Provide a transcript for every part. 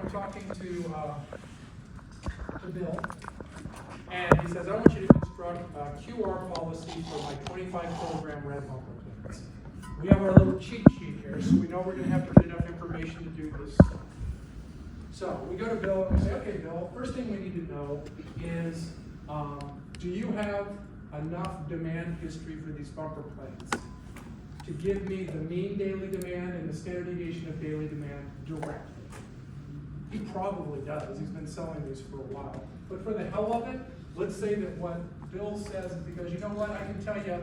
I'm talking to Bill, and he says, I want you to construct a QR policy for my 25-kilogram red bumper plates. We have our little cheat sheet here, so we know we're going to have to get enough information to do this. So we go to Bill and we say, okay, Bill, first thing we need to know is, do you have enough demand history for these bumper plates to give me the mean daily demand and the standard deviation of daily demand directly? He probably does. He's been selling these for a while. But for the hell of it, let's say that what Bill says is because, you know what, I can tell you,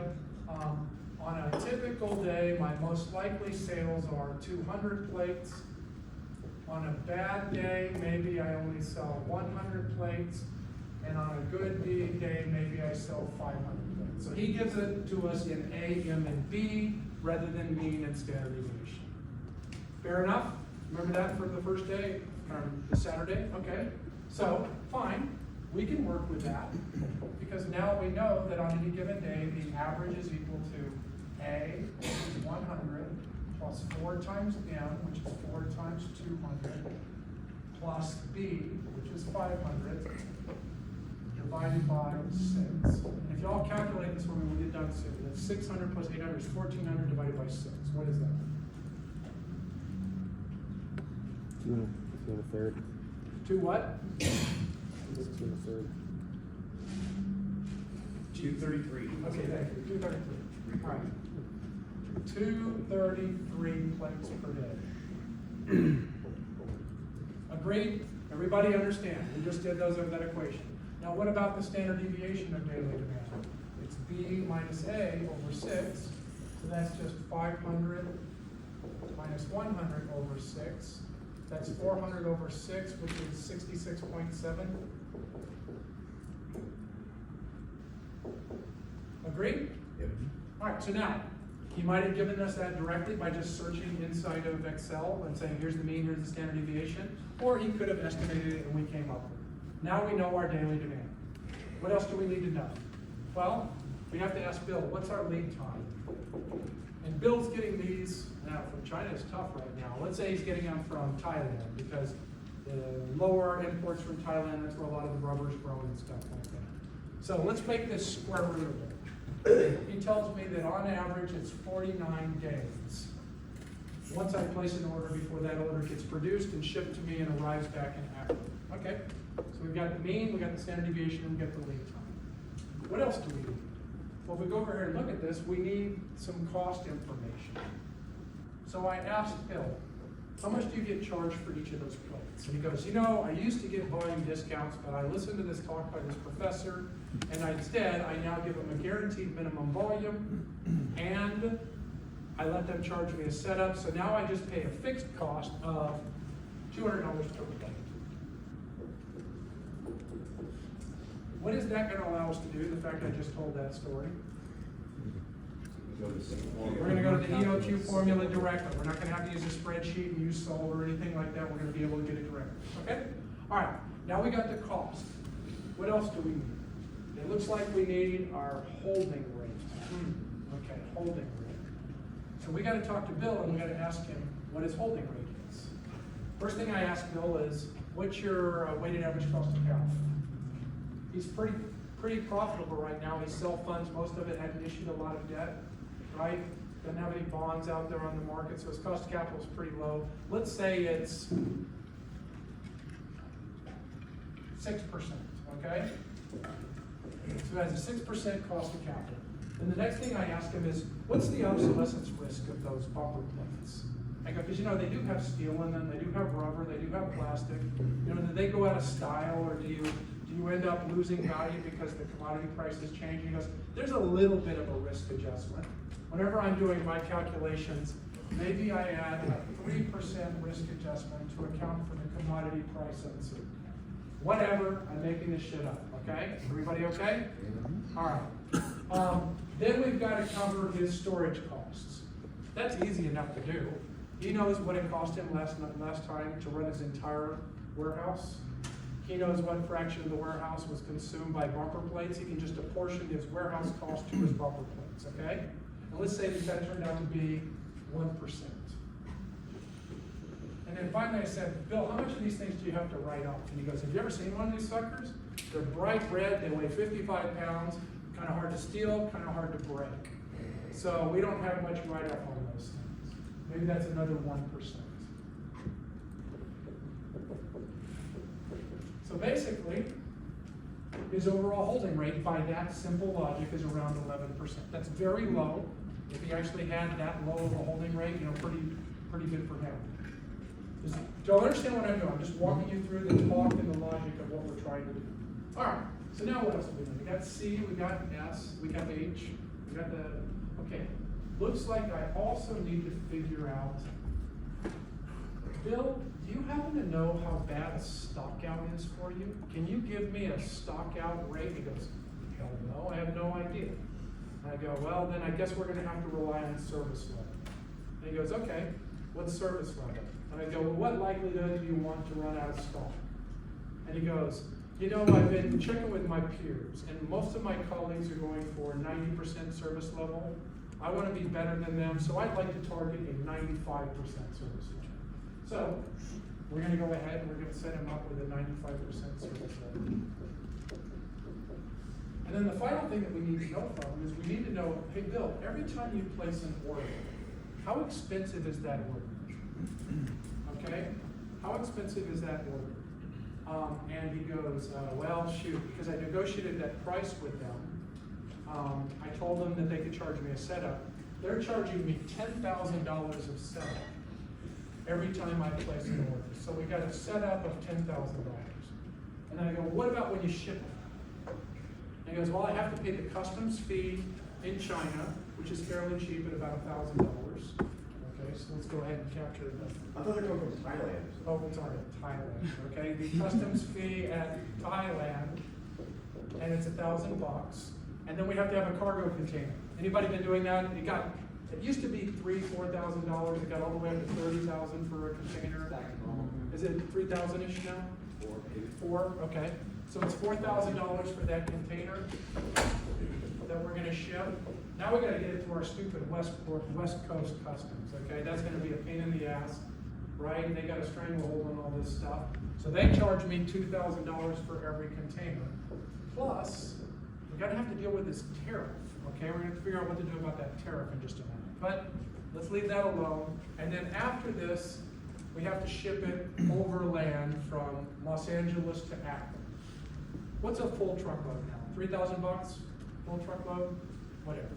on a typical day, my most likely sales are 200 plates. On a bad day, maybe I only sell 100 plates. And on a good day, maybe I sell 500 plates. So he gives it to us in A, M, and B, rather than mean and standard deviation. Fair enough? Remember that for the first day, or the Saturday? Okay. So, fine. We can work with that, because now we know that on any given day, the average is equal to A, which is 100, plus 4 times M, which is 4 times 200, plus B, which is 500, divided by 6. And if y'all calculate this when we get done soon, that's 600 plus 800 is 1400 divided by 6. What is that? 2 and a third. 2 what? 2 and a third. 233. Okay, thank you. 233. All right. 233 plates per day. Agreed? Everybody understand? We just did that equation. Now, what about the standard deviation of daily demand? It's B minus A over 6. So that's just 500 minus 100 over 6. That's 400 over 6, which is 66.7. Agreed? Yep. All right, so now, he might have given us that directly by just searching inside of Excel and saying, here's the mean, here's the standard deviation, or he could have estimated it and we came up with it. Now we know our daily demand. What else do we need to know? Well, we have to ask Bill, what's our lead time? And Bill's getting these, now from China is tough right now. Let's say he's getting them from Thailand, because the lower imports from Thailand, that's where a lot of the rubber's grown and stuff like that. So let's make this square root of it. He tells me that on average it's 49 days. Once I place an order before that order gets produced and shipped to me and arrives back in Africa. Okay, so we've got the mean, we've got the standard deviation, and we've got the lead time. What else do we need? Well, if we go over here and look at this, we need some cost information. So I asked Bill, how much do you get charged for each of those plates? And he goes, you know, I used to get volume discounts, but I listened to this talk by this professor, and instead I now give them a guaranteed minimum volume, and I let them charge me a setup, so now I just pay a fixed cost of $200 per plate. What is that going to allow us to do, the fact I just told that story? We're going to go to the EOQ formula directly. We're not going to have to use a spreadsheet and use SOL or anything like that. We're going to be able to get it directly. Okay? All right. Now we got the cost. What else do we need? It looks like we need our holding rate. Okay, holding rate. So we got to talk to Bill and we got to ask him what his holding rate is. First thing I ask Bill is, what's your weighted average cost of capital? He's pretty profitable right now. He self-funds most of it, hadn't issued a lot of debt, right? Doesn't have any bonds out there on the market, so his cost of capital is pretty low. Let's say it's 6%, okay? So it has a 6% cost of capital. And the next thing I ask him is, what's the obsolescence risk of those bumper plates? I go, because you know, they do have steel in them, they do have rubber, they do have plastic. You know, do they go out of style, or do you end up losing value because the commodity price is changing? He goes, there's a little bit of a risk adjustment. Whenever I'm doing my calculations, maybe I add a 3% risk adjustment to account for the commodity price uncertainty. Whatever, I'm making this shit up, okay? Everybody okay? All right. Then we've got to cover his storage costs. That's easy enough to do. He knows what it cost him last time to run his entire warehouse. He knows what fraction of the warehouse was consumed by bumper plates. He can just apportion his warehouse cost to his bumper plates, okay? And let's say that turned out to be 1%. And And then finally I said, Bill, how much of these things do you have to write off? And he goes, have you ever seen one of these suckers? They're bright red, they weigh 55 pounds, kind of hard to steal, kind of hard to break. So we don't have much write-off on those things. Maybe that's another 1%. So basically, his overall holding rate by that simple logic is around 11%. That's very low. If he actually had that low of a holding rate, you know, pretty good for him. Do you understand what I'm doing? I'm just walking you through the talk and the logic of what we're trying to do. All right, so now what else are we doing? We got C, we got S, we got H, we got the, okay. Looks like I also need to figure out, Bill, do you happen to know how bad a stockout is for you? Can you give me a stockout rate? He goes, hell no, I have no idea. And I go, well, then I guess we're gonna have to rely on service level. And he goes, okay, what's service level? And I go, well, what likelihood do you want to run out of stock? And he goes, you know, I've been checking with my peers, and most of my colleagues are going for 90% service level. I want to be better than them, so I'd like to target a 95% service level. So we're going to go ahead and we're going to set him up with a 95% service level. And then the final thing that we need to know from him is we need to know, hey Bill, every time you place an order, how expensive is that order? Okay? How expensive is that order? And he goes, well, shoot, because I negotiated that price with them. I told them that they could charge me a setup. They're charging me $10,000 of setup every time I place an order. So we got a setup of $10,000. And I go, what about when you ship it? And he goes, well, I have to pay the customs fee in China, which is fairly cheap at about $1,000. Okay, so let's go ahead and capture that. I thought they were coming from Thailand. Oh, we'll talk about Thailand, okay? The customs fee at Thailand, and it's $1,000. And then we have to have a cargo container. Anybody been doing that? It used to be $3,000, $4,000. It got all the way up to $30,000 for a container. Is it 3,000-ish now? 4, okay. So it's $4,000 for that container that we're gonna ship. Now we gotta get it to our stupid West Coast customs, okay? That's gonna be a pain in the ass, right? And they got a stranglehold on all this stuff. So they charge me $2,000 for every container. Plus, we're gonna have to deal with this tariff, okay? We're gonna have to figure out what to do about that tariff in just a minute. But let's leave that alone. And then after this, we have to ship it overland from Los Angeles to Akron. What's a full truckload now? 3,000 bucks? Full truckload? Whatever.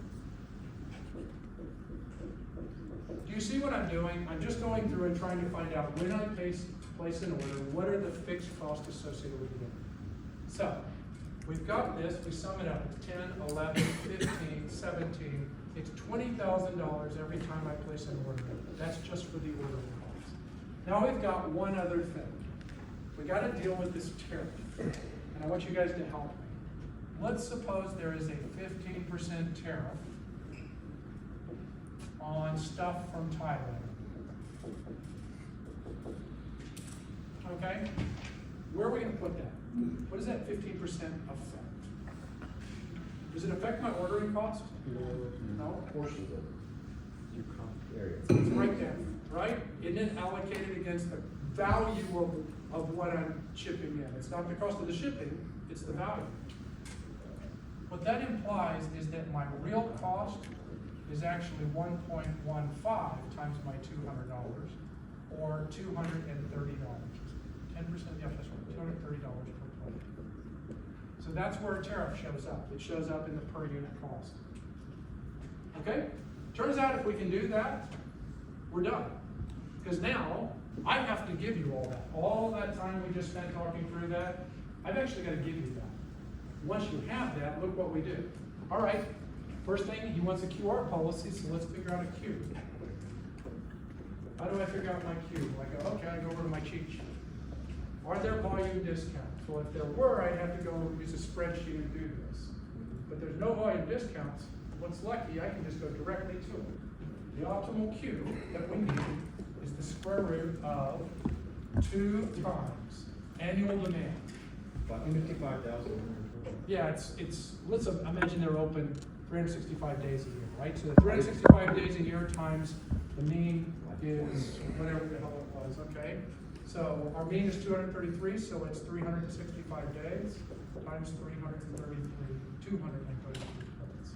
Do you see what I'm doing? I'm just going through and trying to find out when I place an order, what are the fixed costs associated with the order. So, we've got this, we sum it up, it's 10, 11, 15, 17, it's $20,000 every time I place an order. That's just for the order costs. Now we've got one other thing. We gotta deal with this tariff, and I want you guys to help me. Let's suppose there is a 15% tariff on stuff from Thailand. Okay? Where are we going to put that? What does that 15% affect? Does it affect my ordering cost? No? Portion of it. Your comp area. It's right there, right? Isn't it allocated against the value of what I'm shipping in? It's not the cost of the shipping, it's the value. What that implies is that my real cost is actually 1.15 times my $200, or $230. 10%, yeah, that's right, $230 per plate. So that's where a tariff shows up. It shows up in the per unit cost. Okay? Turns out if we can do that, we're done. Because now, I have to give you all that. All that time we just spent talking through that, I've actually got to give you that. Once you have that, look what we do. All right, first thing, he wants a QR policy, so let's figure out a Q. How do I figure out my Q? I go, okay, I go over to my cheat sheet. Are there volume discounts? Well, if there were, I'd have to go use a spreadsheet and do this. But there's no volume discounts. What's lucky, I can just go directly to it. The optimal Q that we need is the square root of 2 times annual demand. 55,000. Yeah, let's imagine they're open 365 days a year, right? So 365 days a year times the mean is whatever the hell it was, okay? So our mean is 233, so it's 365 days times 333, 233 plates.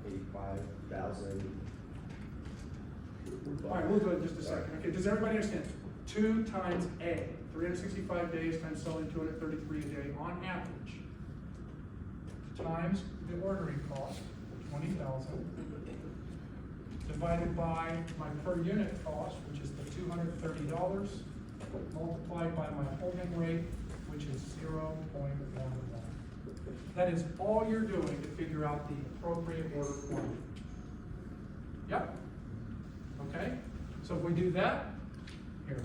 85,000. All right, we'll do it in just a second. Okay, does everybody understand? 2 times A, 365 days times selling 233 a day on average, times the ordering cost, 20,000, divided by my per unit cost, which is the $230, multiplied by my holding rate, which is 0.11. That is all you're doing to figure out the appropriate order quantity. Yep. Okay? So if we do that, here.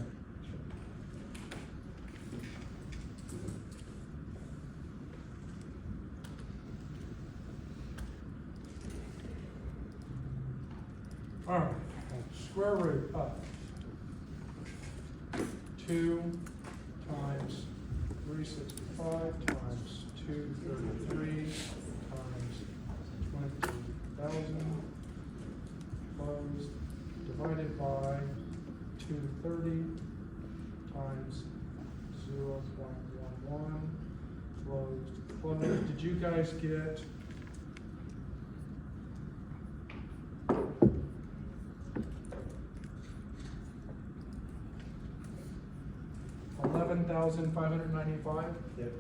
All right, square root of 2 times 365 times 233 times 20,000 closed divided by 230 times 0.11 closed. Did you guys get? $11,595? Yep.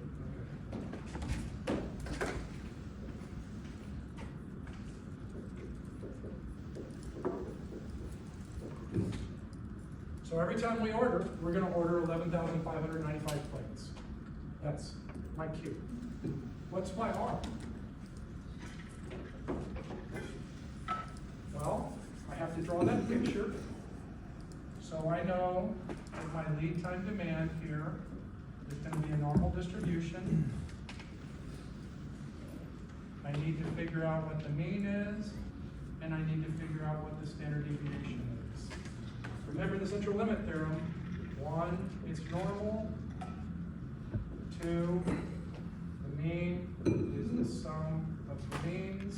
So every time we order, we're gonna order 11,595 plates. That's my Q. What's my R? Well, I have to draw that picture. So I know that my lead time demand here is gonna be a normal distribution. I need to figure out what the mean is, and I need to figure out what the standard deviation is. Remember the central limit theorem. 1, it's normal. 2, the mean is the sum of the means.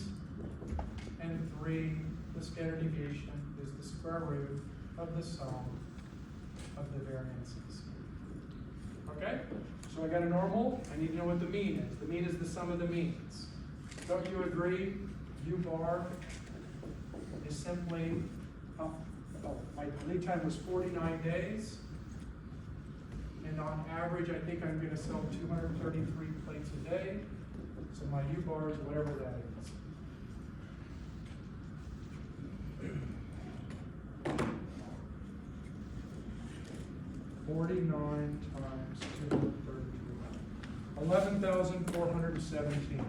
And 3, the standard deviation is the square root of the sum of the variances. Okay? So I got a normal, I need to know what the mean is. The mean is the sum of the means. Don't you agree? U bar is simply, my lead time was 49 days. And on average, I think I'm gonna sell 233 plates a day. So my U bar is whatever that is. $49 times 233. 11,417.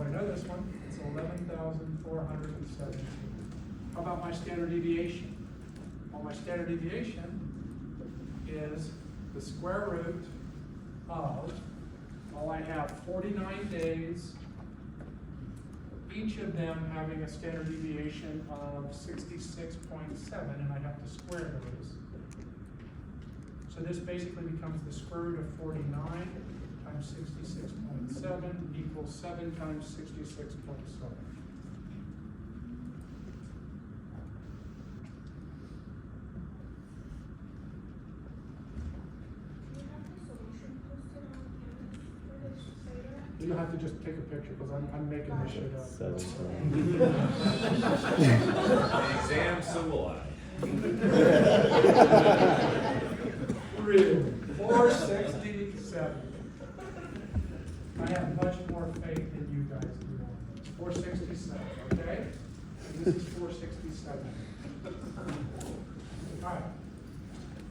I know this one, it's 11,417. How about my standard deviation? Well, my standard deviation is the square root of, well, I have 49 days, each of them having a standard deviation of 66.7, and I have to square those. So this basically becomes the square root of 49 times 66.7 equals 7 times 66.7. You have to just take a picture because I'm making this shit up. 7. Exam, so will I. Real. 467. I have much more faith than you guys do on this. 467, okay? And this is 467. All right.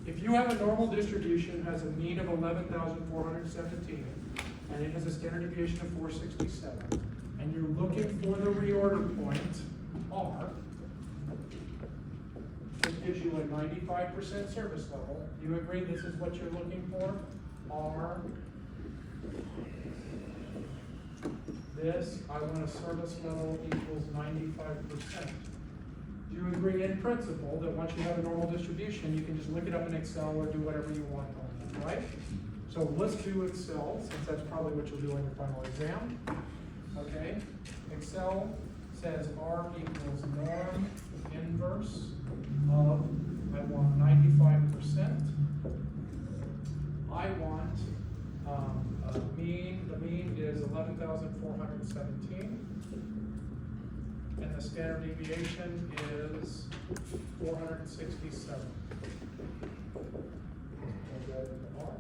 If you have a normal distribution, has a mean of 11,417, and it has a standard deviation of 467, and you're looking for the reorder point, R, this gives you a 95% service level. You agree this is what you're looking for? R. This, I want a service level equals 95%. Do you agree in principle that once you have a normal distribution, you can just look it up in Excel or do whatever you want on it, right? So let's do Excel, since that's probably what you'll do on your final exam. Okay, Excel says R equals norm inverse of, I want 95%. I want, the mean is 11,417. And the standard deviation is 467. Plug that into R.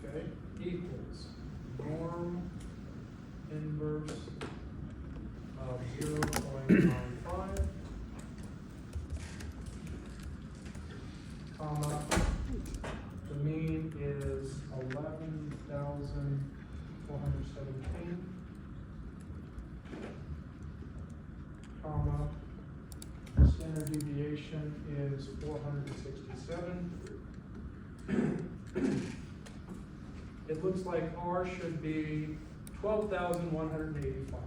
Okay, equals norm inverse of 0.95, comma, the mean is 11,417, comma, the standard deviation is 467. It looks like R should be 12,185.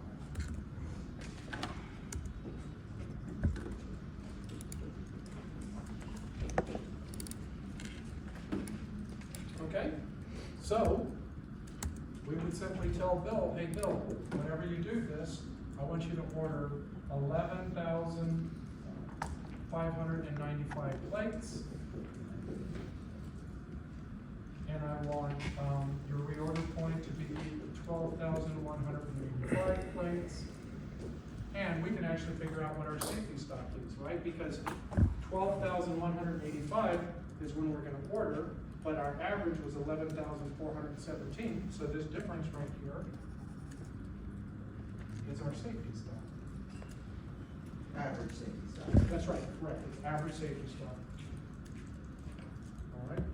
Okay, so we would simply tell Bill, hey Bill, whenever you do this, I want you to order 11,595 plates. And I want your reorder point to be 12,185 plates. And we can actually figure out what our safety stock is, right? Because 12,185 is when we're going to order, but our average was 11,417. So this difference right here is our safety stock. Average safety stock. That's right, correct. It's average safety stock. All right.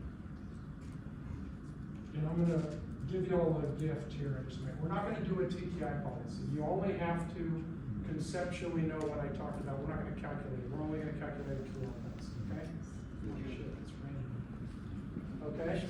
And I'm going to give you all a gift here in just a minute. We're not going to do a TTI policy. You only have to conceptually know what I talked about. We're not going to calculate it. We're only going to calculate it through our best, okay? Oh, shit, it's raining. Okay?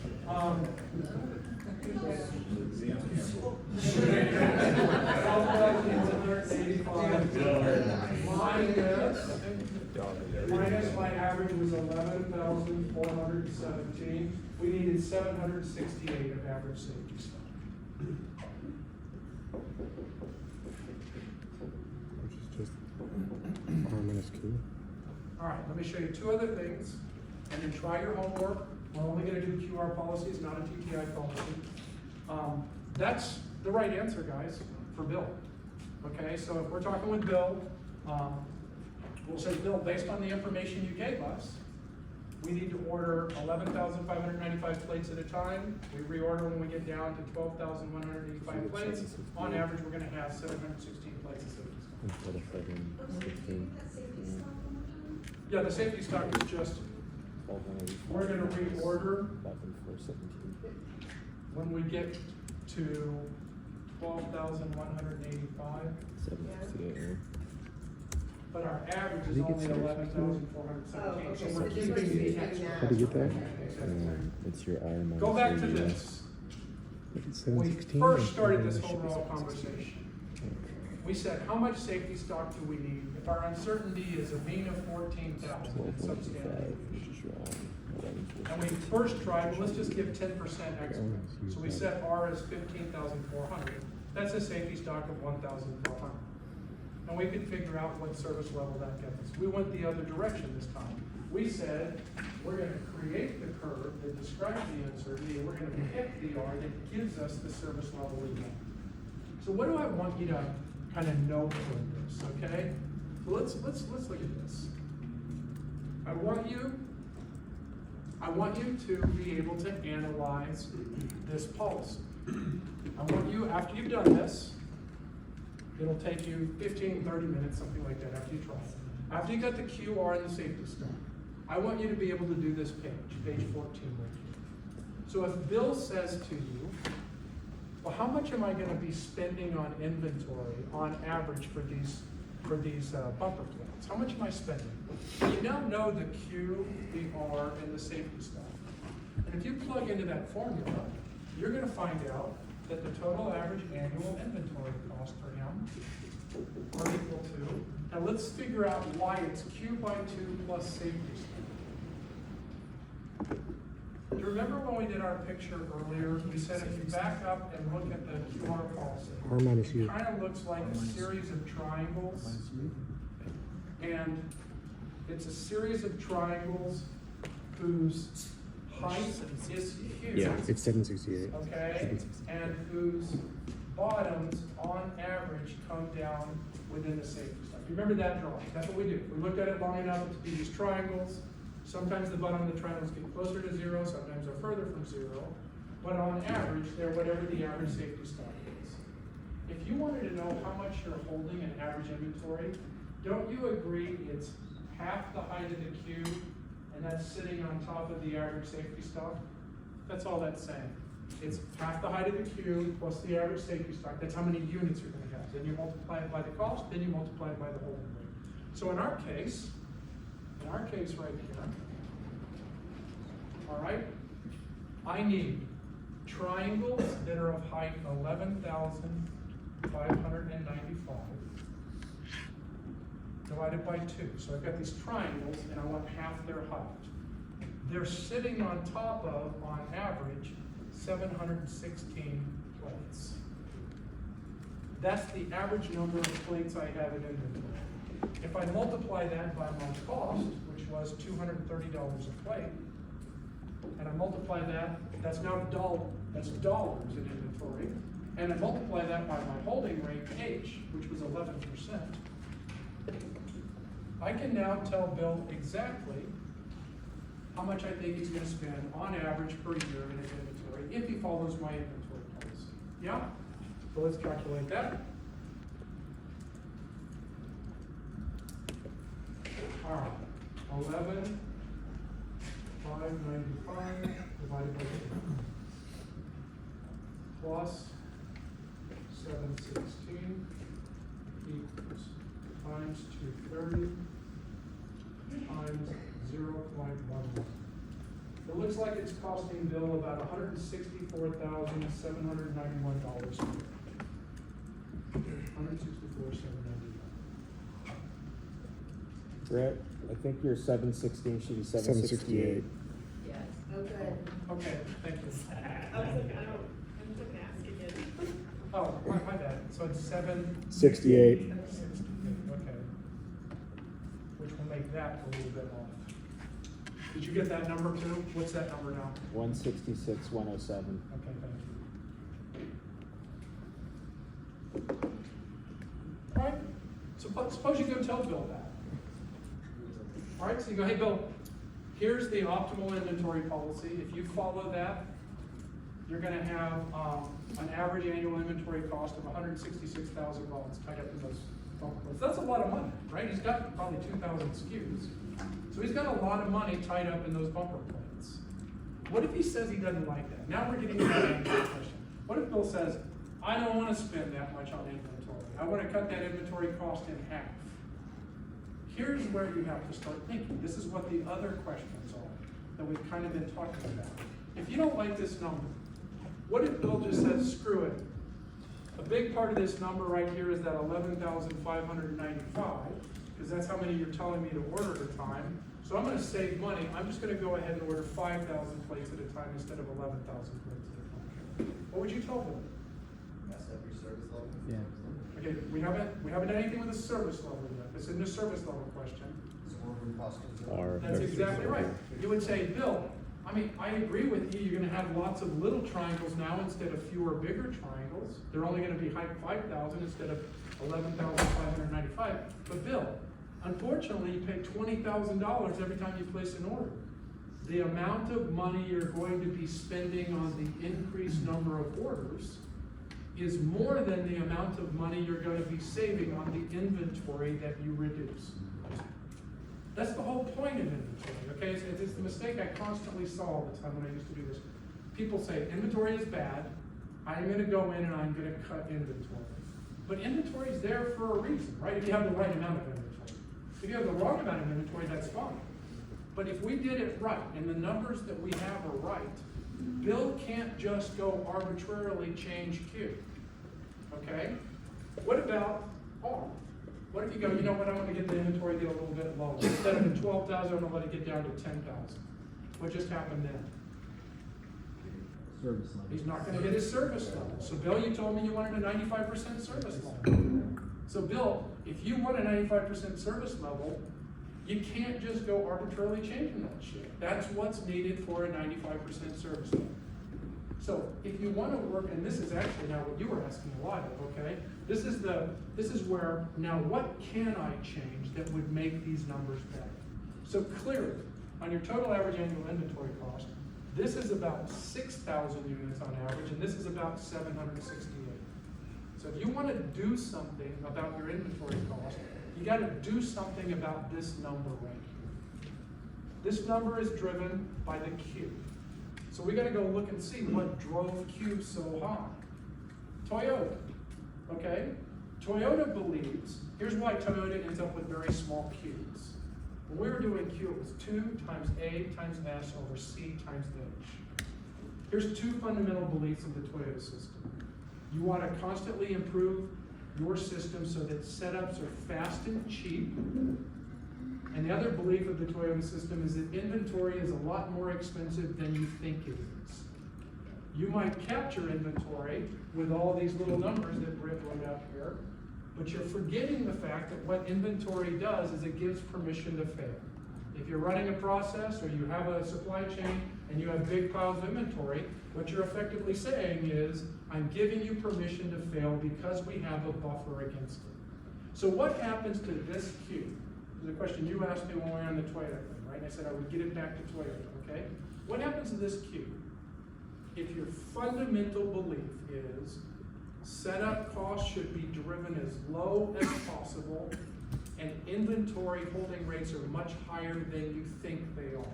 Minus my average was 11,417. We needed 768 of average safety stock. Which is just R minus Q. All right, let me show you two other things, and then try your homework. We're only going to do QR policies, not a TTI policy. That's the right answer, guys, for Bill. Okay, so if we're talking with Bill, we'll say, Bill, based on the information you gave us, we need to order 11,595 plates at a time. We reorder when we get down to 12,185 plates. On average, we're going to have 716 plates of safety stock. Instead of 716. Yeah, the safety stock is just, we're going to reorder 11,417. when we get to 12,185. 768. But our average Did is he get only serious? 11,417. Oh, okay, So so we're he's keeping the taking extra. that. How do you get that? Exactly. It's your R minus Go back to your this. It's When we 716. first or started this should be overall 716? conversation, we said, how much safety stock do we need? If our uncertainty is a mean of 14,000 and some standard 12.5, which is wrong. and we first tried, well, let's just give 10% extra. So we set R as 15,400. That's a safety stock of 1,400. And we could figure out what service level that gets us. We went the other direction this time. We said, we're going to create the curve that describes the uncertainty, and we're going to pick the R that gives us the service level we want. So what do I want you to kind of know from this, okay? So let's look at this. I want you to be able to analyze this policy. I want you, after you've done this, it'll take you 15, 30 minutes, something like that, after you try it. After you got the QR and the safety stock, I want you to be able to do this page 14 right here. So if Bill says to you, well, how much am I going to be spending on inventory on average for these bumper plates? How much am I spending? You now know the Q, the R, and the safety stock. And if you plug into that formula, you're going to find out that the total average annual inventory cost for him are equal to, now let's figure out why it's Q by 2 plus safety stock. Do you remember when we did our picture earlier, we said if you back up and look at the QR policy, R minus U. it kind of looks like a series of triangles. And it's a series of triangles whose height is Q. Yeah, it's 768. Okay, and whose bottoms, on average, come down within the safety stock. You remember that drawing? That's what we do. We looked at it long enough to be these triangles. Sometimes the bottom of the triangles get closer to 0, sometimes they're further from 0. But on average, they're whatever the average safety stock is. If you wanted to know how much you're holding in average inventory, don't you agree it's half the height of the Q, and that's sitting on top of the average safety stock? That's all that's saying. It's half the height of the Q plus the average safety stock. That's how many units you're going to have. Then you multiply it by the cost, then you multiply it by the holding rate. So in our case right here, all right, I need triangles that are of height 11,595 divided by 2. So I've got these triangles and I want half their height. They're sitting on top of, on average, 716 plates. That's the average number of plates I have in inventory. If I multiply that by my cost, which was $230 a plate, and I multiply that, that's now that's dollars in inventory, and I multiply that by my holding rate, H, which was 11%, I can now tell Bill exactly how much I think he's going to spend on average per year in his inventory if he follows my inventory policy. Yeah? So let's calculate that. All right, 11,595 divided by 2 plus 716 equals times 230 times 0.11. It looks like it's costing Bill about $164,791 a year. $164,791. Brett, I think your 716 should be 768. Yes. Oh, good. Okay, thank you. I was like, I don't, I'm just asking it. Oh, my bad. So it's 768. 68. Okay. Which will make that a little bit off. Did you get that number too? What's that number now? 166, 107. Okay, thank you. All right. Suppose you go tell Bill that. All right, so you go, hey, Bill, here's the optimal inventory policy. If you follow that, you're going to have an average annual inventory cost of $166,000 tied up in those bumper plates. That's a lot of money, right? He's got probably 2,000 SKUs. So he's got a lot of money tied up in those bumper plates. What if he says he doesn't like that? Now we're getting into that question. What if Bill says, I don't want to spend that much on inventory. I want to cut that inventory cost in half. Here's where you have to start thinking. This is what the other questions are that we've kind of been talking about. If you don't like this number, what if Bill just says, screw it? A big part of this number right here is that 11,595, because that's how many you're telling me to order at a time. So I'm going to save money. I'm just going to go ahead and order 5,000 plates at a time instead of 11,000 plates at a time. What would you tell them? Mess up your service level? Yeah. Okay, we haven't done anything with the service level yet. It's in the service level question. Is ordering cost of Or- That's exactly right. You would say, Bill, I mean, I agree with you. You're going to have lots of little triangles now instead of fewer bigger triangles. They're only going to be height 5,000 instead of 11,595. But Bill, unfortunately, you pay $20,000 every time you place an order. The amount of money you're going to be spending on the increased number of orders is more than the amount of money you're going to be saving on the inventory that you reduce. That's the whole point of inventory, okay? It's the mistake I constantly saw all the time when I used to do this. People say, inventory is bad, I'm going to go in and I'm going to cut inventory. But inventory is there for a reason, right? If you have the right amount of inventory. If you have the wrong amount of inventory, that's fine. But if we did it right, and the numbers that we have are right, Bill can't just go arbitrarily change Q, okay? What about Or, what if you go, you know what, I want to get the inventory deal a little bit lower. Instead of the 12,000, I'm gonna let it get down to 10,000. What just happened then? Service level. He's not gonna get his service level. So Bill, you told me you wanted a 95% service level. So Bill, if you want a 95% service level, you can't just go arbitrarily changing that shit. That's what's needed for a 95% service level. So if you want to work, and this is actually now what you were asking a lot of, okay? This is where, now what can I change that would make these numbers better? So clearly, on your total average annual inventory cost, this is about 6,000 units on average, and this is about 768. So if you want to do something about your inventory cost, you got to do something about this number right here. This number is driven by the Q. So we got to go look and see what drove Q so high. Toyota, okay? Toyota believes, here's why Toyota ends up with very small Qs. When we were doing Q, it was 2 times A times S over C times H. Here's two fundamental beliefs of the Toyota system. You want to constantly improve your system so that setups are fast and cheap. And the other belief of the Toyota system is that inventory is a lot more expensive than you think it is. You might capture inventory with all these little numbers that Britt wrote out here, but you're forgetting the fact that what inventory does is it gives permission to fail. If you're running a process or you have a supply chain and you have big piles of inventory, what you're effectively saying is, I'm giving you permission to fail because we have a buffer against it. So what happens to this Q? The question you asked me when we were on the Toyota thing, right? I said I would get it back to Toyota, okay? What happens to this Q? If your fundamental belief is setup costs should be driven as low as possible and inventory holding rates are much higher than you think they are.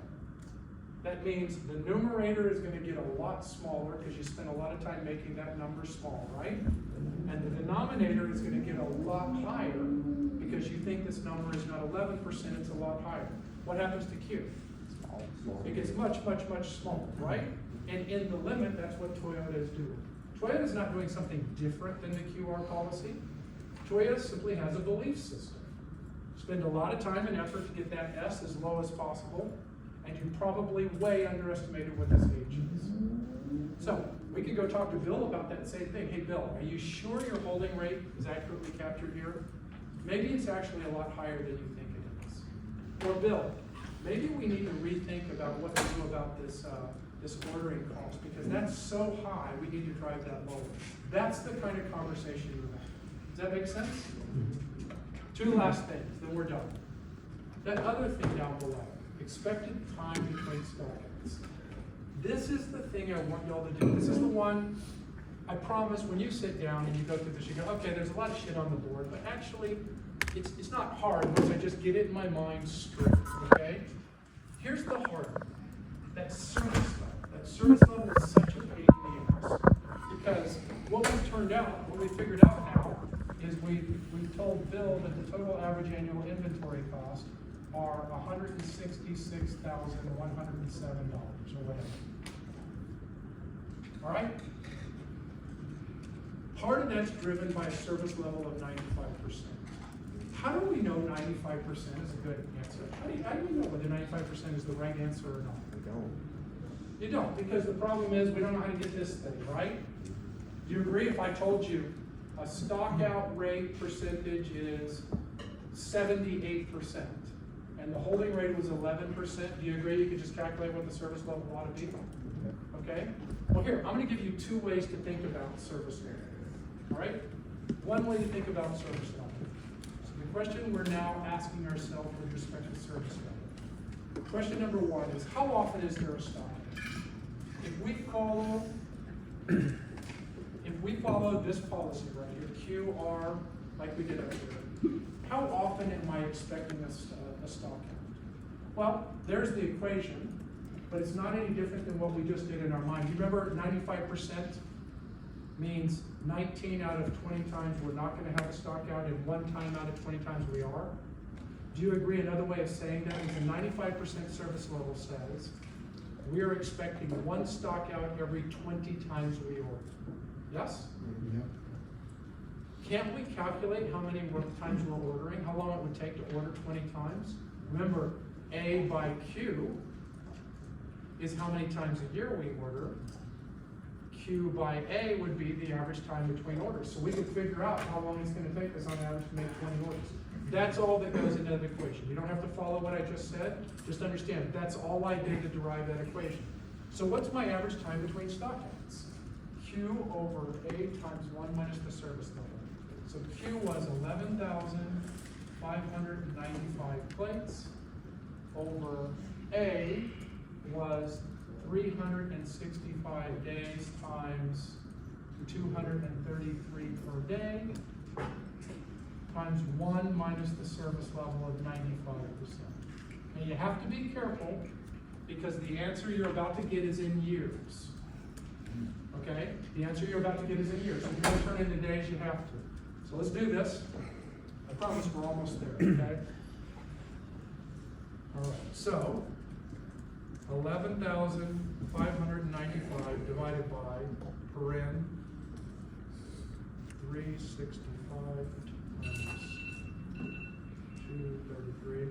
That means the numerator is going to get a lot smaller because you spend a lot of time making that number small, right? And the denominator is going to get a lot higher because you think this number is not 11%, it's a lot higher. What happens to Q? It gets much, much, much smaller, right? And in the limit, that's what Toyota is doing. Toyota is not doing something different than the QR policy. Toyota simply has a belief system. Spend a lot of time and effort to get that S as low as possible, and you probably way underestimated what this H is. So we could go talk to Bill about that same thing. Hey Bill, are you sure your holding rate is accurately captured here? Maybe it's actually a lot higher than you think it is. Or Bill, maybe we need to rethink about what to do about this ordering cost because that's so high, we need to drive that lower. That's the kind of conversation you have. Does that make sense? Two last things, then we're done. That other thing down below, expected time between stockouts. This is the thing I want y'all to do. This is the one, I promise, when you sit down and you go through this, you go, okay, there's a lot of shit on the board, but actually, it's not hard once I just get it in my mind straight, okay? Here's the hard one, that service level. That service level is such a pain in the ass. Because what we figured out now, is we told Bill that the total average annual inventory cost are $166,107 or whatever. All right? Part of that's driven by a service level of 95%. How do we know 95% is a good answer? How do we know whether 95% is the right answer or not? We don't. You don't, because the problem is we don't know how to get this thing, right? Do you agree if I told you a stockout rate percentage is 78% and the holding rate was 11%, do you agree you could just calculate what the service level ought to be? Okay? Well here, I'm going to give you two ways to think about service level. All right? One way to think about service level. So the question we're now asking ourselves with respect to service level. Question number one is, how often is there a stockout? If we follow this policy right here, QR, like we did up here, how often am I expecting a stock count? Well, there's the equation, but it's not any different than what we just did in our mind. You remember 95% means 19 out of 20 times we're not going to have a stock out, and 1 time out of 20 times we are? Do you agree another way of saying that is a 95% service level says we are expecting 1 stock out every 20 times we order? Yes? Can't we calculate how many times we're ordering, how long it would take to order 20 times? Remember, A by Q is how many times a year we order. Q by A would be the average time between orders. So we could figure out how long it's gonna take us on average to make 20 orders. That's all that goes into that equation. You don't have to follow what I just said. Just understand, that's all I did to derive that equation. So what's my average time between stock outs? Q over A times 1 minus the service level. So Q was 11,595 plates over A was 365 days times 233 per day times 1 minus the service level of 95%. Now you have to be careful because the answer you're about to get is in years. Okay? The answer you're about to get is in years. So if you're going to turn into days, you have to. So let's do this. I promise we're almost there, okay? All right, so 11,595 divided by paren 365 times 233.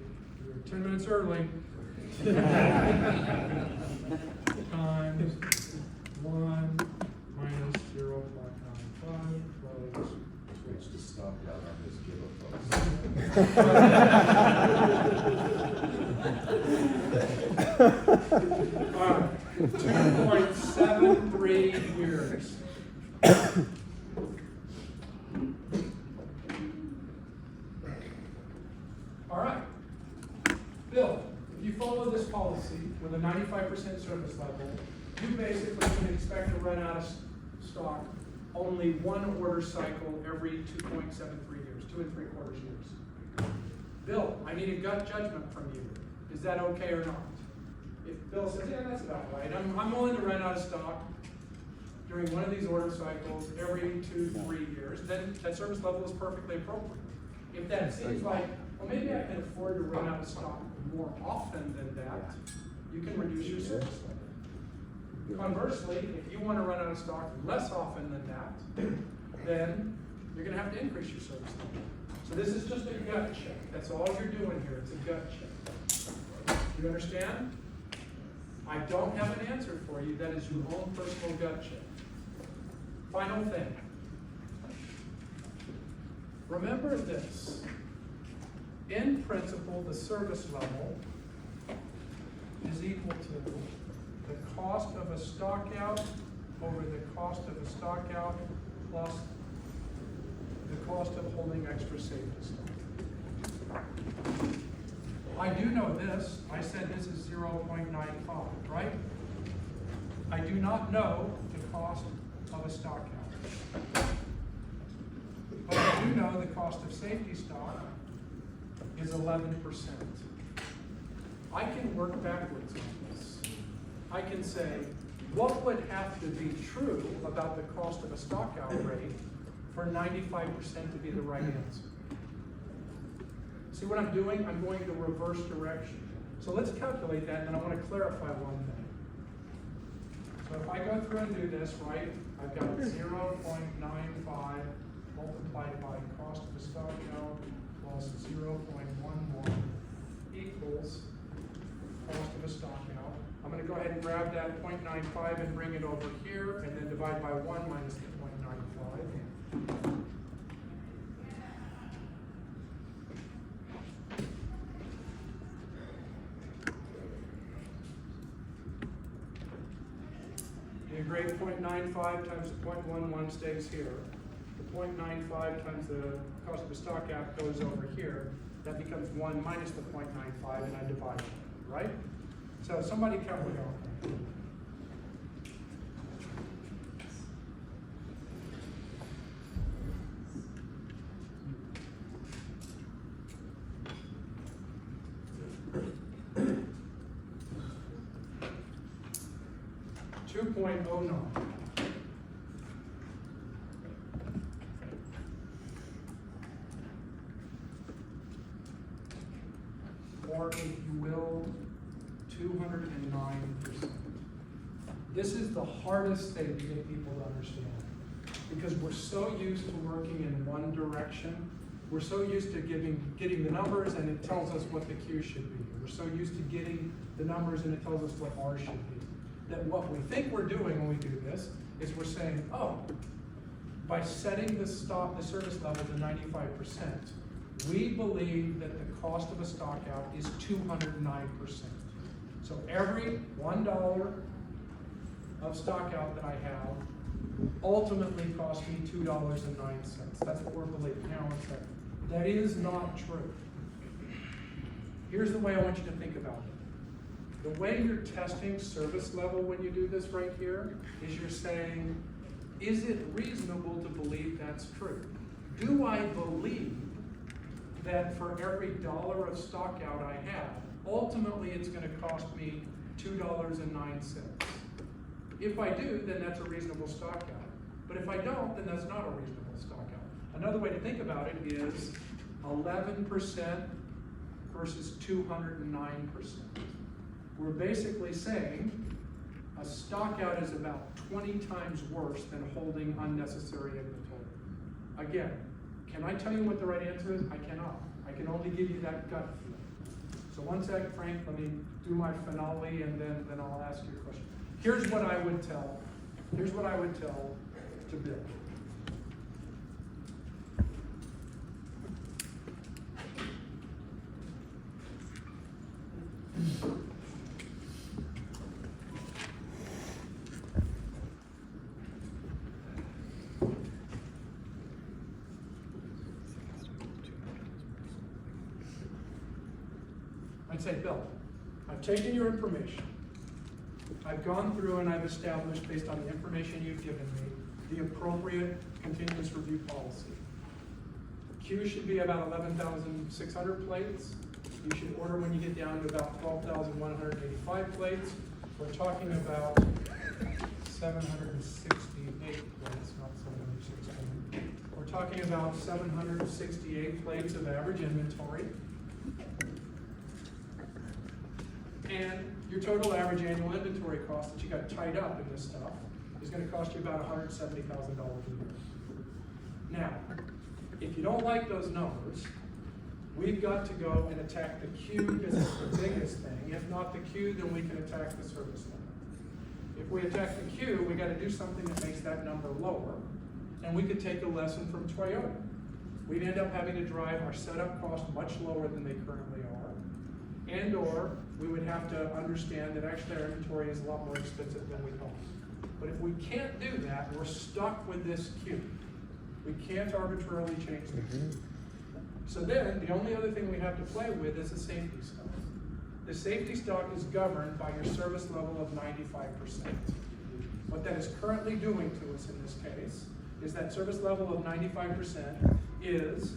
We're 10 minutes early. Times 1 minus 0.95 close. Switch to stop out on this kilo, All right, 2.73 years. All right, Bill, if you follow this policy with a 95% service level, you basically can expect to run out of stock only one order cycle every 2.73 years, 2 3/4 years. Bill, I need a gut judgment from you. Is that okay or not? If Bill says, yeah, that's about right, I'm willing to run out of stock during one of these order cycles every 2 3 years, then that service level is perfectly appropriate. If that seems like, well, maybe I can afford to run out of stock more often than that, you can reduce your service level. Conversely, if you want to run out of stock less often than that, then you're going to have to increase your service level. So this is just a gut check. That's all you're doing here. It's a gut check. You understand? I don't have an answer for you. That is your own personal gut check. Final thing. Remember this. In principle, the service level is equal to the cost of a stock out over the cost of a stock out plus the cost of holding extra safety stock. I do know this. I said this is 0.95, right? I do not know the cost of a stock out. But I do know the cost of safety stock is 11%. I can work backwards on this. I can say, what would have to be true about the cost of a stock out rate for 95% to be the right answer? See what I'm doing? I'm going the reverse direction. So let's calculate that, and then I want to clarify one thing. So if I go through and do this, right, I've got 0.95 multiplied by cost of a stock out plus 0.11 equals cost of a stock out. I'm going to go ahead and grab that 0.95 and bring it over here, and then divide by 1 minus the 0.95. You grade 0.95 times the 0.11 stays here. The 0.95 times the cost of the stock out goes over here. That becomes 1 minus the 0.95, and I divide it, right? So somebody count it out. $2.09. Or if you will, 209%. This is the hardest thing to get people to understand. because we're so used to working in one direction. We're so used to getting the numbers and it tells us what the Q should be. We're so used to getting the numbers and it tells us what R should be. That what we think we're doing when we do this is we're saying, oh, by setting the service level to 95%, we believe that the cost of a stock out is 209%. So every $1 of stock out that I have ultimately cost me $2.09. That's what we're believing. Now, one second. That is not true. Here's the way I want you to think about it. The way you're testing service level when you do this right here is you're saying, is it reasonable to believe that's true? Do I believe that for every $1 of stock out I have, ultimately it's going to cost me $2.09? If I do, then that's a reasonable stock out. But if I don't, then that's not a reasonable stock out. Another way to think about it is 11% versus 209%. We're basically saying a stock out is about 20 times worse than holding unnecessary inventory. Again, can I tell you what the right answer is? I cannot. I can only give you that gut feeling. So one sec, Frank, let me do my finale and then I'll ask you a question. Here's what I would tell to Bill. I'd say, Bill, I've taken your information. I've gone through and I've established, based on the information you've given me, the appropriate continuous review policy. Q should be about 11,600 plates. You should order when you get down to about 12,185 plates. We're talking about 768 plates, not 716. We're talking about 768 plates of average inventory. And your total average annual inventory cost that you got tied up in this stuff is going to cost you about $170,000 a year. Now, if you don't like those numbers, we've got to go and attack the Q because it's the biggest thing. If not the Q, then we can attack the service level. If we attack the Q, we got to do something that makes that number lower. And we could take a lesson from Toyota. We'd end up having to drive our setup cost much lower than they currently are. And or we would have to understand that actually our inventory is a lot more expensive than we thought. But if we can't do that, we're stuck with this Q. We can't arbitrarily change the Q. So then, the only other thing we have to play with is the safety stock. The safety stock is governed by your service level of 95%. What that is currently doing to us in this case is that service level of 95% is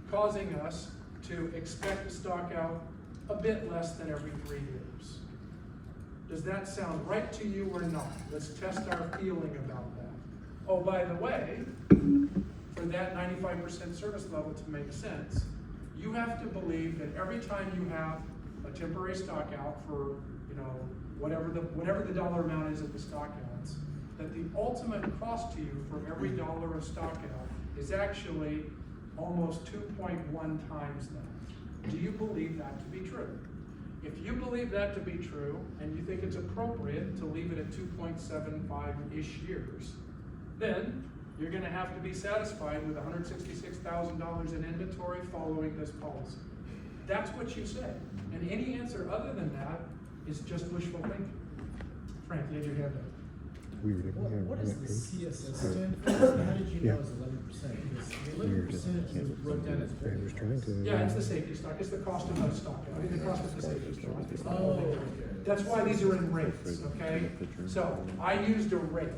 causing us to expect to stock out a bit less than every 3 years. Does that sound right to you or not? Let's test our feeling about that. Oh, by the way, for that 95% service level to make sense, you have to believe that every time you have a temporary stock out for, whatever the dollar amount is of the stock outs, that the ultimate cost to you for every dollar of stock out is actually almost 2.1 times that. Do you believe that to be true? If you believe that to be true, and you think it's appropriate to leave it at 2.75-ish years, then you're going to have to be satisfied with $166,000 in inventory following this policy. That's what you say. And any answer other than that is just wishful thinking. Frank, you had your hand up. What does the CSS stand for? How did you know it was 11%? Because the 11% is broke down as variable. Yeah, it's the safety stock. It's the cost of that stock. I mean, the cost of the safety stock. It's not all Oh, they- That's why these are in rates, okay? So I used a rate,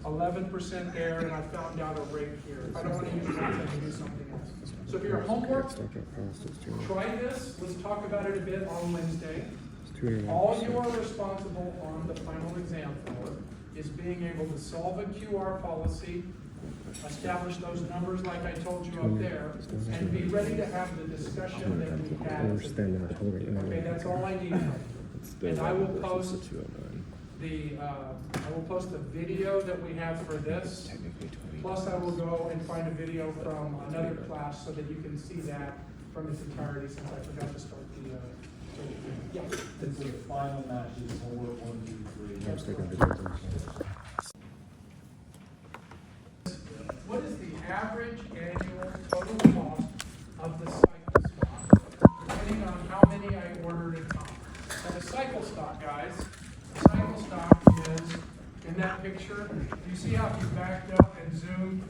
11% there, and I found out a rate here. If I don't want to use rates, I can do something else. So for your homework, try this. Let's talk about it a bit on Wednesday. All you are responsible on the final exam for is being able to solve a QR policy, establish those numbers like I told you up there, and be ready to have the discussion that we had. Okay, that's all I need from you. And I will post I will post the video that we have for this. Plus, I will go and find a video from another class so that you can see that from its entirety, since I forgot to start the, yeah. It's the final matches, homework 1, 2, 3. I was taking videos. What is the average annual total cost of the cycle stock, depending on how many I order at a time? So the cycle stock, guys, the cycle stock is in that picture. Do you see how if you backed up and zoomed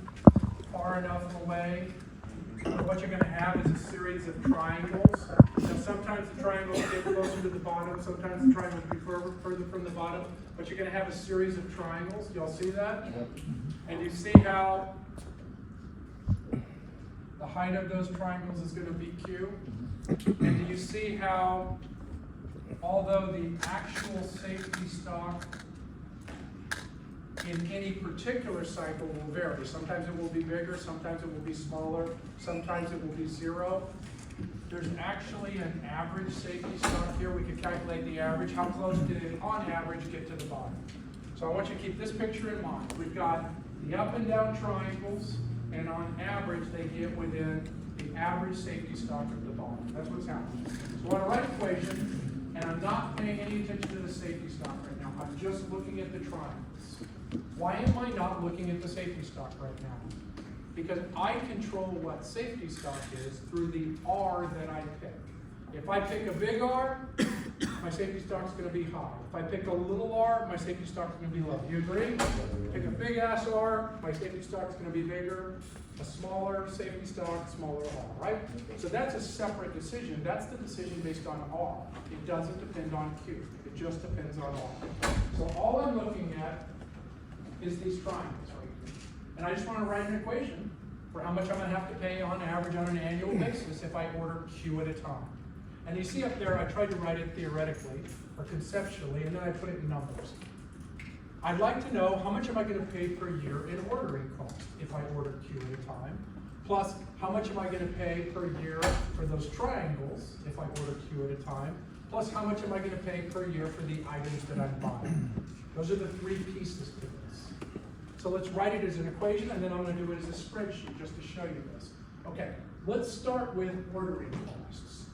far enough away? What you're going to have is a series of triangles. Now, sometimes the triangles get closer to the bottom, sometimes the triangles be further from the bottom, but you're going to have a series of triangles. Y'all see that? And you see how the height of those triangles is going to be Q? And do you see how, although the actual safety stock in any particular cycle will vary. Sometimes it will be bigger, sometimes it will be smaller, sometimes it will be zero. There's actually an average safety stock here. We can calculate the average. How close did it, on average, get to the bottom? So I want you to keep this picture in mind. We've got the up and down triangles, and on average, they get within the average safety stock at the bottom. That's what's happening. So on a right equation, and I'm not paying any attention to the safety stock right now, I'm just looking at the triangles. Why am I not looking at the safety stock right now? Because I control what safety stock is through the R that I pick. If I pick a big R, my safety stock is going to be high. If I pick a little r, my safety stock is going to be low. Do you agree? Pick a big ass R, my safety stock is going to be bigger. A smaller safety stock, smaller R, right? So that's a separate decision. That's the decision based on R. It doesn't depend on Q. It just depends on R. So all I'm looking at is these triangles right here. And I just want to write an equation for how much I'm going to have to pay on average on an annual basis if I order Q at a time. And you see up there, I tried to write it theoretically or conceptually, and then I put it in numbers. I'd like to know how much am I going to pay per year in ordering cost if I order Q at a time, plus how much am I going to pay per year for those triangles if I order Q at a time, plus how much am I going to pay per year for the items that I'm buying. Those are the three pieces to this. So let's write it as an equation, and then I'm going to do it as a spreadsheet just to show you this. Okay, let's start with ordering costs.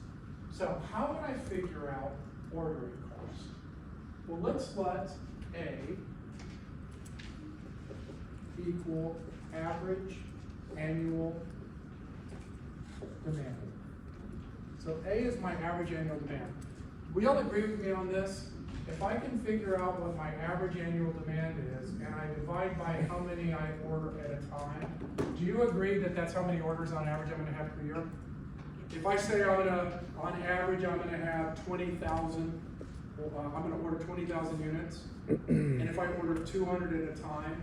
So how would I figure out ordering costs? Well, let's let A equal average annual demand. So A is my average annual demand. We all agree with me on this? If I can figure out what my average annual demand is, and I divide by how many I order at a time, do you agree that that's how many orders on average I'm going to have per year? If I say on average I'm going to have 20,000, I'm going to order 20,000 units, and if I order 200 at a time,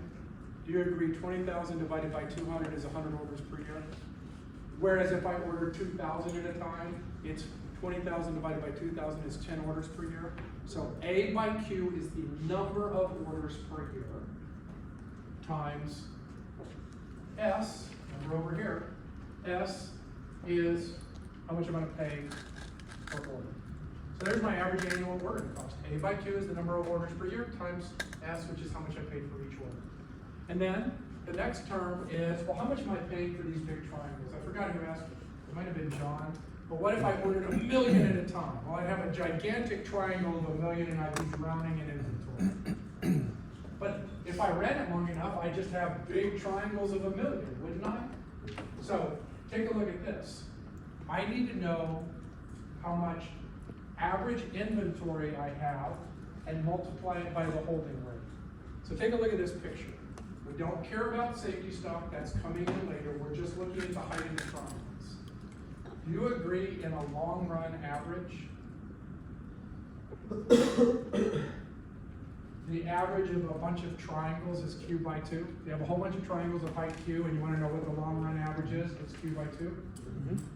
do you agree 20,000 divided by 200 is 100 orders per year? Whereas if I order 2,000 at a time, it's 20,000 divided by 2,000 is 10 orders per year. So A by Q is the number of orders per year times S, and we're over here, S is how much I'm going to pay per order. So there's my average annual ordering cost. A by Q is the number of orders per year times S, which is how much I paid for each order. And then the next term is, well, how much am I paying for these big triangles? I forgot who asked me. It might have been John. But what if I ordered 1,000,000 at a time? Well, I'd have a gigantic triangle of 1,000,000 and I'd be drowning in inventory. But if I ran it long enough, I'd just have big triangles of 1,000,000, wouldn't I? So take a look at this. I need to know how much average inventory I have and multiply it by the holding rate. So take a look at this picture. We don't care about safety stock, that's coming in later. We're just looking at the height of the triangles. Do you agree in a long run average, the average of a bunch of triangles is Q by 2? You have a whole bunch of triangles of height Q and you want to know what the long run average is, it's Q by 2,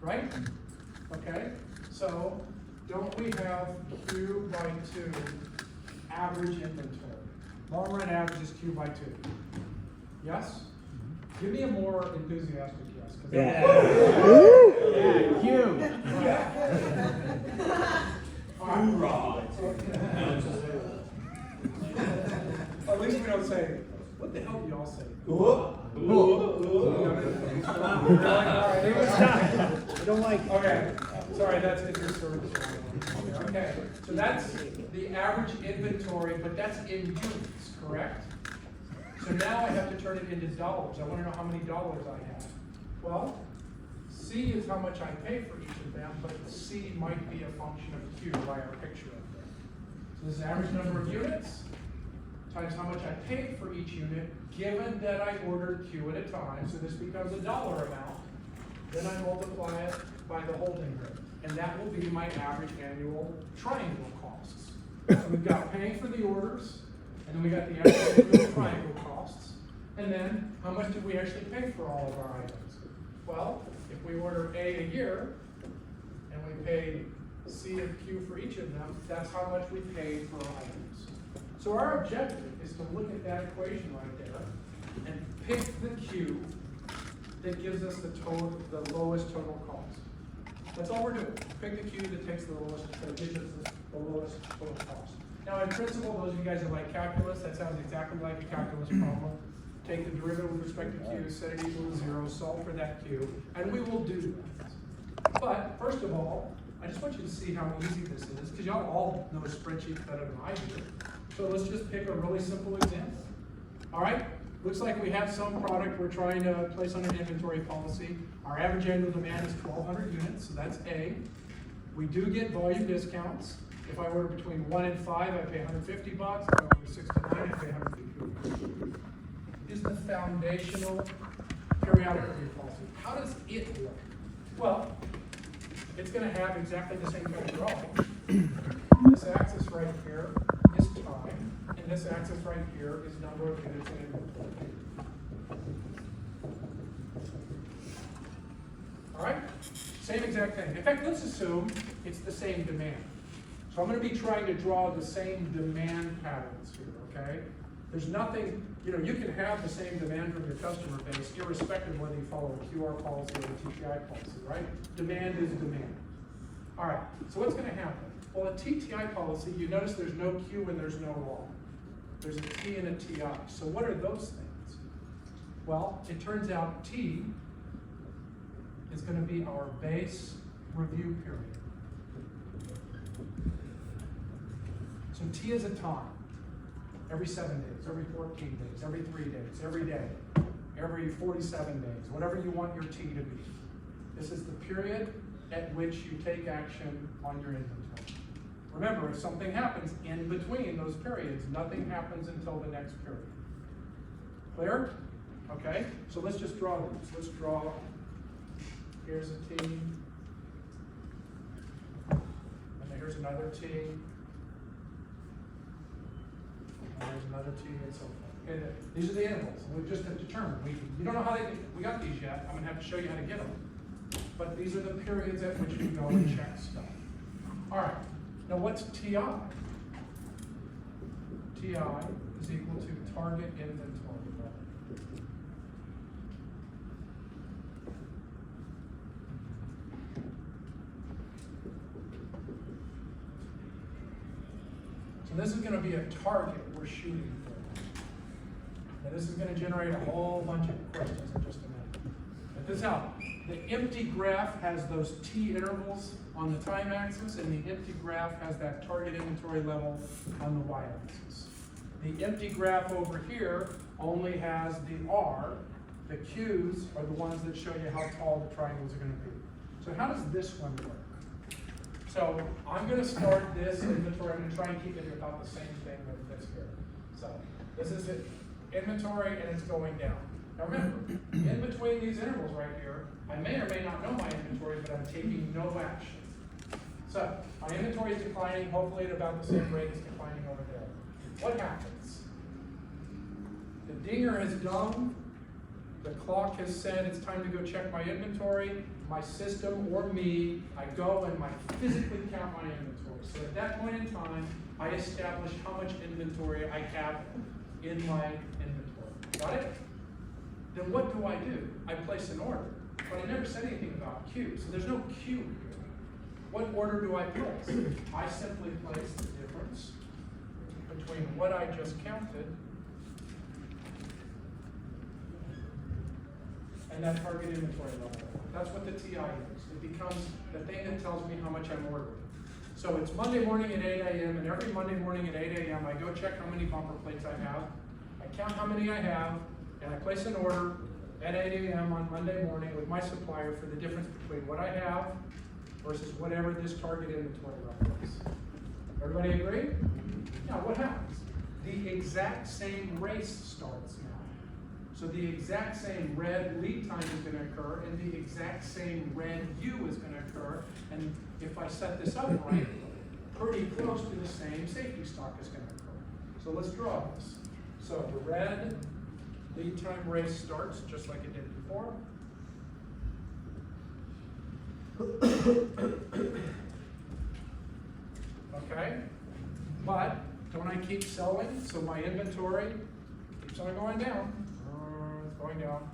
right? Okay, so don't we have Q by 2 average inventory? Long run average is Q by 2. Yes? Give me a more enthusiastic yes. Yeah. Yeah, Q. we don't say, what the hell do y'all say? I don't like. Okay, sorry, that's in your service. Okay, so that's the average inventory, but that's in units, correct? So now I have to turn it into dollars. I want to know how many dollars I have. Well, C is how much I pay for each of them, but C might be a function of Q by our picture up there. So this is average number of units times how much I paid for each unit, given that I ordered Q at a time, so this becomes a dollar amount. Then I multiply it by the holding rate, and that will be my average annual triangle costs. So we've got paying for the orders, and then we got the average annual triangle costs, and then how much did we actually pay for all of our items? Well, if we order A a year, and we pay C and Q for each of them, that's how much we paid for our items. So our objective is to look at that equation right there and pick the Q that gives us the lowest total cost. That's all we're doing. Pick the Q that takes the lowest, that gives us the lowest total cost. Now, in principle, those of you guys that like calculus, that sounds exactly like a calculus problem. Take the derivative with respect to Q, set it equal to 0, solve for that Q, and we will do that. But first of all, I just want you to see how easy this is, because y'all all know spreadsheets better than I do. So let's just pick a really simple example. All right, looks like we have some product we're trying to place on an inventory policy. Our average annual demand is 1,200 units, so that's A. We do get volume discounts. If I order between 1 and 5, I pay $150. If I order 6 to 9, I pay $150. Is the foundational periodic review policy. How does it work? Well, it's going to have exactly the same kind of drawing. This axis right here is time, and this axis right here is number of units in inventory. All right? Same exact thing. In fact, let's assume it's the same demand. So I'm going to be trying to draw the same demand patterns here, okay? There's nothing, you can have the same demand from your customer base, irrespective of whether you follow a QR policy or a TTI policy, right? Demand is demand. All right, so what's going to happen? Well, a TTI policy, you notice there's no Q and there's no R. There's a T and a TI. So what are those things? Well, it turns out T is going to be our base review period. So T is a time. Every 7 days, every 14 days, every 3 days, every day, every 47 days, whatever you want your T to be. This is the period at which you take action on your inventory. Remember, if something happens in between those periods, nothing happens until the next period. Clear? Okay, so let's just draw these. Let's draw, here's a T, and then here's another T, and there's another T, and so forth. Okay, these are the intervals, and we've just determined. You don't know how we got these yet. I'm going to have to show you how to get them. But these are the periods at which we go and check stuff. All right, now what's TI? TI is equal to target inventory level. So this is going to be a target we're shooting for. Now this is going to generate a whole bunch of questions in just a minute. But this is how. The empty graph has those T intervals on the time axis, and the empty graph has that target inventory level on the y-axis. The empty graph over here only has the R. The Q's are the ones that show you how tall the triangles are going to be. So how does this one work? So I'm going to start this inventory. I'm going to try and keep it about the same thing that's here. So this is it, inventory, and it's going down. Now remember, in between these intervals right here, I may or may not know my inventory, but I'm taking no action. So my inventory is declining, hopefully at about the same rate as declining over there. What happens? The dinger has gone, the clock has said it's time to go check my inventory, my system or me, I go and I physically count my inventory. So at that point in time, I establish how much inventory I have in my inventory. Got it? Then what do? I place an order, but I never said anything about Q, so there's no Q here. What order do I place? I simply place the difference between what I just counted and that target inventory level. That's what the TI is. It becomes the thing that tells me how much I'm ordering. So it's Monday morning at 8 a.m. and every Monday morning at 8 a.m. I go check how many bumper plates I have. I count how many I have, and I place an order at 8 a.m. on Monday morning with my supplier for the difference between what I have versus whatever this target inventory level is. Everybody agree? Now what happens? The exact same race starts now. So the exact same red lead time is going to occur, and the exact same red U is going to occur. And if I set this up right, pretty close to the same safety stock is going to occur. So let's draw this. So the red lead time race starts just like it did before. Okay, but don't I keep selling? So my inventory keeps on going down. It's going down.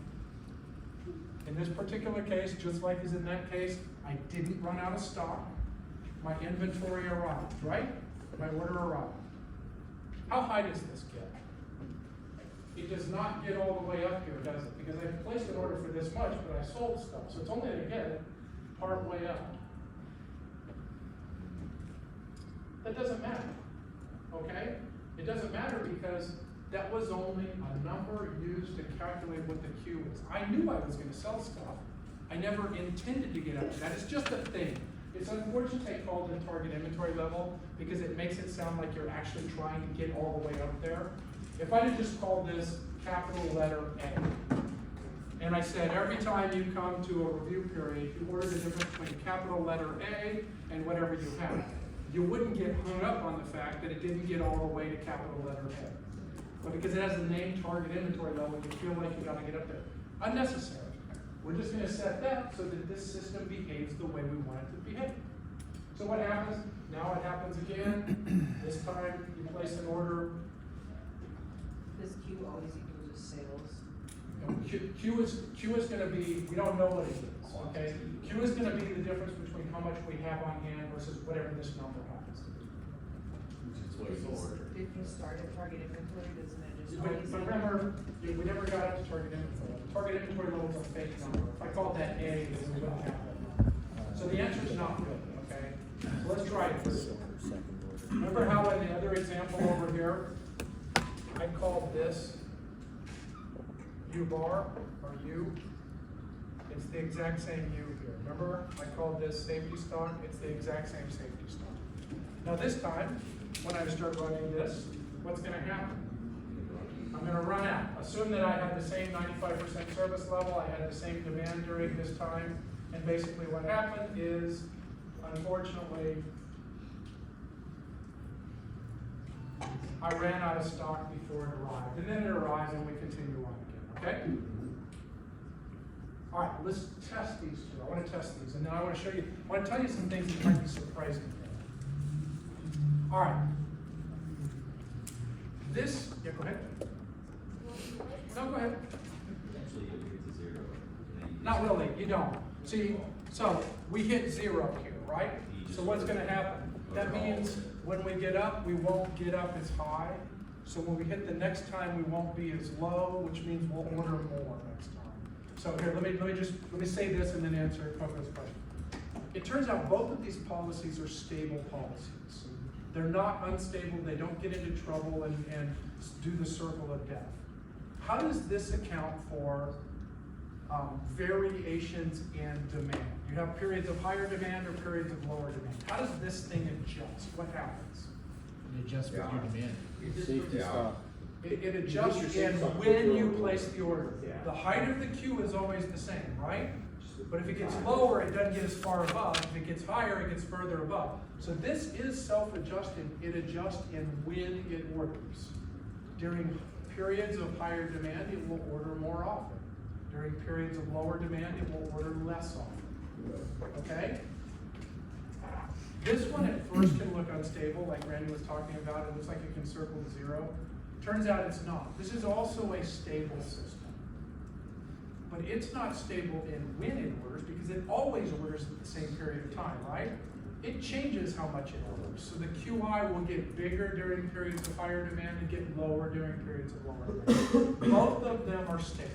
In this particular case, just like as in that case, I didn't run out of stock. My inventory arrived, right? My order arrived. How high does this get? It does not get all the way up here, does it? Because I placed an order for this much, but I sold stuff. So it's only going to get part way up. That doesn't matter, okay? It doesn't matter because that was only a number used to calculate what the Q is. I knew I was going to sell stuff. I never intended to get up to that. It's just a thing. It's unfortunate they called it target inventory level because it makes it sound like you're actually trying to get all the way up there. If I had just called this capital letter A, and I said every time you come to a review period, you order the difference between capital letter A and whatever you have, you wouldn't get hung up on the fact that it didn't get all the way to capital letter A. But because it has the name target inventory level, you feel like you gotta get up there. Unnecessary. We're just gonna set that so that this system behaves the way we want it to behave. So what happens? Now it happens again. This time you place an order. Does Q always equal just sales? Q is going to be, we don't know what it is, okay? Q is going to be the difference between how much we have on hand versus whatever this number happens to be. If you start at target inventory, doesn't it just But always? remember, we never got up to target inventory. Target inventory level is a fake number. If I called that A, then we wouldn't have that number. So the answer is not good, okay? So let's try it. Remember how in the other example over here, I called this U bar or U? It's the exact same U here. Remember, I called this safety stock. It's the exact same safety stock. Now this time, when I start running this, what's going to happen? I'm going to run out. Assume that I had the same 95% service level. I had the same demand during this time. And basically what happened is, unfortunately, I ran out of stock before it arrived. And then it arrived and we continue on again, okay? All right, let's test these two. I want to test these. And then I want to show you, I want to tell you some things that might be surprising. All right. This, yeah, go ahead. No, go ahead. Actually, you get to zero. Not really, you don't. See, so we hit zero here, right? So what's going to happen? That means when we get up, we won't get up as high. So when we hit the next time, we won't be as low, which means we'll order more next time. So here, let me say this and then answer Coco's question. It turns out both of these policies are stable policies. They're not unstable, they don't get into trouble and do the circle of death. How does this account for variations in demand? You have periods of higher demand or periods of lower demand. How does this thing adjust? What happens? It adjusts with your demand. Safety stock. It adjusts in when you place the order. The height of the queue is always the same, right? But if it gets lower, it doesn't get as far above. If it gets higher, it gets further above. So this is self-adjusting. It adjusts in when it orders. During periods of higher demand, it will order more often. During periods of lower demand, it will order less often. Okay? This one at first can look unstable, like Randy was talking about. It looks like it can circle to zero. Turns out it's not. This is also a stable system. But it's not stable in when it orders because it always orders at the same period of time, right? It changes how much it orders. So the QI will get bigger during periods of higher demand and get lower during periods of lower demand. Both of them are stable.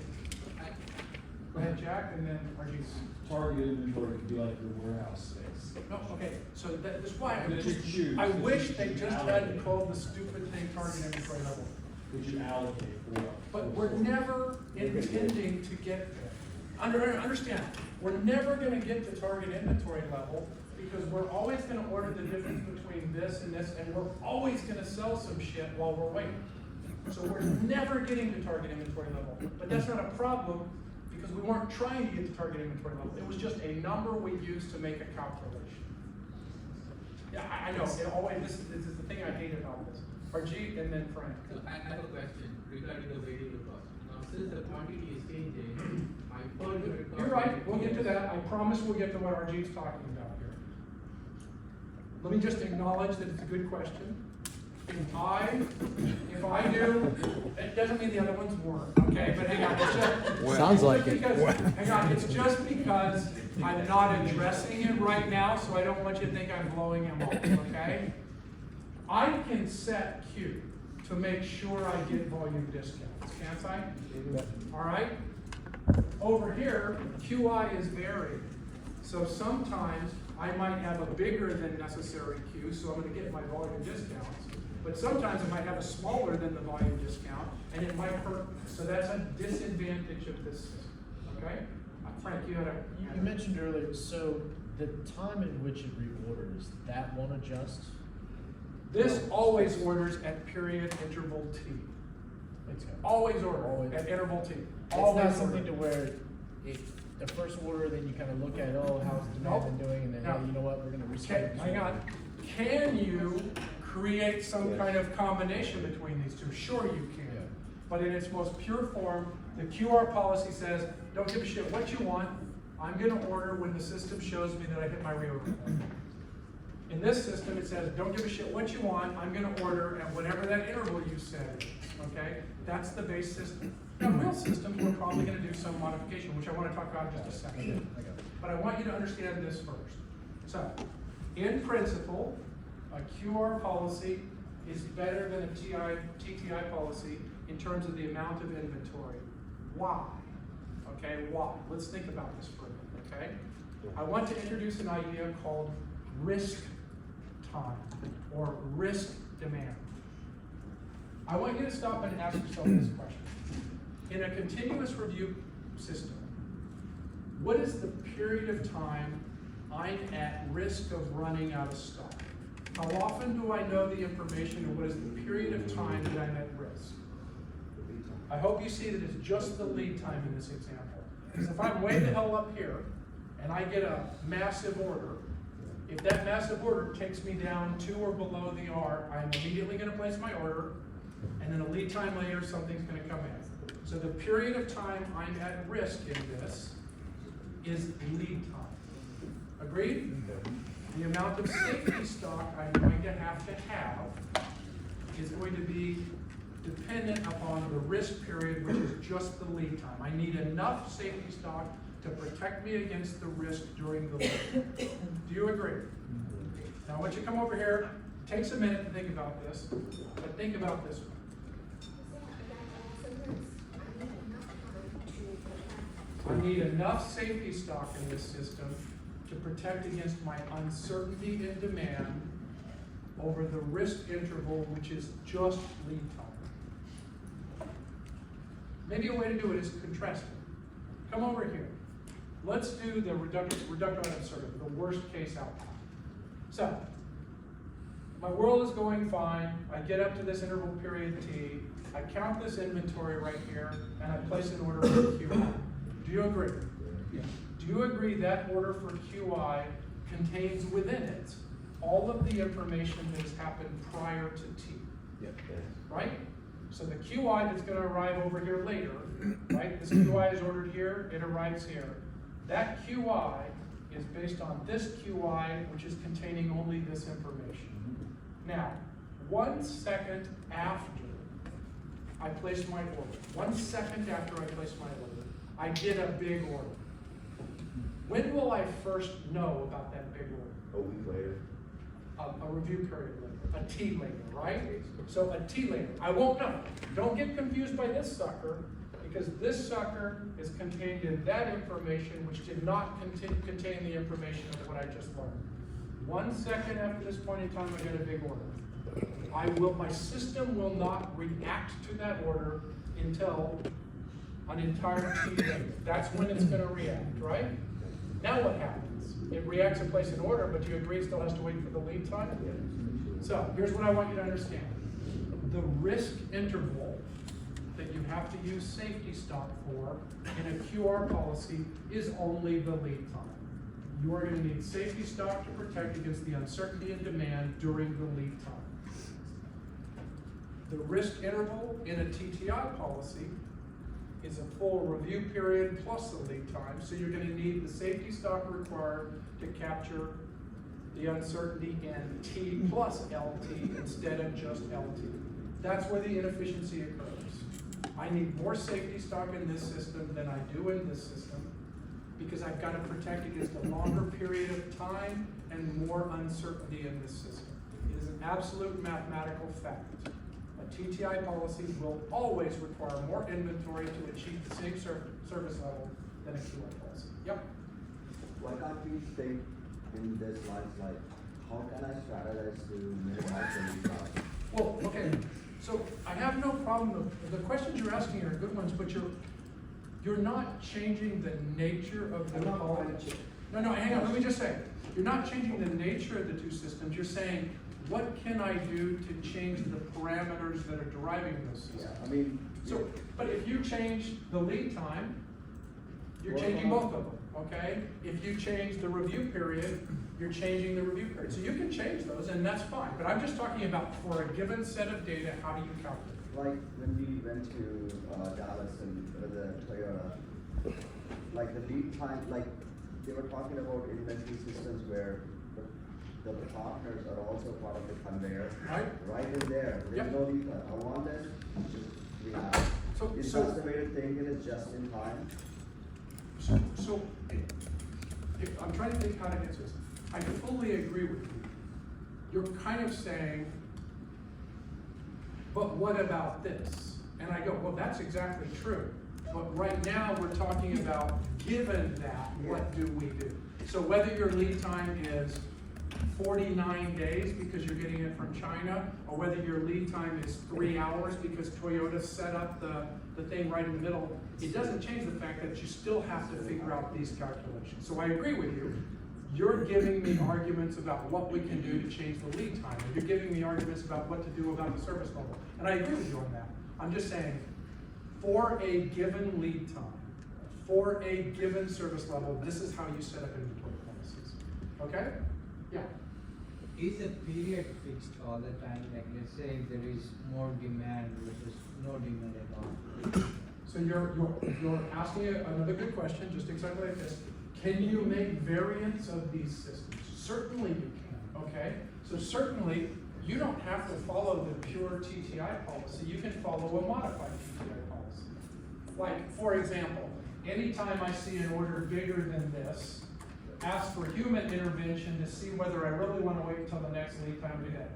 Go ahead, Jack, and then RG's. Target inventory could be like your warehouse space. No, okay, so that's why I But just, you choose. I wish they You just allocate. hadn't called the stupid thing target inventory level. Could you allocate for? But we're never intending to get there. Understand, we're never gonna get to target inventory level because we're always gonna order the difference between this, and we're always gonna sell some shit while we're waiting. So we're never getting to target inventory level, but that's not a problem because we weren't trying to get to target inventory level. It was just a number we used to make a calculation. Yeah, I know, this is the thing I hate about this. RG and then Frank. So I have a question regarding the variable cost. Now, since the quantity is changing, my per unit cost. You're right, we'll get to that. I promise we'll get to what RG's talking about here. Let me just acknowledge that it's a good question. If I do, it doesn't mean the other ones weren't, okay? But hang on, it's just. Sounds like it's it. because- Hang on, it's just because I'm not addressing it right now, so I don't want you to think I'm blowing him off, okay? I can set Q to make sure I get volume discounts, can't I? All right? Over here, QI is varied. So sometimes I might have a bigger than necessary Q, so I'm gonna get my volume discounts. But sometimes I might have a smaller than the volume discount, and it might hurt me. So that's a disadvantage of this system, okay? Frank, you had a. You mentioned earlier, so the time in which it reorders, that won't adjust? This always orders at period interval T. It's always order Always. at interval T. It's Always not something order. to where the first order, then you kind of look at, oh, how's the demand been doing, and then, No. hey, you know what, we're gonna Can, reset. hang on, can you create some kind of combination between these two? Sure you can. Yeah. But in its most pure form, the QR policy says, don't give a shit what you want, I'm gonna order when the system shows me that I hit my reorder point. In this system, it says, don't give a shit what you want, I'm gonna order at whatever that interval you said is, okay? That's the base system. Now, real systems, we're probably gonna do some modification, which I wanna talk about in just a second. But I want you to understand this first. So, in principle, a QR policy is better than a TTI policy in terms of the amount of inventory. Why? Okay, why? Let's think about this for a minute, okay? I want to introduce an idea called risk time or risk demand. I want you to stop and ask yourself this question. In a continuous review system, what is the period of time I'm at risk of running out of stock? How often do I know the information, and what is the period of time that I'm at risk? I hope you see that it's just the lead time in this example. Because if I'm way the hell up here, and I get a massive order, if that massive order takes me down to or below the R, I'm immediately gonna place my order, and then a lead time later, something's gonna come in. So the period of time I'm at risk in this is lead time. Agreed? The amount of safety stock I'm going to have is going to be dependent upon the risk period, which is just the lead time. I need enough safety stock to protect me against the risk during the lead. Do you agree? Now, I want you to come over here. It takes a minute to think about this, but think about this one. I need enough safety stock in this system to protect against my uncertainty in demand over the risk interval, which is just lead time. Maybe a way to do it is contrasting. Come over here. Let's do the reductio ad absurdum, the worst case outcome. So, my world is going fine. I get up to this interval period T. I count this inventory right here, and I place an order for QI. Do you agree? Yeah. Do you agree that order for QI contains within it all of the information that has happened prior to T? Yep. Right? So the QI that's going to arrive over here later, right? This QI is ordered here, it arrives here. That QI is based on this QI, which is containing only this information. Now, 1 second after I place my order, 1 second after I place my order, I get a big order. When will I first know about that big order? A week later. A review period later, a T later, right? So a T later, I won't know. Don't get confused by this sucker. Because this sucker is contained in that information, which did not contain the information of what I just learned. 1 second after this point in time, I get a big order. My system will not react to that order until an entire TDA. That's when it's gonna react, right? Now what happens? It reacts and places an order, but you agree it still has to wait for the lead time? So here's what I want you to understand. The risk interval that you have to use safety stock for in a QR policy is only the lead time. You are going to need safety stock to protect against the uncertainty in demand during the lead time. The risk interval in a TTI policy is a full review period plus the lead time, so you're going to need the safety stock required to capture the uncertainty in T plus LT instead of just LT. That's where the inefficiency occurs. I need more safety stock in this system than I do in this system because I've got to protect against a longer period of time and more uncertainty in this system. It is an absolute mathematical fact. A TTI policy will always require more inventory to achieve the same service level than a QR policy. Yep. Why can't we think in this lines like, how can I strategize to minimize the lead time? Well, okay, so I have no problem. The questions you're asking are good ones, but you're not changing the nature of the policy. No, hang on, let me just say, you're not changing the nature of the two systems. You're saying, what can I do to change the parameters that are deriving those systems? Yeah, I mean. So, but if you change the lead time, you're changing both of them, okay? If you change the review period, you're changing the review period. So you can change those, and that's fine. But I'm just talking about for a given set of data, how do you calculate? Like when we went to Dallas and the Toyota, like the lead time, like they were talking about inventory systems where the partners are also part of the conveyor. Right in there. There's no lead time. I want this, we have. Is that the way to think it is just in time? So if I'm trying to think how to answer this. I fully agree with you. You're kind of saying, but what about this? And I go, well, that's exactly true. But right now we're talking about, given that, what do we do? So whether your lead time is 49 days because you're getting it from China, or whether your lead time is 3 hours because Toyota set up the thing right in the middle, it doesn't change the fact that you still have to figure out these calculations. So I agree with you. You're giving me arguments about what we can do to change the lead time. And you're giving me arguments about what to do about the service level. And I agree with you on that. I'm just saying, for a given lead time, for a given service level, this is how you set up inventory policies. Okay? Yeah. Is the period fixed all the time? Like let's say if there is more demand versus no demand at all. So you're asking another good question, just exactly like this. Can you make variants of these systems? Certainly you can, okay? So certainly, you don't have to follow the pure TTI policy. You can follow a modified TTI policy. Like, for example, anytime I see an order bigger than this, ask for human intervention to see whether I really want to wait until the next lead time to hit.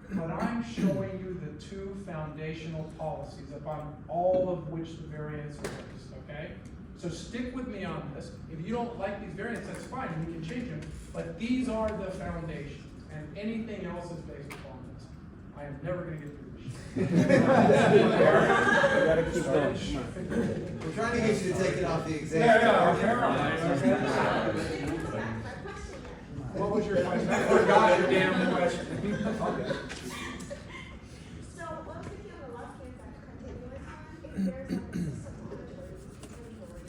But I'm showing you the two foundational policies upon all of which the variants are based, okay? So stick with me on this. If you don't like these variants, that's fine, we can change them. But these are the foundations, and anything else is based upon this. I am never going to get through this. You gotta keep going. We're trying to get you to take it off the exam. What was your question? I forgot your damn question. So once we have a last case at continuous time, if there's like a system monitoring inventory,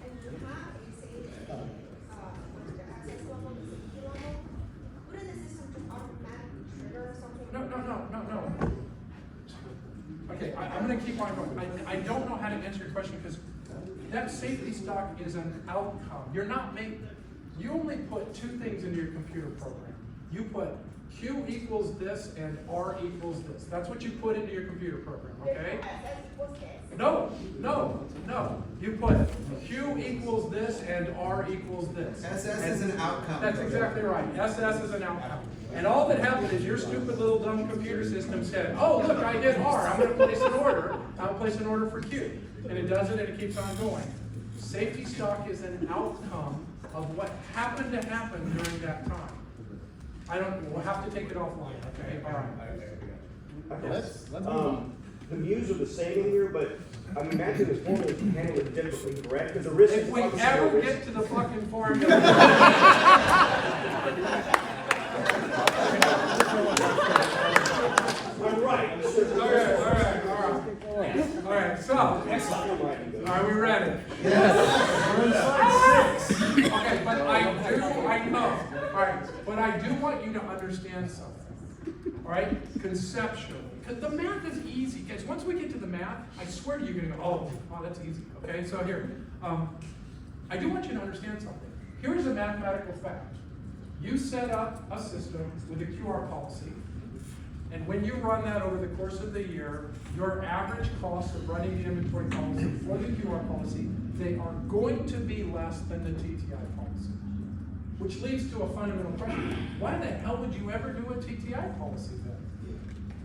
and you have a safe, what's the access level, the safety level, wouldn't the system just automatically trigger something? No. Okay, I'm gonna keep on going. I don't know how to answer your question because that safety stock is an outcome. You only put two things into your computer program. You put Q equals this and R equals this. That's what you put into your computer program, okay? No. You put Q equals this and R equals this. SS is an outcome. That's exactly right. SS is an outcome. And all that happened is your stupid little dumb computer system said, oh, look, I did R. I'm going to place an order. I'll place an order for Q. and it does it and it keeps on going. Safety stock is an outcome of what happened to happen during that time. We'll have to take it offline, okay? All right. Let's move on. The views are the same in here, but I'm imagining this formula is handled it differently, correct? Because the risk If is we obviously ever no risk. get to the fucking formula. I'm right. All right, so, all right, we ready? Okay, but I know, all right, but I do want you to understand something, all right, conceptually, because the math is easy, guys. Once we get to the math, I swear to you, you're gonna go, oh, that's easy, okay? So here, I do want you to understand something. Here's a mathematical fact. You set up a system with a QR policy, and when you run that over the course of the year, your average cost of running the inventory policy for the QR policy, they are going to be less than the TTI policy. Which leads to a fundamental question. Why the hell would you ever do a TTI policy then?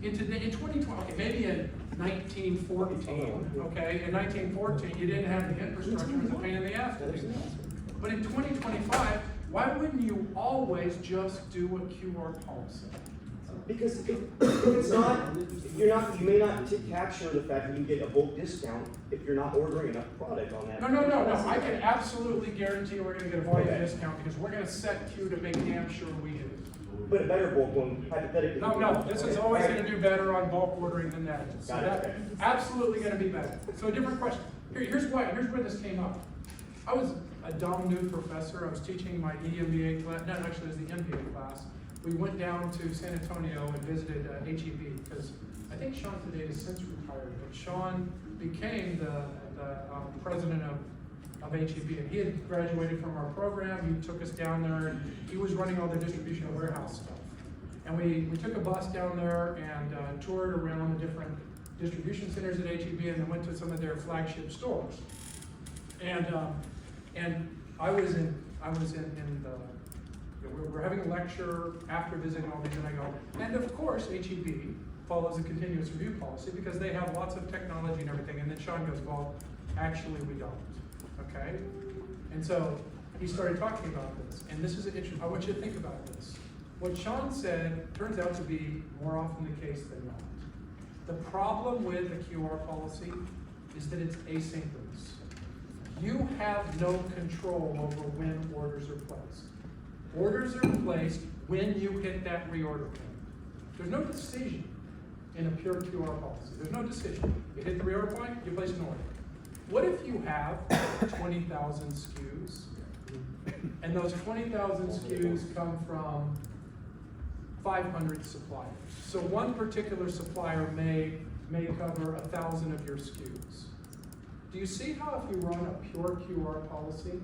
In 2020, okay, maybe in 1914, okay? In 1914, you didn't have the infrastructure, it was a pain in the ass to do that. But in 2025, why wouldn't you always just do a QR policy? Because if it's not, you may not capture the fact that you get a bulk discount if you're not ordering enough product on that. No. I can absolutely guarantee we're gonna get a volume discount because we're gonna set Q to make damn sure we do. But a better bulk one, hypothetically. No, this is always gonna do better on bulk ordering than that is. So Got it. that's absolutely gonna be better. So a different question. Here's where this came up. I was a dumb new professor. I was teaching my EMBA class, no, actually it was the MBA class. We went down to San Antonio and visited HEB because I think Sean today has since retired, but Sean became the president of HEB, and he had graduated from our program. He took us down there, and he was running all the distribution and warehouse stuff. And we took a bus down there and toured around the different distribution centers at HEB, and then went to some of their flagship stores. And I was in the. We're having a lecture after visiting all these, and I go, and of course, HEB follows a continuous review policy because they have lots of technology and everything. And then Sean goes, well, actually, we don't. Okay? And so he started talking about this, and this is an interesting. I want you to think about this. What Sean said turns out to be more often the case than not. The problem with the QR policy is that it's asynchronous. You have no control over when orders are placed. Orders are placed when you hit that reorder point. There's no decision in a pure QR policy. There's no decision. You hit the reorder point, you place an order. What if you have 20,000 SKUs, and those 20,000 SKUs come from 500 suppliers? So one particular supplier may cover 1,000 of your SKUs. Do you see how if you run a pure QR policy,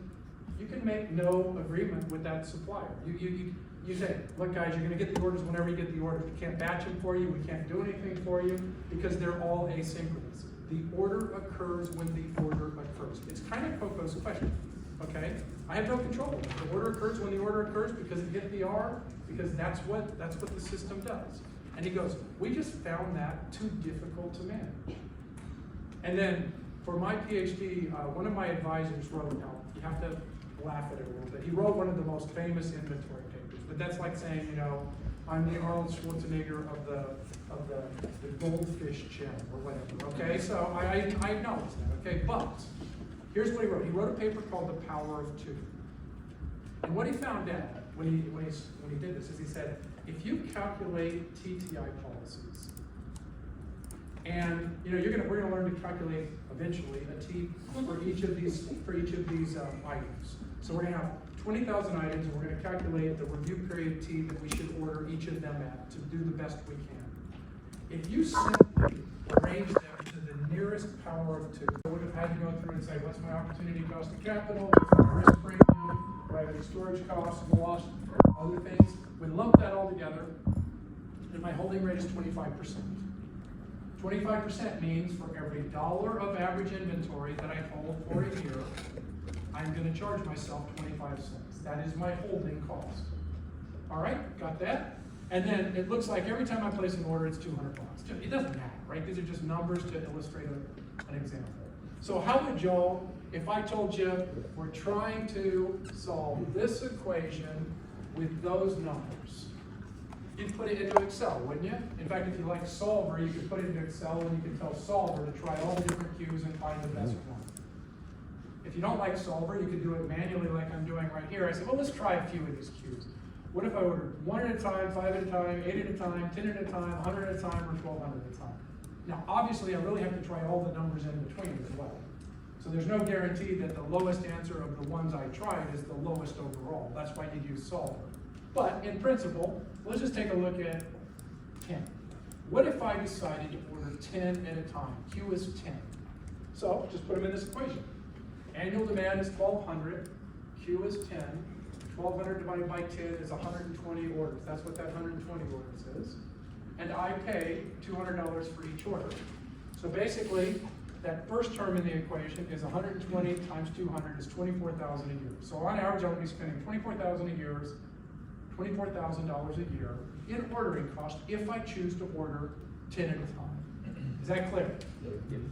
you can make no agreement with that supplier? You say, look guys, you're gonna get the orders whenever you get the orders. We can't batch them for you, we can't do anything for you, because they're all asynchronous. The order occurs when the order occurs. It's kind of Coco's question, okay? I have no control over it. The order occurs when the order occurs because it hit the R, because that's what the system does. And he goes, we just found that too difficult to manage. And then for my PhD, one of my advisors wrote, now you have to laugh at it a little bit. He wrote one of the most famous inventory papers, but that's like saying, you know, I'm the Arnold Schwarzenegger of the goldfish gem or whatever. Okay, so I acknowledge that. Okay, but here's what he wrote. He wrote a paper called The Power of Two. And what he found out when he did this is he said, if you calculate TTI policies, and you know we're gonna learn to calculate eventually a T for each of these items. So we're gonna have 20,000 items, and we're gonna calculate the review period T that we should order each of them at to do the best we can. If you simply arrange them to the nearest power of 2, I would have had to go through and say, what's my opportunity cost of capital, what's my risk premium, what are the storage costs, loss, other things. We lump that all together, and my holding rate is 25%. 25% means for every $1 of average inventory that I hold for a year, I'm going to charge myself 25 cents. That is my holding cost. All right, got that? And then it looks like every time I place an order, it's $200. It doesn't matter, right? These are just numbers to illustrate an example. So how would Joel, if I told you we're trying to solve this equation with those numbers? You'd put it into Excel, wouldn't you? In fact, if you like Solver, you could put it into Excel and you could tell Solver to try all the different Q's and find the best one. If you don't like Solver, you could do it manually like I'm doing right here. I said, well, let's try a few of these Q's. What if I ordered 1 at a time, 5 at a time, 8 at a time, 10 at a time, 100 at a time, or 1200 at a time? Now, obviously, I really have to try all the numbers in between as well. So there's no guarantee that the lowest answer of the ones I tried is the lowest overall. That's why you'd use Solver. But in principle, let's just take a look at 10. What if I decided to order 10 at a time? Q is 10. So just put them in this equation. Annual demand is 1,200. Q is 10. 1,200 divided by 10 is 120 orders. That's what that 120 orders is. And I pay $200 for each order. So basically, that first term in the equation is 120 times 200 is 24,000 a year. So on average, I'm going to be spending 24,000 a year, $24,000 a year in ordering cost if I choose to order 10 at a time. Is that clear?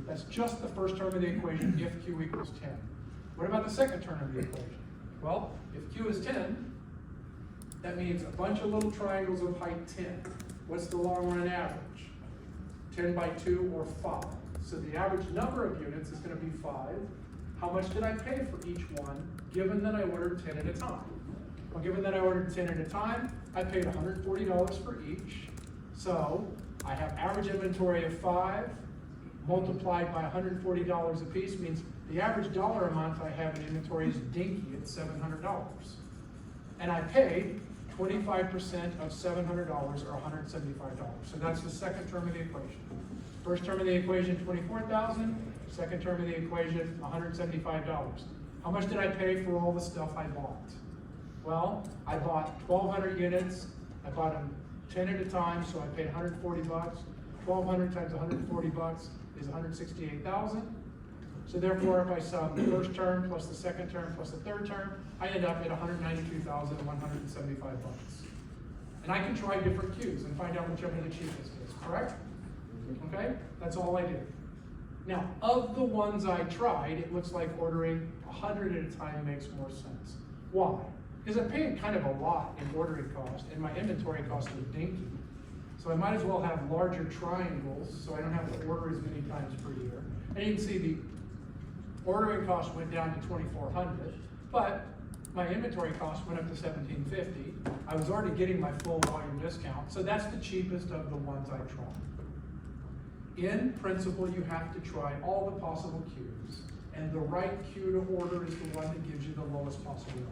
That's just the first term of the equation if Q equals 10. What about the second term of the equation? Well, if Q is 10, that means a bunch of little triangles of height 10. What's the long run average? 10 by 2 or 5. So the average number of units is going to be 5. How much did I pay for each one, given that I ordered 10 at a time? Well, given that I ordered 10 at a time, I paid $140 for each. So I have average inventory of 5 multiplied by $140 a piece means the average dollar amount I have in inventory is dinky at $700. And I paid 25% of $700 or $175. So that's the second term of the equation. First term of the equation, $24,000. Second term of the equation, $175. How much did I pay for all the stuff I bought? Well, I bought 1,200 units. I bought them 10 at a time, so I paid $140. 1,200 times $140 is $168,000. So therefore, if I sum the first term plus the second term plus the third term, I end up at $192,175. And I can try different Qs and find out whichever the cheapest is, correct? Okay, that's all I did. Now, of the ones I tried, it looks like ordering 100 at a time makes more sense. Why? Because I'm paying kind of a lot in ordering cost, and my inventory cost is dinky. So I might as well have larger triangles, so I don't have to order as many times per year. And you can see the ordering cost went down to $2,400, but my inventory cost went up to $1,750. I was already getting my full volume discount, so that's the cheapest of the ones I tried. In principle, you have to try all the possible Qs, and the right Q to order is the one that gives you the lowest possible number.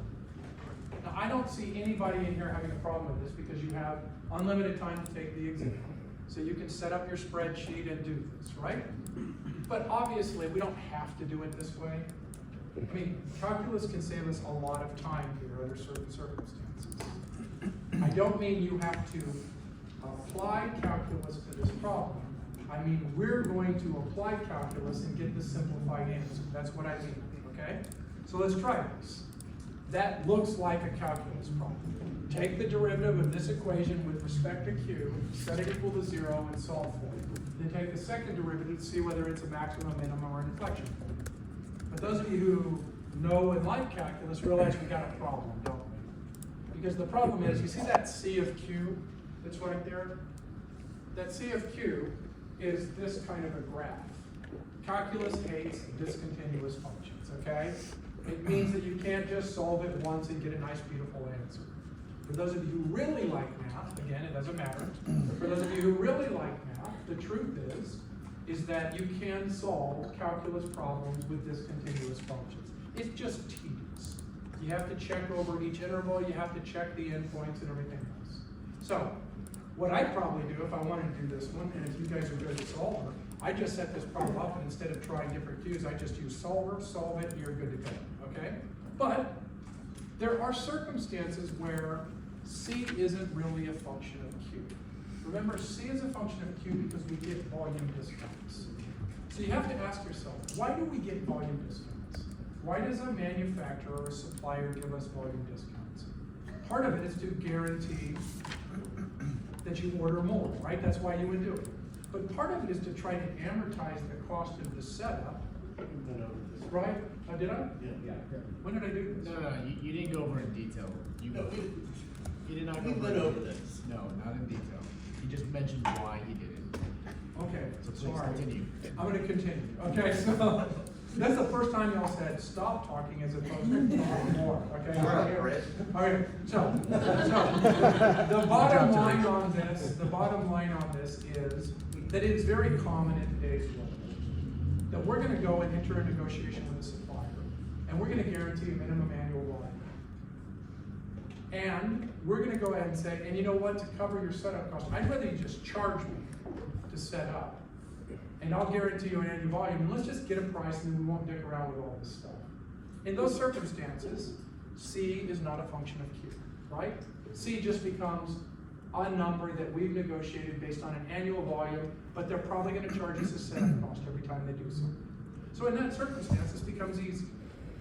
Now, I don't see anybody in here having a problem with this because you have unlimited time to take the exam. So you can set up your spreadsheet and do this, right? But obviously, we don't have to do it this way. I mean, calculus can save us a lot of time here under certain circumstances. I don't mean you have to apply calculus to this problem. I mean, we're going to apply calculus and get the simplified answer. That's what I mean, okay? So let's try this. That looks like a calculus problem. Take the derivative of this equation with respect to Q, set it equal to 0, and solve for it. Then take the second derivative to see whether it's a maximum, minimum, or an inflection point. But those of you who know and like calculus realize we got a problem, don't we? Because the problem is, you see that C of Q that's right there? That C of Q is this kind of a graph. Calculus hates discontinuous functions, okay? It means that you can't just solve it once and get a nice, beautiful answer. For those of you who really like math, again, it doesn't matter, but for those of you who really like math, the truth is that you can solve calculus problems with discontinuous functions. It's just tedious. You have to check over each interval, you have to check the endpoints and everything else. So, what I'd probably do if I wanted to do this one, and if you guys are good at Solver, I just set this problem up, and instead of trying different Qs, I just use Solver, solve it, and you're good to go, okay? But there are circumstances where C isn't really a function of Q. Remember, C is a function of Q because we get volume discounts. So you have to ask yourself, why do we get volume discounts? Why does a manufacturer or a supplier give us volume discounts? Part of it is to guarantee that you order more, right? That's why you would do it. But part of it is to try to amortize the cost of the setup Right? Did I? Yeah. When did I do this? No, you didn't go over in detail. You did not go We've over. been over this. No, not in detail. He just mentioned why he did it. Okay, So please sorry. continue. I'm gonna continue. Okay, so that's the first time y'all said stop talking as opposed to talk more. Okay. Shut up, Brett. All right. So the bottom line on this is that it's very common in today's world that we're going to go and enter a negotiation with a supplier, and we're going to guarantee a minimum annual volume. And we're going to go ahead and say, and you know what, to cover your setup cost, I'd rather you just charge me to set up. And I'll guarantee you an annual volume, and let's just get a price and then we won't dick around with all this stuff. In those circumstances, C is not a function of Q, right? C just becomes a number that we've negotiated based on an annual volume, but they're probably going to charge us a setup cost every time they do so. So in that circumstance, this becomes easy,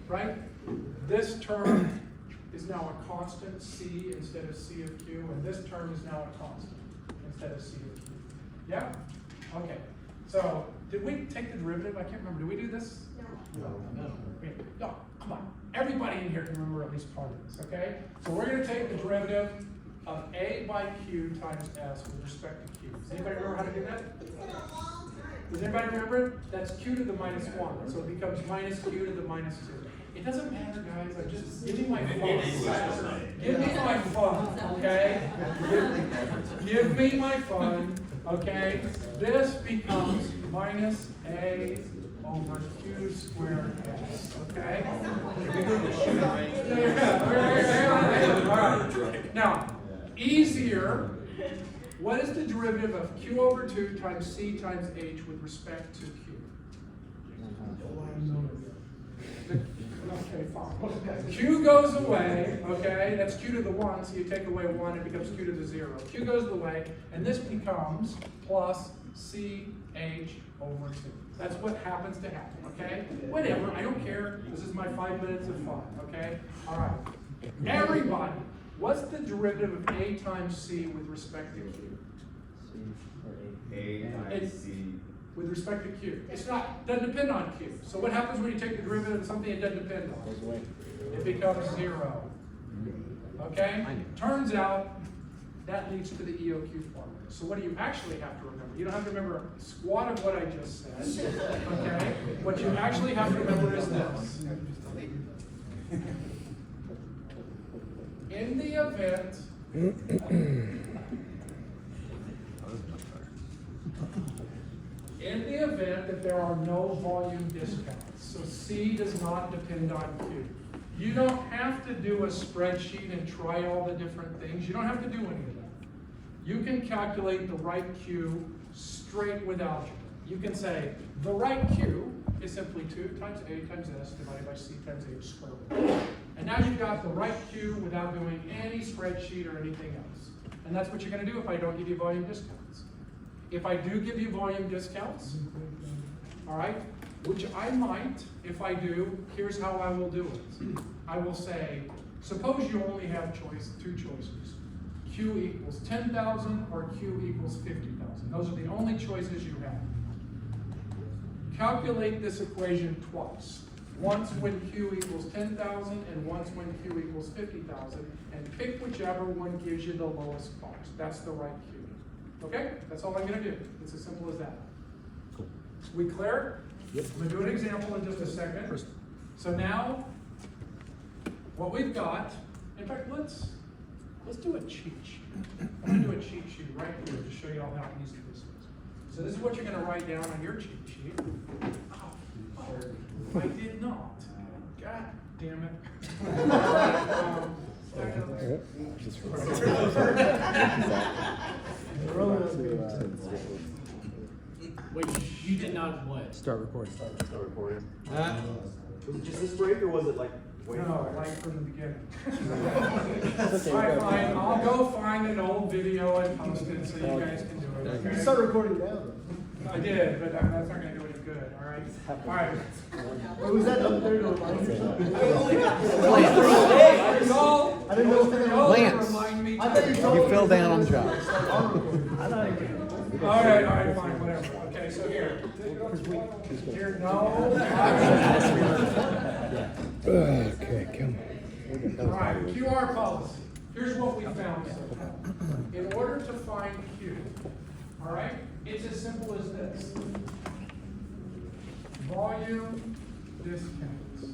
right? This term is now a constant C instead of C of Q, and this term is now a constant instead of C of Q. Yeah? Okay. So, did we take the derivative? I can't remember. Did we do this? No. No, come on. Everybody in here can remember at least part of this, okay? So we're going to take the derivative of A by Q times S with respect to Q. Does anybody remember how to do that? It's been a long time. Does anybody remember it? That's Q to the minus 1. So it becomes minus Q to the minus 2. It doesn't matter, guys. I just give me my fun. Give me my fun, okay? Give me my fun, okay? This becomes minus A over Q squared S, okay? All right. Now, easier. What is the derivative of Q over 2 times C times H with respect to Q? Okay, fine. Q goes away, okay? That's Q to the 1, so you take away 1, it becomes Q to the 0. Q goes away, and this becomes plus CH over 2. That's what happens to happen, okay? Whatever, I don't care. This is my 5 minutes of fun, okay? All right. Everybody, what's the derivative of A times C with respect to Q? A times C. With respect to Q. It's not, doesn't depend on Q. So what happens when you take the derivative of something it doesn't depend on? It becomes 0. Okay? Turns out that leads to the EOQ formula. So what do you actually have to remember? You don't have to remember a squat of what I just said. Okay? What you actually have to remember is this. In the event that there are no volume discounts, so C does not depend on Q. You don't have to do a spreadsheet and try all the different things. You don't have to do any of that. You can calculate the right Q straight with algebra. You can say the right Q is simply 2 times A times S divided by C times H squared. And now you've got the right Q without doing any spreadsheet or anything else. And that's what you're going to do if I don't give you volume discounts. If I do give you volume discounts, all right, which I might, if I do, here's how I will do it. I will say, suppose you only have two choices. Q equals 10,000 or Q equals 50,000. Those are the only choices you have. Calculate this equation twice. Once when Q equals 10,000 and once when Q equals 50,000, and pick whichever one gives you the lowest cost. That's the right Q. Okay? That's all I'm going to do. It's as simple as that. Cool. We clear? Yep. I'm going to do an example in just a second. So now, what we've got, in fact, let's do a cheat sheet. I'm going to do a cheat sheet right here to show you all how easy this is. So this is what you're going to write down on your cheat sheet. Oh, I did not. God damn it. Wait, you did not what? Start recording. Start recording. Was it just this break or was it like way No, prior? right from the beginning. Alright, fine, I'll go find an old video and post it so you guys can do it, okay? Start recording now. I did, but that's not gonna do any good, alright? Alright. Was that up there to remind you something? Y'all, I didn't know if y'all Lance. remind me. I thought you told You me fell to down on the start job. recording. Alright, fine, whatever, okay, so here, no. Okay, come All right, QR policy. Here's what we found so far. In order to find Q, all right, it's as simple as this. Volume discounts.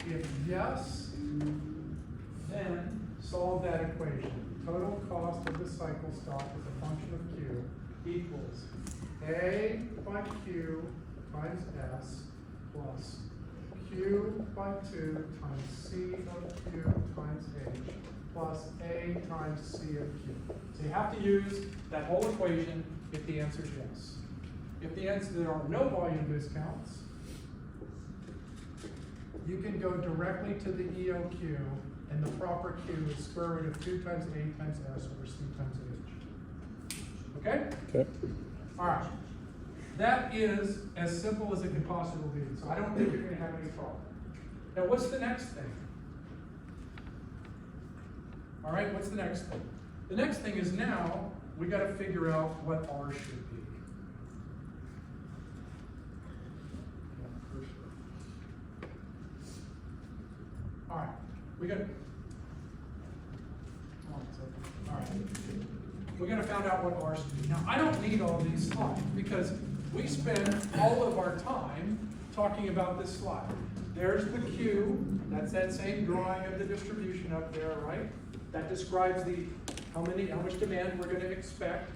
If yes, then solve that equation. Total cost of the cycle stock as a function of Q equals A by Q times S plus Q by 2 times C of Q times H plus A times C of Q. So you have to use that whole equation if the answer is yes. If the answer there are no volume discounts, you can go directly to the EOQ, and the proper Q is square root of 2 times A times S over C times H. Okay? Okay. All right. That is as simple as it can possibly be. So I don't think you're going to have any problem. Now, what's the next thing? All right, what's the next thing? The next thing is now we got to figure out what R should be. All right, we got. All right, we're going to find out what R should be. Now, I don't need all these slides because we spend all of our time talking about this slide. There's the Q. That's that same drawing of the distribution up there, right? That describes how much demand we're going to expect.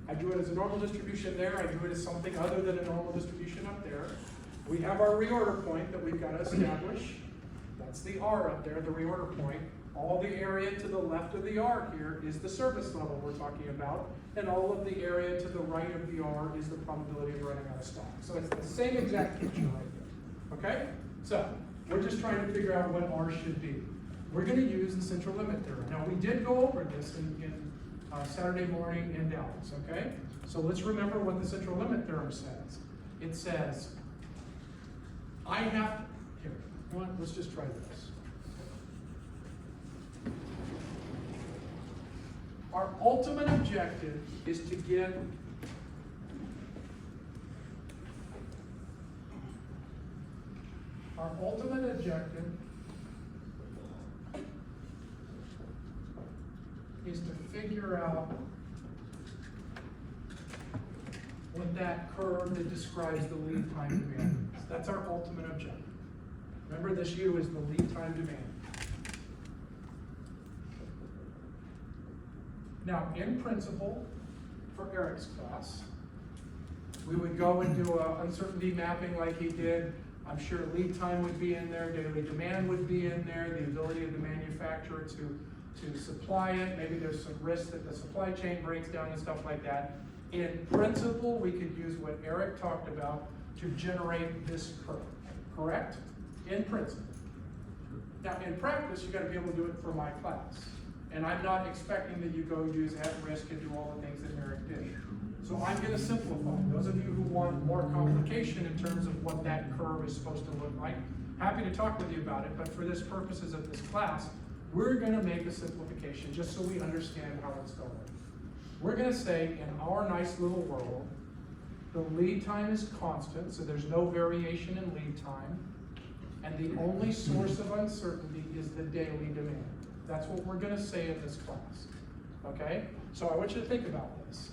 I drew it as a normal distribution there. I drew it as something other than a normal distribution up there. We have our reorder point that we've got to establish. That's the R up there, the reorder point. All the area to the left of the R here is the service level we're talking about, and all of the area to the right of the R is the probability of running out of stock. So it's the same exact picture right there. Okay? So we're just trying to figure out what R should be. We're going to use the central limit theorem. Now, we did go over this in Saturday morning in Dallas, okay? So let's remember what the central limit theorem says. It says, let's just try this. Our ultimate objective is to get is to figure out what that curve that describes the lead time demand is. That's our ultimate objective. Remember, this U is the lead time demand. Now, in principle, for Eric's class, we would go and do an uncertainty mapping like he did. I'm sure lead time would be in there, daily demand would be in there, the ability of the manufacturer to supply it. Maybe there's some risk that the supply chain breaks down and stuff like that. In principle, we could use what Eric talked about to generate this curve, correct? In principle. Now, in practice, you got to be able to do it for my class. And I'm not expecting that you go use at risk and do all the things that Eric did. So I'm going to simplify. Those of you who want more complication in terms of what that curve is supposed to look like, happy to talk with you about it, but for this purposes of this class, we're going to make a simplification just so we understand how it's going. We're going to say in our nice little world, the lead time is constant, so there's no variation in lead time, and the only source of uncertainty is the daily demand. That's what we're going to say in this class, okay? So I want you to think about this.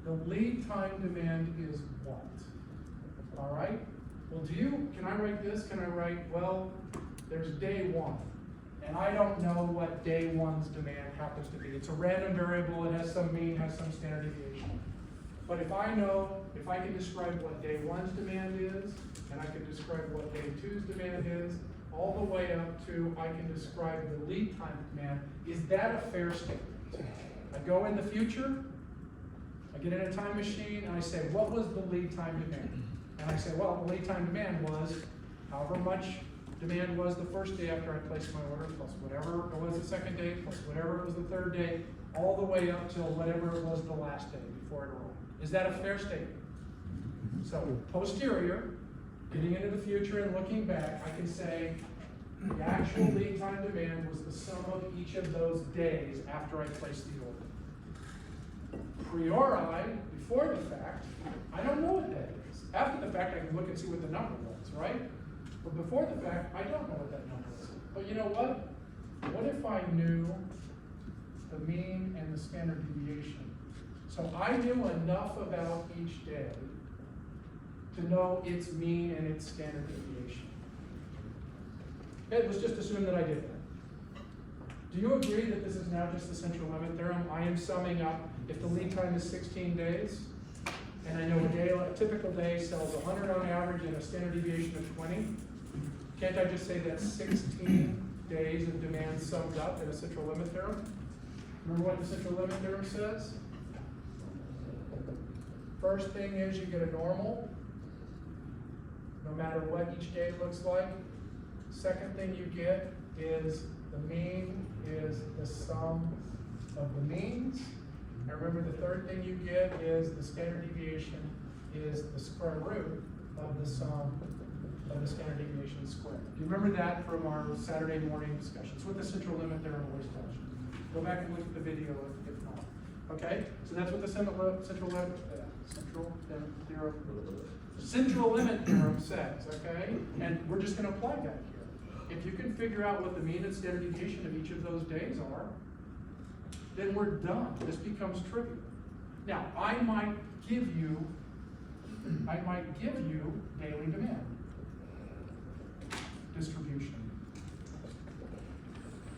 The lead time demand is what? All right? Well, can I write this? Can I write, well, there's day one, and I don't know what day one's demand happens to be. It's a random variable, it has some mean, has some standard deviation. But if I can describe what day one's demand is, and I can describe what day two's demand is, all the way up to I can describe the lead time demand, is that a fair statement? I go in the future, I get in a time machine, and I say, what was the lead time demand? And I say, well, the lead time demand was however much demand was the first day after I placed my order, plus whatever it was the second day, plus whatever it was the third day, all the way up till whatever it was the last day before it arrived. Is that a fair statement? So posterior, getting into the future and looking back, I can say the actual lead time demand was the sum of each of those days after I placed the order. priori, before the fact, I don't know what that is. After the fact, I can look and see what the number was, right? But before the fact, I don't know what that number is. But you know what? What if I knew the mean and the standard deviation? So I knew enough about each day to know its mean and its standard deviation. Okay, let's just assume that I did that. Do you agree that this is now just the central limit theorem? I am summing up, if the lead time is 16 days, and I know a typical day sells 100 on average and a standard deviation of 20, can't I just say that 16 days of demand summed up in a central limit theorem? Remember what the central limit theorem says? First thing is you get a normal, no matter what each day looks like. Second thing you get is the mean is the sum of the means. And remember, the third thing you get is the standard deviation is the square root of the sum of the standard deviation squared. Do you remember that from our Saturday morning discussions? What the central limit theorem always tells you. Go back and look at the video if not. Okay, so that's what the central limit theorem says. Okay, and we're just going to apply that here. If you can figure out what the mean and standard deviation of each of those days are, then we're done. This becomes trivial. Now, I might give you daily demand distribution.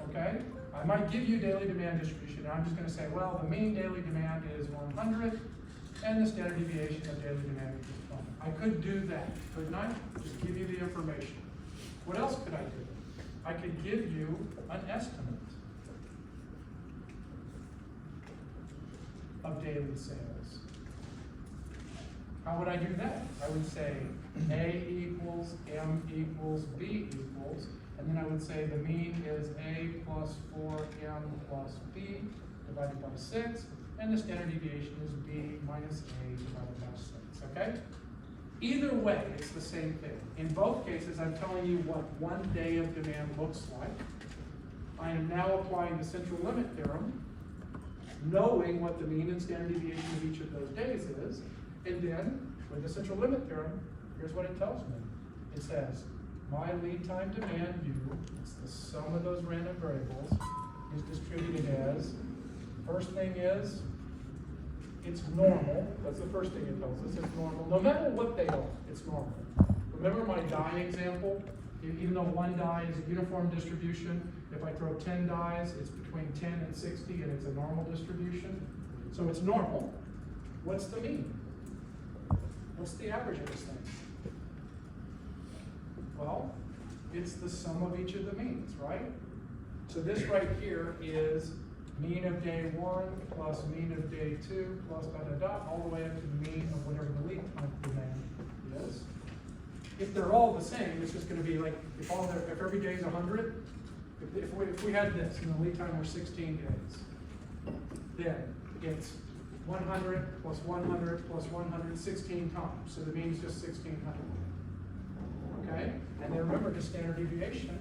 Okay? I might give you daily demand distribution, and I'm just going to say, well, the mean daily demand is 100, and the standard deviation of daily demand is 20. I could do that, couldn't I? Just give you the information. What else could I do? I could give you an estimate of daily sales. How would I do that? I would say A equals M equals B equals, and then I would say the mean is A plus 4M plus B divided by 6, and the standard deviation is B minus A divided by 6, okay? Either way, it's the same thing. In both cases, I'm telling you what one day of demand looks like. I am now applying the central limit theorem, knowing what the mean and standard deviation of each of those days is, and then with the central limit theorem, here's what it tells me. It says, my lead time demand U, it's the sum of those random variables, is distributed as, first thing is, it's normal. That's the first thing it tells us, it's normal. No matter what they are, it's normal. Remember my die example? Even though one die is a uniform distribution, if I throw 10 dies, it's between 10 and 60, and it's a normal distribution. So it's normal. What's the mean? What's the average of this thing? Well, it's the sum of each of the means, right? So this right here is mean of day 1 plus mean of day 2 plus all the way up to the mean of whatever the lead time demand is. If they're all the same, it's just going to be like, if every day is 100, if we had this and the lead time were 16 days, then it's 100 plus 100 plus 100 16 times. So the mean is just 1600. Okay? And then remember the standard deviation,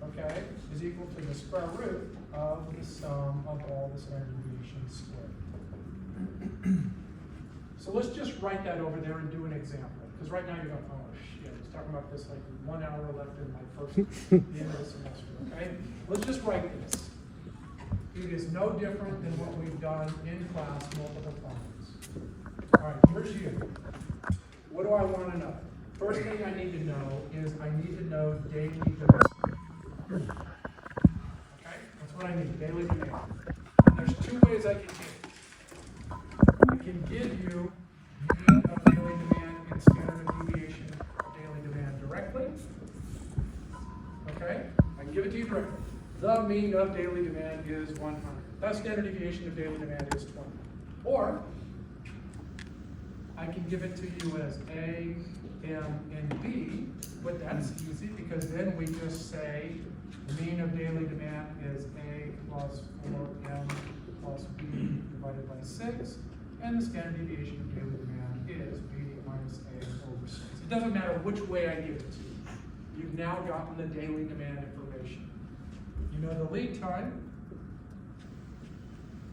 okay, is equal to the square root of the sum of all the standard deviations squared. So let's just write that over there and do an example. Because right now you're going, oh shit, I was talking about this like 1 hour left in my first the end of the semester, okay? Let's just write this. It is no different than what we've done in class multiple times. All right, here's you. What do I want to know? First thing I need to know is I need to know daily demand. Okay, that's what I need, daily demand. And there's two ways I can get it. I can give you mean of daily demand and standard deviation of daily demand directly. Okay, I can give it to you directly. The mean of daily demand is 100. The standard deviation of daily demand is 20. Or I can give it to you as A, M, and B, but that's easy because then we just say the mean of daily demand is A plus 4M plus B divided by 6, and the standard deviation of daily demand is B minus A over 6. It doesn't matter which way I give it to you. You've now gotten the daily demand information. You know the lead time.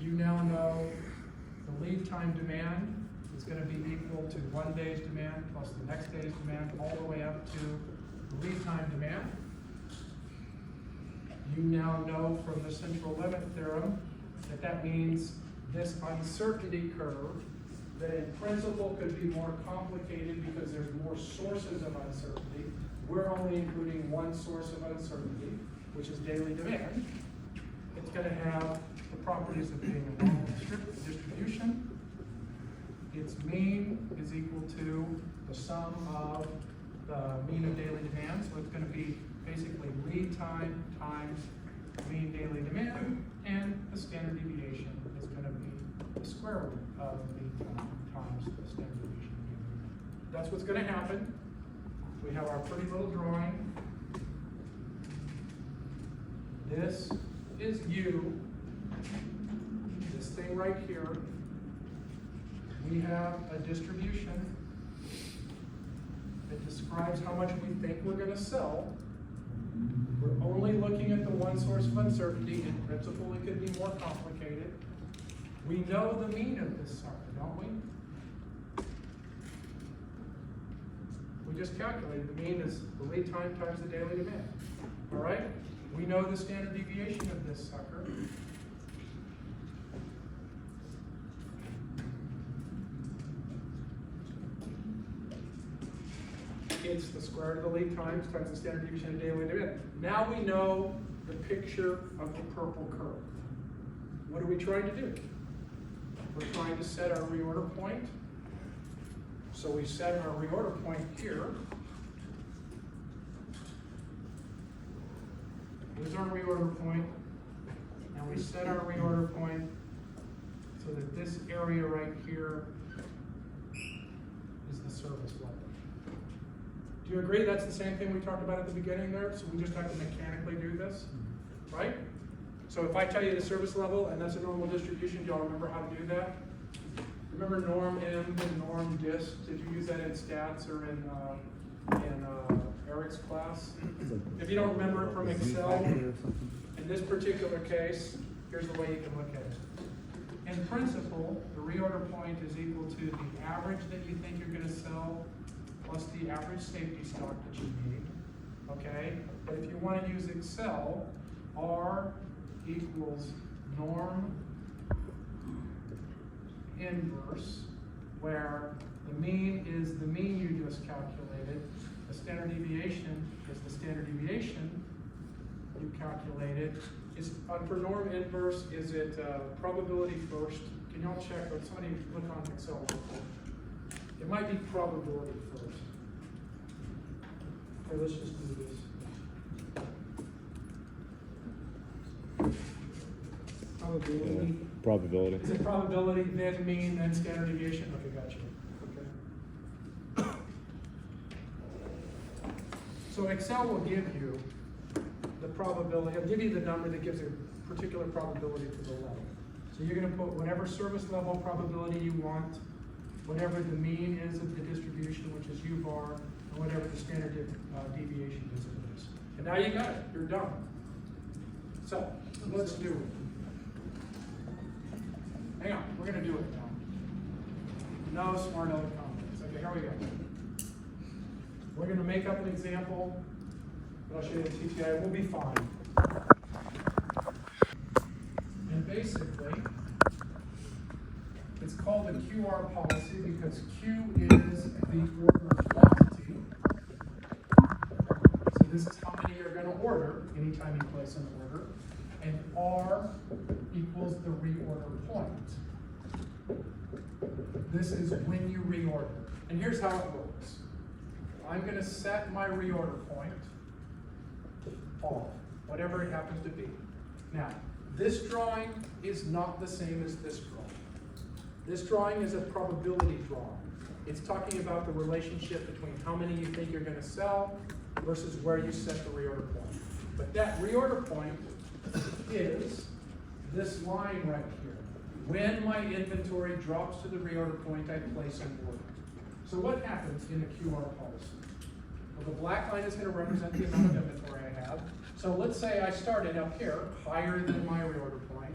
you now know the lead time demand is gonna be equal to 1 day's demand plus the next day's demand, all the way up to the lead time demand. You now know from the central limit theorem that that means this uncertainty curve, that in principle could be more complicated because there's more sources of uncertainty. We're only including one source of uncertainty, which is daily demand. It's gonna have the properties of being a normal distribution. Its mean is equal to the sum of the mean of daily demand, so it's gonna be basically lead time times mean daily demand, and the standard deviation is gonna be the square root of lead time times the standard deviation of mean daily demand. That's what's gonna happen. We have our pretty little drawing. This is U, this thing right here. We have a distribution that describes how much we think we're gonna sell. We're only looking at the one source of uncertainty. In principle, it could be more complicated. We know the mean of this sucker, don't we? We just calculated the mean is the lead time times the daily demand. All right? We know the standard deviation of this sucker. It's the square root of the lead times the standard deviation of daily demand. Now we know the picture of the purple curve. What are we trying to do? We're trying to set our reorder point. So we set our reorder point here. Here's our reorder point. And we set our reorder point so that this area right here is the service level. Do you agree that's the same thing we talked about at the beginning there? So we just have to mechanically do this, right? So if I tell you the service level and that's a normal distribution, do y'all remember how to do that? Remember norm M and norm dis? Did you use that in stats or in Eric's class? If you don't remember it from Excel, in this particular case, here's the way you can look at it. In principle, the reorder point is equal to the average that you think you're going to sell plus the average safety stock that you need, okay? But if you want to use Excel, R equals norm inverse, where the mean is the mean you just calculated, the standard deviation is the standard deviation you calculated. Is for norm inverse, is it probability first? Can y'all check, or somebody look on Excel real quick? It might be probability first. Okay, let's just do this. Probability. Probability. Is it probability, then mean, then standard deviation? Okay, gotcha. Okay. So Excel will give you the probability, it'll give you the number that gives a particular probability to the level. So you're going to put whatever service level probability you want, whatever the mean is of the distribution, which is U bar, and whatever the standard deviation is of this. And now you got it, you're done. So, let's do it. Hang on, we're going to do it now. No smart aleck comments. Okay, here we go. We're going to make up an example, but I'll show you the TTI, we'll be fine. And basically, it's called a QR policy because Q is the order quantity. So this is how many you're going to order anytime you place an order. And R equals the reorder point. This is when you reorder. And here's how it works. I'm going to set my reorder point, R, whatever it happens to be. Now, this drawing is not the same as this drawing. This drawing is a probability drawing. It's talking about the relationship between how many you think you're going to sell versus where you set the reorder point. But that reorder point is this line right here. When my inventory drops to the reorder point, I place an order. So what happens in a QR policy? Well, the black line is going to represent the amount of inventory I have. So let's say I started up here, higher than my reorder point.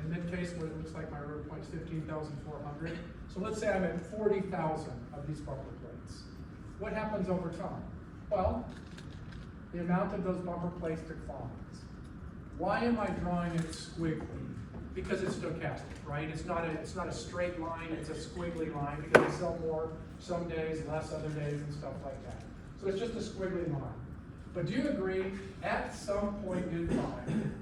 in that case, what it looks like my order point is 15,400. So let's say I'm at 40,000 of these bumper plates. What happens over time? Well, the amount of those bumper plates declines. Why am I drawing it squiggly? Because it's stochastic, right? It's not a straight line, it's a squiggly line because we sell more some days, less other days, and stuff like that. So it's just a squiggly line. But do you agree, at some point in time,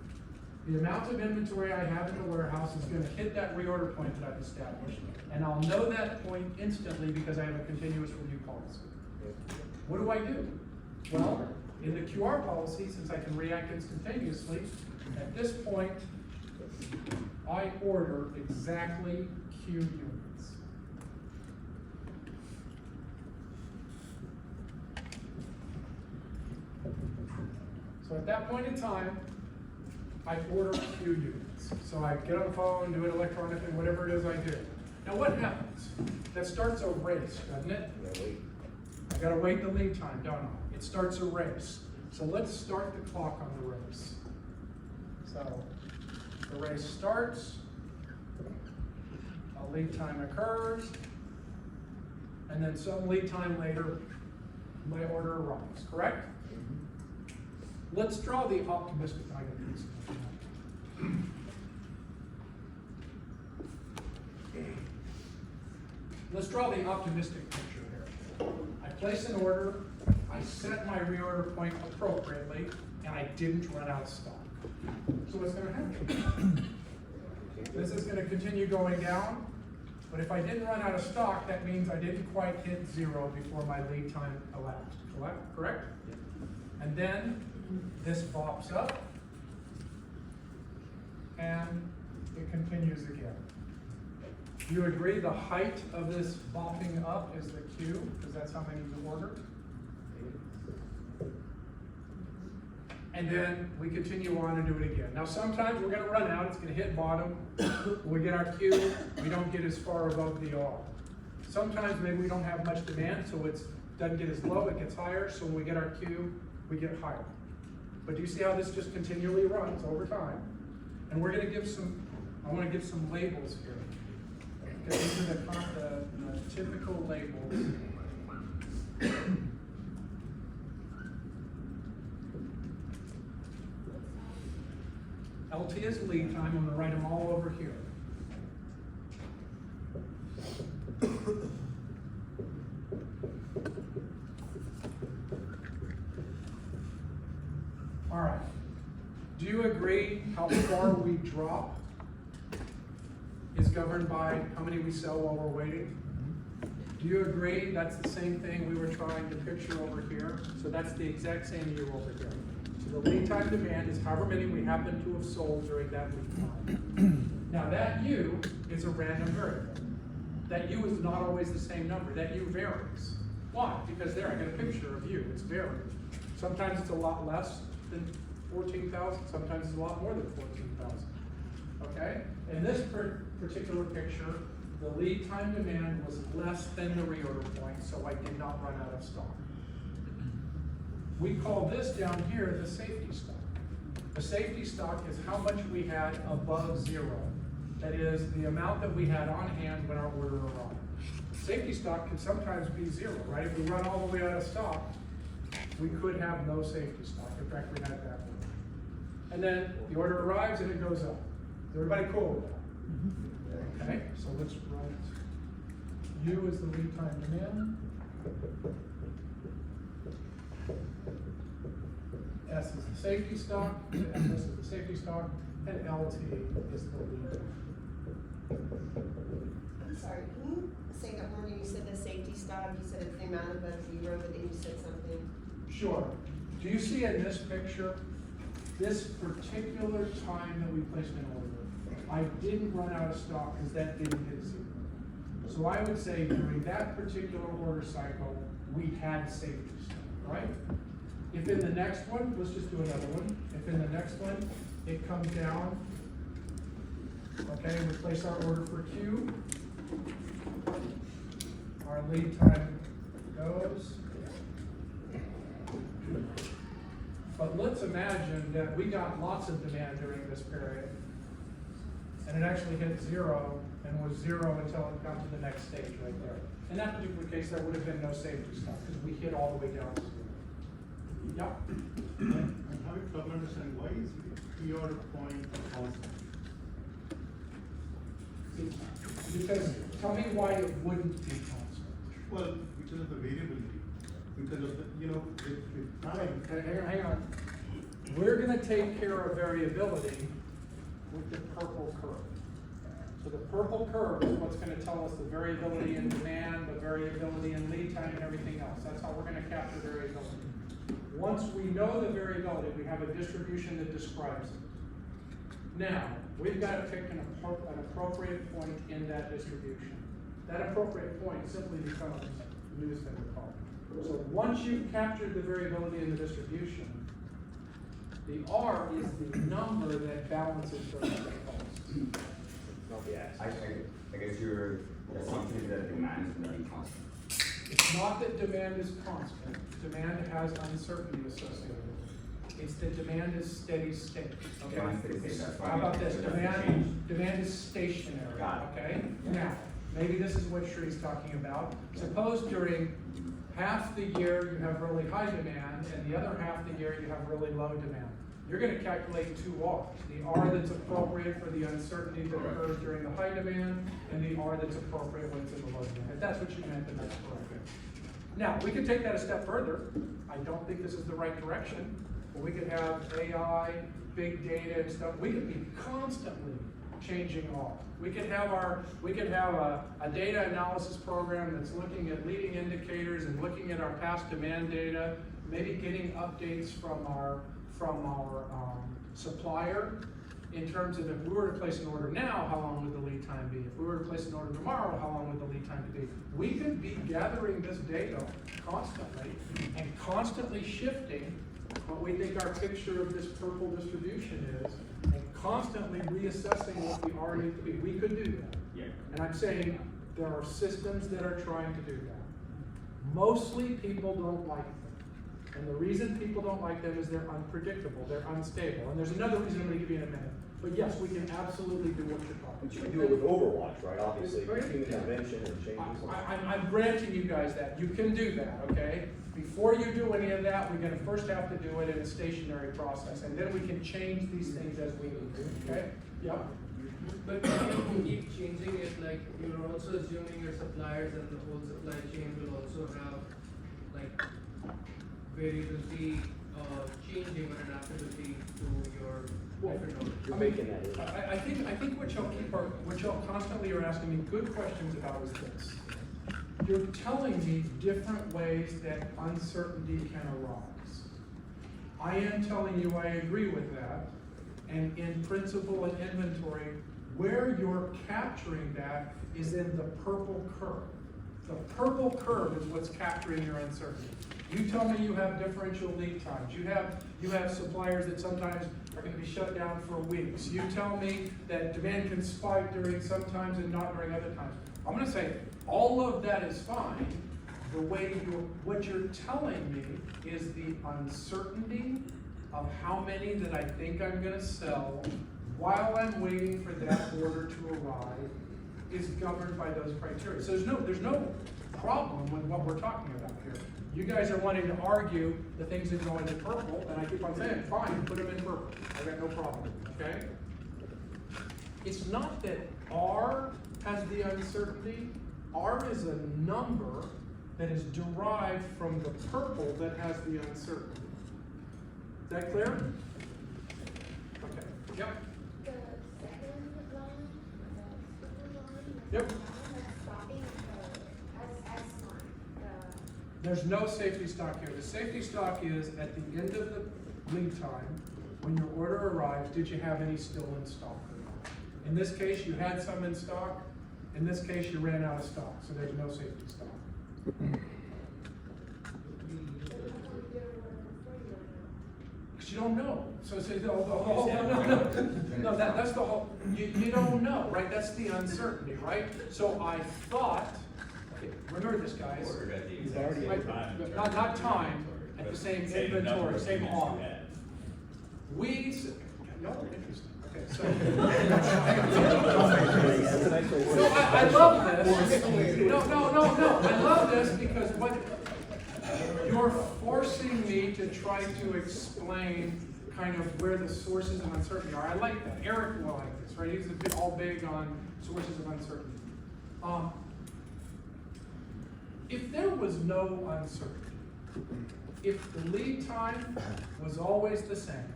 the amount of inventory I have in the warehouse is gonna hit that reorder point that I've established, and I'll know that point instantly because I have a continuous review policy. What do I do? Well, in the QR policy, since I can react instantaneously, at this point, I order exactly Q units. So at that point in time, I order Q units. So I get on the phone, do it electronically, whatever it is I do. Now what happens? That starts a race, doesn't it? I gotta wait the lead time, don't I? It starts a race. So let's start the clock on the race. So the race starts, a lead time occurs, and then some lead time later, my order arrives, correct? Let's draw the optimistic, I got these. Let's draw the optimistic picture here. I place an order, I set my reorder point appropriately, and I didn't run out of stock. So what's gonna happen? This is gonna continue going down, but if I didn't run out of stock, that means I didn't quite hit 0 before my lead time elapsed, correct? And then this pops up, and it continues again. Do you agree the height of this bopping up is the Q, because that's how many you order? And then we continue on and do it again. Now sometimes we're gonna run out, it's gonna hit bottom, when we get our Q, we don't get as far above the R. Sometimes maybe we don't have much demand, so it doesn't get as low, it gets higher, so when we get our Q, we get higher. But do you see how this just continually runs over time? And we're gonna give I wanna give some labels here. Okay, these are the typical labels. LT is lead time, I'm gonna write them all over here. All right. Do you agree how far we drop is governed by how many we sell while we're waiting? Do you agree that's the same thing we were trying to picture over here? So that's the exact same U over here. So the lead time demand is however many we happen to have sold during that lead time. Now that U is a random variable. That U is not always the same number. That U varies. Why? Because there I got a picture of U. It's varied. Sometimes it's a lot less than 14,000. Sometimes it's a lot more than 14,000. Okay? In this particular picture, the lead time demand was less than the reorder point, so I did not run out of stock. We call this down here the safety stock. The safety stock is how much we had above 0. That is the amount that we had on hand when our order arrived. Safety stock can sometimes be 0, right? If we run all the way out of stock, we could have no safety stock. In fact, we had that one. And then the order arrives and it goes up. Is everybody cool with that? Okay, so let's write U is the lead time demand. S is the safety stock, MS is the safety stock, and LT is the lead time. I'm sorry, can you say that one? You said the safety stock, you said it's the amount above 0, but then you said something. Sure. Do you see in this picture, this particular time that we placed an order, I didn't run out of stock because that didn't hit 0. So I would say during that particular order cycle, we had safety stock, right? If in the next one, let's just do another one. If in the next one, it comes down, okay, we place our order for Q. Our lead time goes. But let's imagine that we got lots of demand during this period. and it actually hit 0 and was 0 until it got to the next stage right there. In that particular case, there would have been no safety stock because we hit all the way down to 0. Yep. I'm having trouble understanding why is your point constant? Because, tell me why it wouldn't be constant. Well, because of the variability, because of the, with time. Hang on. We're gonna take care of variability with the purple curve. So the purple curve is what's gonna tell us the variability in demand, the variability in lead time, and everything else. That's how we're gonna capture variability. Once we know the variability, we have a distribution that describes it. Now, we've got to pick an appropriate point in that distribution. That appropriate point simply becomes Newton call. So once you've captured the variability in the distribution, the R is the number that balances those costs. Not the axis. I guess your assumption is that demand is going to be constant. It's not that demand is constant. Demand has uncertainty associated with it. It's that demand is steady state. Okay? How about this? Demand is stationary. Okay? Now, maybe this is what Shree's talking about. Suppose during half the year you have really high demand, and the other half the year you have really low demand. You're going to calculate two R's. The R that's appropriate for the uncertainty that occurs during the high demand, and the R that's appropriate when it's in the low demand. If that's what you meant, then that's correct. Now, we could take that a step further. I don't think this is the right direction, but we could have AI, big data and stuff. We could be constantly changing R. We could have a data analysis program that's looking at leading indicators and looking at our past demand data, maybe getting updates from our supplier in terms of if we were to place an order now, how long would the lead time be? If we were to place an order tomorrow, how long would the lead time be? We could be gathering this data constantly and constantly shifting what we think our picture of this purple distribution is and constantly reassessing what the R needs to be. We could do that. Yeah. And I'm saying there are systems that are trying to do that. Mostly people don't like them. And the reason people don't like them is they're unpredictable, they're unstable. And there's another reason I'm going to give you in a minute. But yes, we can absolutely do what you're talking about. But you can do it with Overwatch, right? Obviously, human intervention and changes. I'm granting you guys that. You can do that, okay? Before you do any of that, we're going to first have to do it in a stationary process. And then we can change these things as we need to, okay? Yep. But if you keep changing it, like you're also assuming your suppliers and the whole supply chain will also have like variability changing or adaptability to your different orders. You're making that in. I think what y'all constantly are asking me good questions about is this. You're telling me different ways that uncertainty can arise. I am telling you I agree with that, and in principle and inventory, where you're capturing that is in the purple curve. The purple curve is what's capturing your uncertainty. You tell me you have differential lead times. You have suppliers that sometimes are going to be shut down for weeks. You tell me that demand can spike during some times and not during other times. I'm going to say all of that is fine. The way what you're telling me is the uncertainty of how many that I think I'm going to sell while I'm waiting for that order to arrive is governed by those criteria. So there's no problem with what we're talking about here. You guys are wanting to argue the things that go into purple, and I keep on saying, fine, put them in purple. I got no problem, okay? It's not that R has the uncertainty. R is a number that is derived from the purple that has the uncertainty. Is that clear? Okay, yep. The second line, Yep. stopping as one. There's no safety stock here. The safety stock is at the end of the lead time, when your order arrives, did you have any still in stock or not? In this case, you had some in stock. In this case, you ran out of stock, so there's no safety stock. Because you don't know. So no, that's the whole, you don't know, right? That's the uncertainty, right? So I thought, okay, remember this, guys. Ordered at the exact same time. Not time, at the same inventory, same R. No, interesting. Okay, so. That's a nice way to put So it. I love this. No, I love this because what, you're forcing me to try to explain kind of where the sources of uncertainty are. I like that. Eric will like this, right? He's all big on sources of uncertainty. If there was no uncertainty, if the lead time was always the same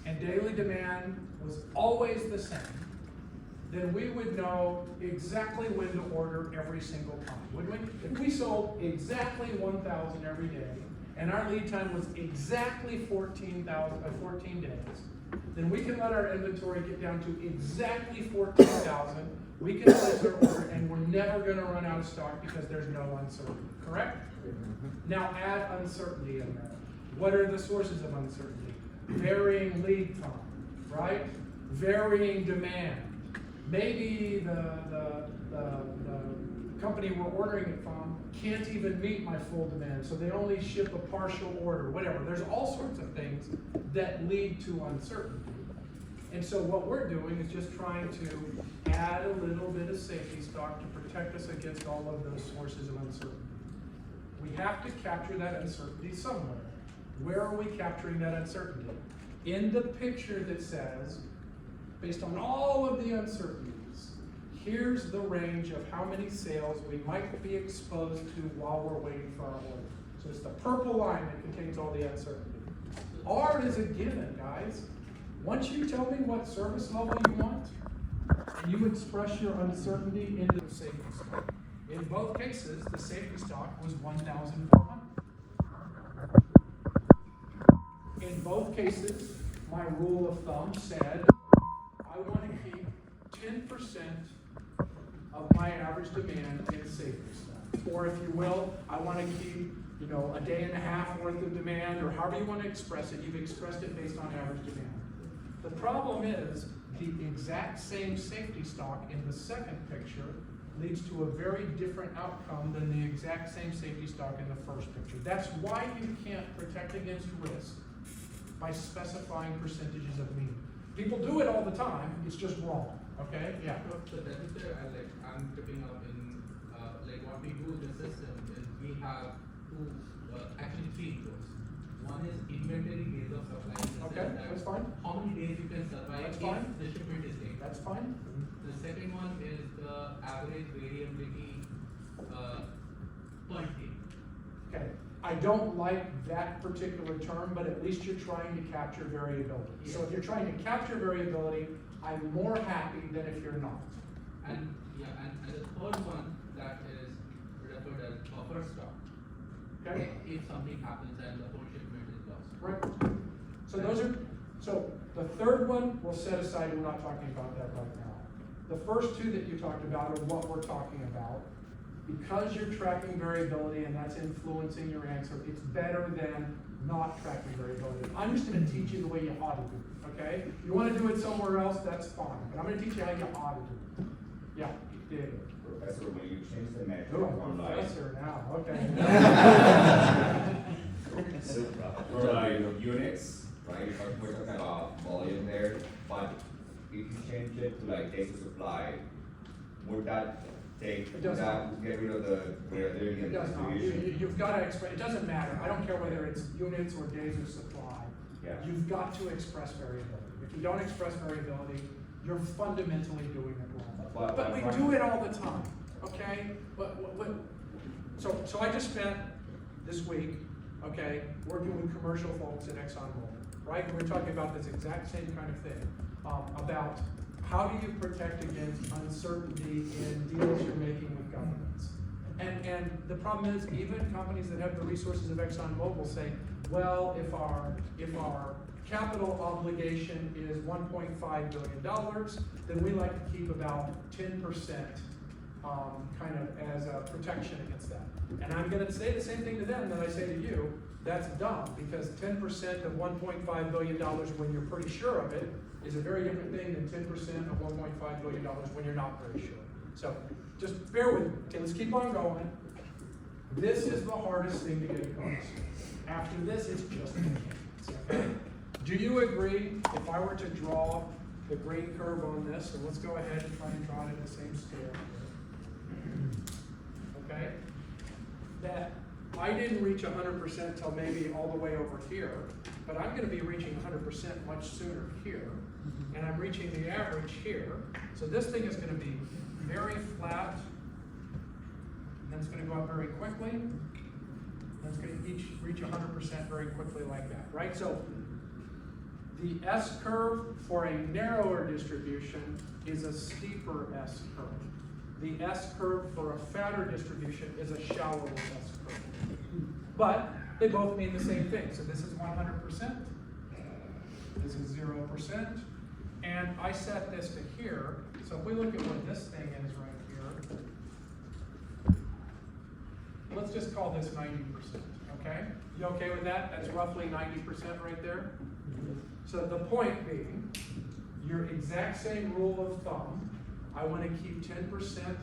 and daily demand was always the same, then we would know exactly when to order every single time, wouldn't we? If we sold exactly 1,000 every day and our lead time was exactly 14 days, then we can let our inventory get down to exactly 14,000. We can place our order and we're never going to run out of stock because there's no uncertainty, correct? Now add uncertainty in there. What are the sources of uncertainty? Varying lead time, right? Varying demand. Maybe the company we're ordering it from can't even meet my full demand, so they only ship a partial order, whatever. There's all sorts of things that lead to uncertainty. And so what we're doing is just trying to add a little bit of safety stock to protect us against all of those sources of uncertainty. We have to capture that uncertainty somewhere. Where are we capturing that uncertainty? In the picture that says, based on all of the uncertainties, here's the range of how many sales we might be exposed to while we're waiting for our order. So it's the purple line that contains all the uncertainty. R is a given, guys. Once you tell me what service level you want, and you express your uncertainty into the safety stock. In both cases, the safety stock was 1,400. In both cases, my rule of thumb said, I want to keep 10% of my average demand in safety stock. Or if you will, I want to keep, a day and a half worth of demand, or however you want to express it. You've expressed it based on average demand. The problem is, the exact same safety stock in the second picture leads to a very different outcome than the exact same safety stock in the first picture. That's why you can't protect against risk by specifying percentages of mean. People do it all the time, it's just wrong, okay? Yeah. So that is where I'm tipping up in, what we do in the system is we have actually three inputs. One is inventory days of supply. Okay, that's fine. How many days you can survive That's if fine. the shipment is late. That's fine. The second one is the average variability per day. Okay, I don't like that particular term, but at least you're trying to capture variability. So if you're trying to capture variability, I'm more happy than if you're not. And the third one that is referred as buffer stock. Okay? If something happens and the whole shipment is lost. Right. So the third one we'll set aside, we're not talking about that right now. The first two that you talked about are what we're talking about. Because you're tracking variability and that's influencing your answer, it's better than not tracking variability. I'm just going to teach you the way you ought to do it, okay? You want to do it somewhere else, that's fine. But I'm going to teach you how you ought to do it. Yeah, David. Professor, when you change the metric Oh, from like, professor now, okay. so for like units, right? We're talking about volume there, but if you change it to like days of supply, would that take, It would doesn't. that get rid of the variability It and does not. distribution? You've got to express, it doesn't matter. I don't care whether it's units or days of supply. Yeah. You've got to express variability. If you don't express variability, you're fundamentally doing it wrong. But we do it all the time, okay? So I just spent this week, okay, working with commercial folks at ExxonMobil, right? And we're talking about this exact same kind of thing, about how do you protect against uncertainty in deals you're making with governments? And the problem is, even companies that have the resources of ExxonMobil say, well, if our capital obligation is $1.5 billion, then we like to keep about 10% kind of as a protection against that. And I'm going to say the same thing to them that I say to you. That's dumb, because 10% of $1.5 billion when you're pretty sure of it is a very different thing than 10% of $1.5 billion when you're not very sure. So just bear with me. Okay, let's keep on going. This is the hardest thing to get across. After this, it's just mechanics. Okay? Do you agree if I were to draw the green curve on this, so let's go ahead and try and draw it in the same scale. Okay? That, I didn't reach 100% till maybe all the way over here, but I'm gonna be reaching 100% much sooner here, and I'm reaching the average here. So this thing is gonna be very flat, and then it's gonna go up very quickly, and it's gonna reach 100% very quickly like that, right? So the S curve for a narrower distribution is a steeper S curve. The S curve for a fatter distribution is a shallower S curve. But they both mean the same thing. So this is 100%, this is 0%, and I set this to here. So if we look at what this thing is right here, let's just call this 90%, okay? You okay with that? That's roughly 90% right there. So the point being, your exact same rule of thumb, I want to keep 10%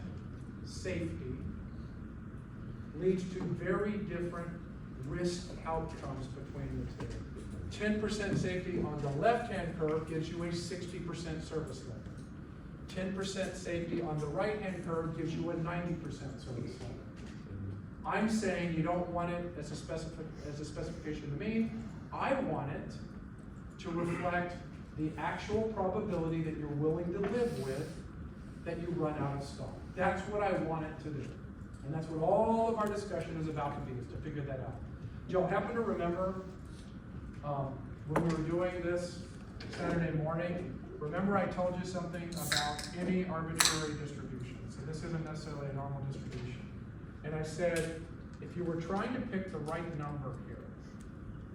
safety, leads to very different risk outcomes between the two. 10% safety on the left-hand curve gives you a 60% service level. 10% safety on the right-hand curve gives you a 90% service level. I'm saying you don't want it as a specification to me. I want it to reflect the actual probability that you're willing to live with that you run out of stock. That's what I want it to do. And that's what all of our discussion is about to be, is to figure that out. Do y'all happen to remember when we were doing this Saturday morning, remember I told you something about any arbitrary distribution. So this isn't necessarily a normal distribution. And I said, if you were trying to pick the right number here,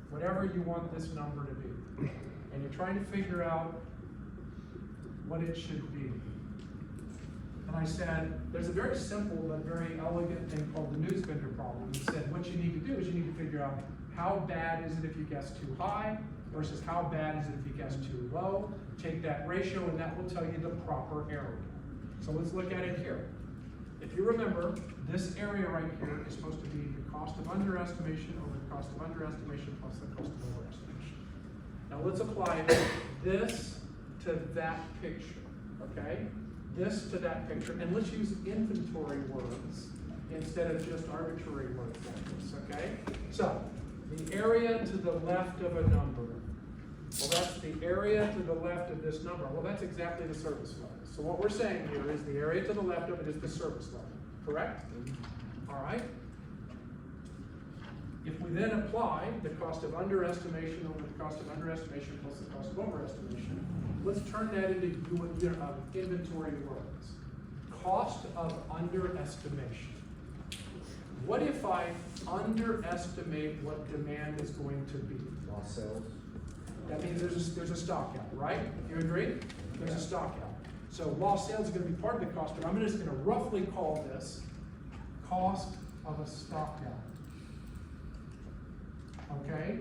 whatever you want this number to be, and you're trying to figure out what it should be. And I said, there's a very simple but very elegant thing called the news vendor problem. It said, what you need to do is you need to figure out how bad is it if you guess too high versus how bad is it if you guess too low. Take that ratio and that will tell you the proper area. So let's look at it here. If you remember, this area right here is supposed to be the cost of underestimation over the cost of underestimation plus the cost of overestimation. Now let's apply this to that picture, okay? This to that picture, and let's use inventory words instead of just arbitrary words like this, okay? So, the area to the left of a number, well, that's the area to the left of this number. Well, that's exactly the service level. So what we're saying here is the area to the left of it is the service level, correct? All right? If we then apply the cost of underestimation over the cost of underestimation plus the cost of overestimation, let's turn that into inventory words. Cost of underestimation. What if I underestimate what demand is going to be? Lost sales. That means there's a stock out, right? You agree? There's a stock out. So lost sales is going to be part of the cost, but I'm just going to roughly call this cost of a stock out. Okay?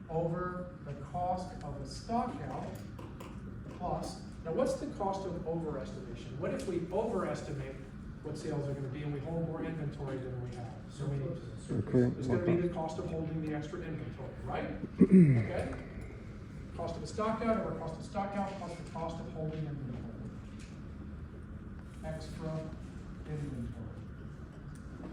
Over the cost of a stock out plus, now what's the cost of overestimation? What if we overestimate what sales are going to be and we hold more inventory than we have? So it's going to be the cost of holding the extra inventory, right? Okay? Cost of a stock out over cost of stock out plus the cost of holding inventory. Extra inventory.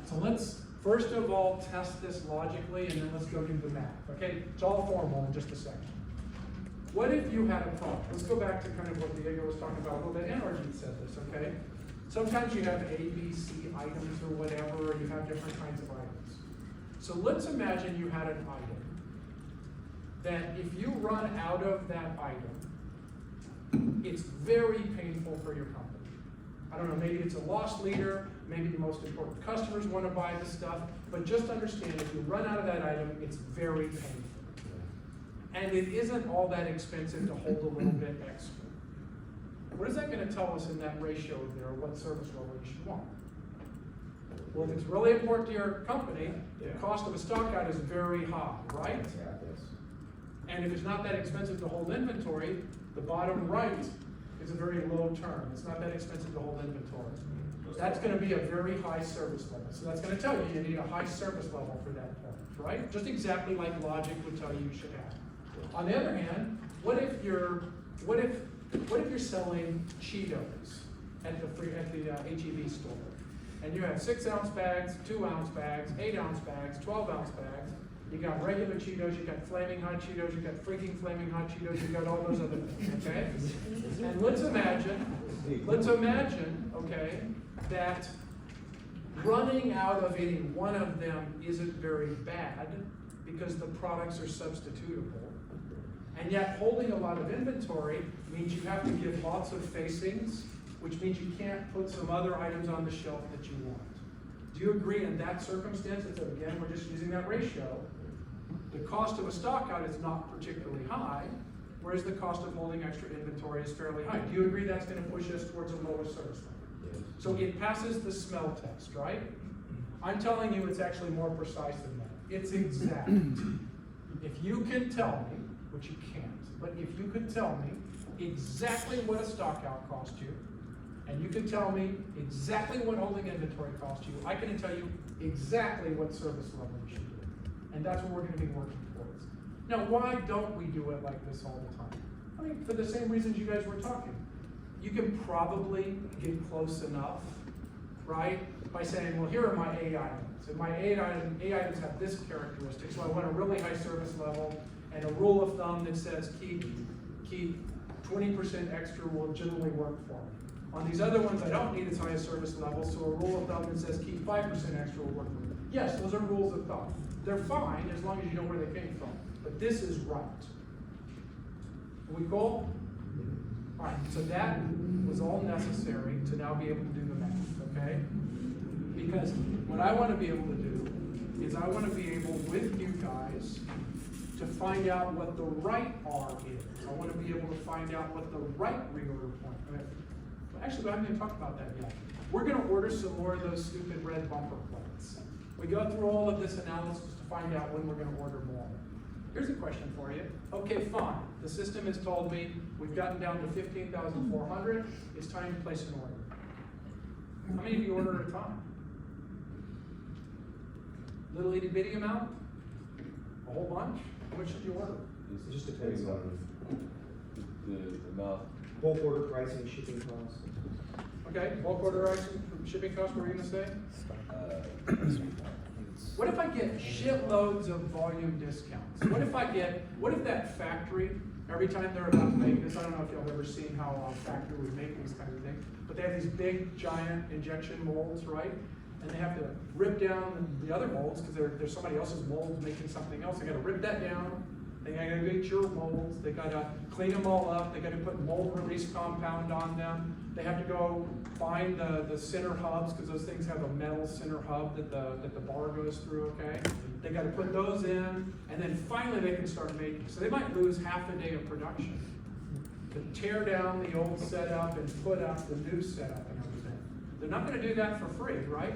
So let's first of all test this logically and then let's go do the math. Okay? It's all formal in just a second. What if you had a problem? Let's go back to kind of what Diego was talking about a little bit, and Arjun said this, okay? Sometimes you have A, B, C items or whatever, or you have different kinds of items. So let's imagine you had an item that if you run out of that item, it's very painful for your company. I don't know, maybe it's a loss leader, maybe the most important customers want to buy the stuff, but just understand if you run out of that item, it's very painful. And it isn't all that expensive to hold a little bit extra. What is that going to tell us in that ratio there, what service level you should want? Well, if it's really important to your company, the cost of a stock out is very high, right? And if it's not that expensive to hold inventory, the bottom right is a very low term. It's not that expensive to hold inventory. That's going to be a very high service level. So that's going to tell you you need a high service level for that point, right? Just exactly like logic would tell you should have. On the other hand, what if What if you're selling Cheetos at the HEB store? And you have 6 ounce bags, 2 ounce bags, 8 ounce bags, 12 ounce bags. You got regular Cheetos, you got flaming hot Cheetos, you got freaking flaming hot Cheetos, you got all those other things, okay? And let's imagine, okay, that running out of any one of them isn't very bad because the products are substitutable. And yet holding a lot of inventory means you have to give lots of facings, which means you can't put some other items on the shelf that you want. Do you agree in that circumstance, that again, we're just using that ratio, the cost of a stock out is not particularly high, whereas the cost of holding extra inventory is fairly high. Do you agree that's going to push us towards a lower service level? Yes. So it passes the smell test, right? I'm telling you it's actually more precise than that. It's exact. If you can tell me, which you can't, but if you could tell me exactly what a stock out cost you, and you can tell me exactly what holding inventory cost you, I can tell you exactly what service level you should do. And that's what we're going to be working towards. Now, why don't we do it like this all the time? I mean, for the same reasons you guys were talking. You can probably get close enough, right, by saying, well, here are my A items. And my A items have this characteristic, so I want a really high service level, and a rule of thumb that says keep 20% extra will generally work for me. On these other ones, I don't need as high a service level, so a rule of thumb that says keep 5% extra will work for me. Yes, those are rules of thumb. They're fine as long as you know where they came from. But this is right. Are we cool? All right, so that was all necessary to now be able to do the math, okay? Because what I want to be able to do is I want to be able, with you guys, to find out what the right R is. I want to be able to find out what the right reorder point is. Actually, I haven't even talked about that yet. We're going to order some more of those stupid red bumper plates. We go through all of this analysis to find out when we're going to order more. Here's a question for you. Okay, fine. The system has told me we've gotten down to 15,400. It's time to place an order. How many do you order at a time? Little itty bitty amount? A whole bunch? How much should you order? It just depends on The amount. bulk order pricing, shipping costs. Okay, bulk order pricing, shipping costs, what were you going to say? What if I get shitloads of volume discounts? What if that factory, every time they're about to make this, I don't know if y'all ever seen how a factory would make these kinds of things, but they have these big, giant injection molds, right? And they have to rip down the other molds because there's somebody else's mold making something else. They got to rip that down. They got to get your molds. They got to clean them all up. They got to put mold release compound on them. They have to go find the center hubs because those things have a metal center hub that the bar goes through. Okay, they got to put those in, and then finally they can start making. So they might lose half a day of production to tear down the old setup and put up the new setup and everything. They're not going to do that for free, right?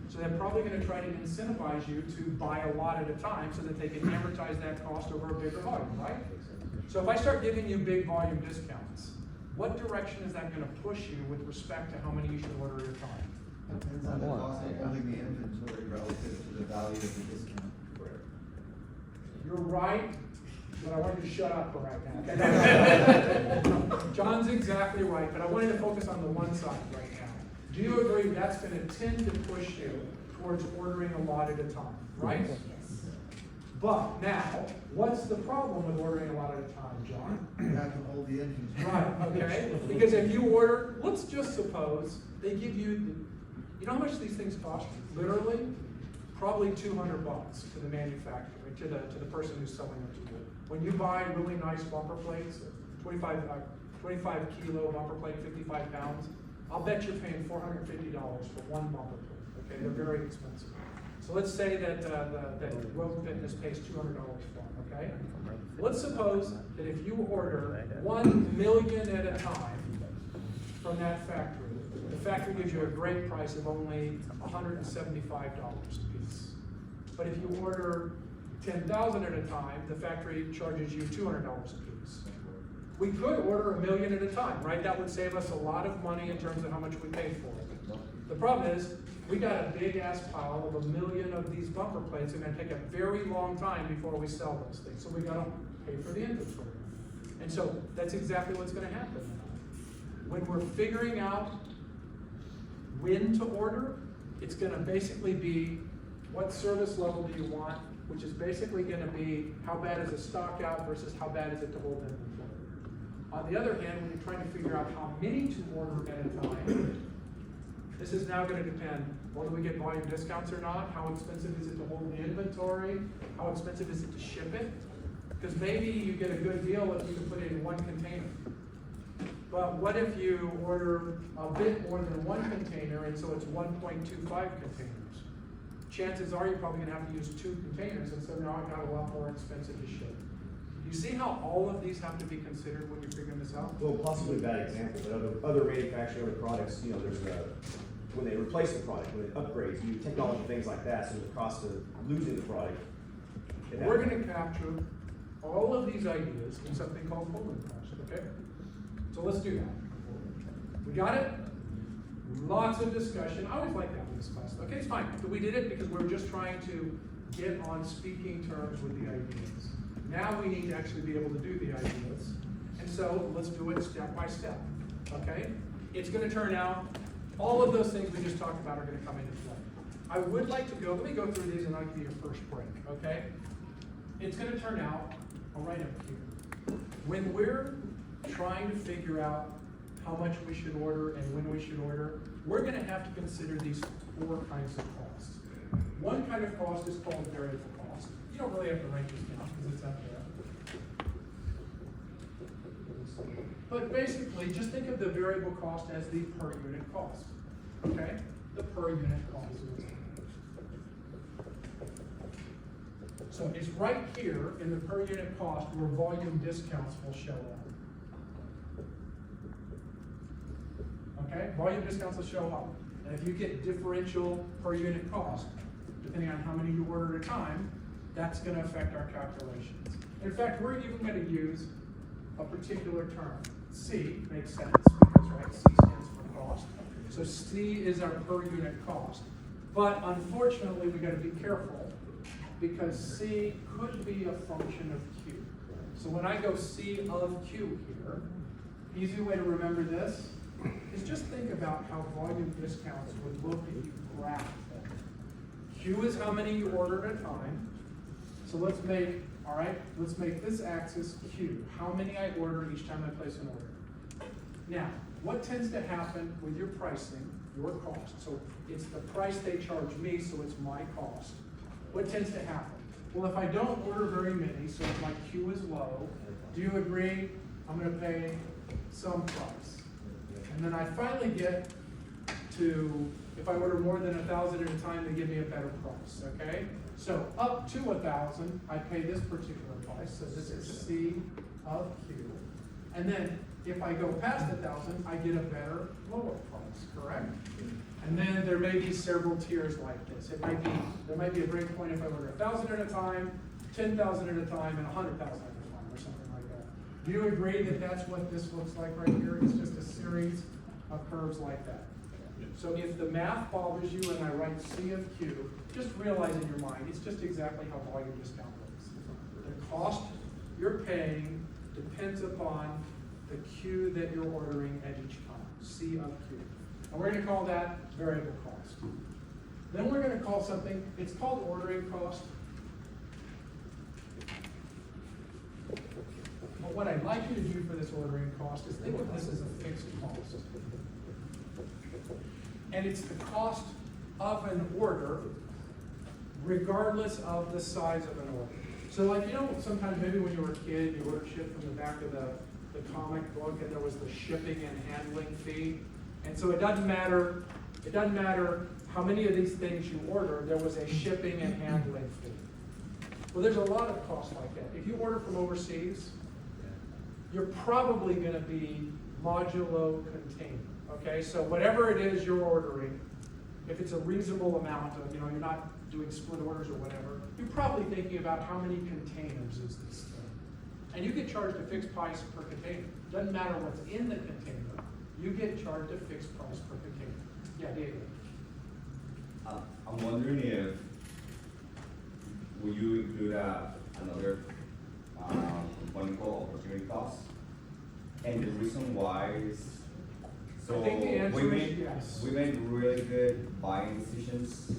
So they're probably going to try to incentivize you to buy a lot at a time so that they can amortize that cost over a bigger volume, right? So if I start giving you big volume discounts, what direction is that going to push you with respect to how many you should order at a time? Depends on the cost of holding the inventory relative to the value of the discount. You're right, but I want you to shut up for right now. Okay? John's exactly right, but I want you to focus on the one side right now. Do you agree that's going to tend to push you towards ordering a lot at a time, right? Yes. But now, what's the problem with ordering a lot at a time, John? You have to hold the inventory. Right, okay? Because if you order, let's just suppose they give you, you know how much these things cost? Literally, probably $200 to the manufacturer, to the person who's selling it to you. When you buy really nice bumper plates, 25 kilo bumper plate, 55 pounds, I'll bet you're paying $450 for one bumper plate. Okay, they're very expensive. So let's say that Road Fitness pays $200 for them. Okay. Let's suppose that if you order 1 million at a time from that factory, the factory gives you a great price of only $175 a piece. But if you order 10,000 at a time, the factory charges you $200 a piece. We could order 1 million at a time, right? That would save us a lot of money in terms of how much we pay for it. The problem is, we got a big ass pile of 1 million of these bumper plates. It's going to take a very long time before we sell those things. So we got to pay for the inventory. And so that's exactly what's gonna happen. When we're figuring out when to order, it's gonna basically be what service level do you want, which is basically gonna be how bad is it stock out versus how bad is it to hold inventory. On the other hand, when you're trying to figure out how many to order at a time, this is now gonna depend, whether we get volume discounts or not, how expensive is it to hold the inventory, how expensive is it to ship it? Because maybe you get a good deal if you can put it in one container. But what if you order a bit more than one container, and so it's 1.25 containers? Chances are you're probably gonna have to use 2 containers, and so now it got a lot more expensive to ship. You see how all of these have to be considered when you're figuring this out? Well, possibly a bad example, but other manufacturing other products, you know, there's when they replace the product, when it upgrades, new technology, things like that, so the cost of losing the product. We're gonna capture all of these ideas in something called holding cost, okay? So let's do that. We got it? Lots of discussion. I always like having this class. Okay, it's fine. So we did it because we were just trying to get on speaking terms with the ideas. Now we need to actually be able to do the ideas. And so let's do it step by step, okay? It's gonna turn out, all of those things we just talked about are gonna come into play. I would like to let me go through these and I'll give you your first break, okay? It's gonna turn out, I'll write up here. When we're trying to figure out how much we should order and when we should order, we're gonna have to consider these 4 kinds of costs. One kind of cost is called variable cost. You don't really have to write this down because it's up there. But basically, just think of the variable cost as the per unit cost, okay? The per unit cost. So it's right here in the per unit cost where volume discounts will show up. Okay, volume discounts will show up. And if you get differential per unit cost, depending on how many you order at a time, that's gonna affect our calculations. In fact, we're even gonna use a particular term. C makes sense because, right, C stands for cost. So C is our per unit cost. But unfortunately, we gotta be careful because C could be a function of Q. So when I go C of Q here, easy way to remember this is just think about how volume discounts would look if you graph them. Q is how many you order at a time. So let's make this axis Q, how many I order each time I place an order. Now, what tends to happen with your pricing, your cost? So it's the price they charge me, so it's my cost. What tends to happen? Well, if I don't order very many, so if my Q is low, do you agree I'm gonna pay some price? And then I finally get to, if I order more than 1,000 at a time, they give me a better price, okay? So up to 1,000, I pay this particular price, so this is C of Q. And then if I go past 1,000, I get a better, lower price, correct? And then there may be several tiers like this. There might be a break point if I order 1,000 at a time, 10,000 at a time, and 100,000 at a time, or something like that. Do you agree that that's what this looks like right here? It's just a series of curves like that. So if the math bothers you and I write C of Q, just realize in your mind, it's just exactly how volume discount works. The cost you're paying depends upon the Q that you're ordering at each time, C of Q. And we're gonna call that variable cost. Then we're gonna call something, it's called ordering cost. But what I'd like you to do for this ordering cost is think of this as a fixed cost. And it's the cost of an order regardless of the size of an order. So like, you know, sometimes maybe when you were a kid, you ordered shit from the back of the comic book and there was the shipping and handling fee. And so it doesn't matter how many of these things you order, there was a shipping and handling fee. Well, there's a lot of costs like that. If you order from overseas, you're probably gonna be modulo contained. Okay, so whatever it is you're ordering, if it's a reasonable amount of, you're not doing split orders or whatever, you're probably thinking about how many containers is this thing. And you get charged a fixed price per container. Doesn't matter what's in the container, you get charged a fixed price per container. Yeah, David. I'm wondering if, will you include another component called opportunity cost? And the reason why is, so I think the answer we is made, yes. we made really good buying decisions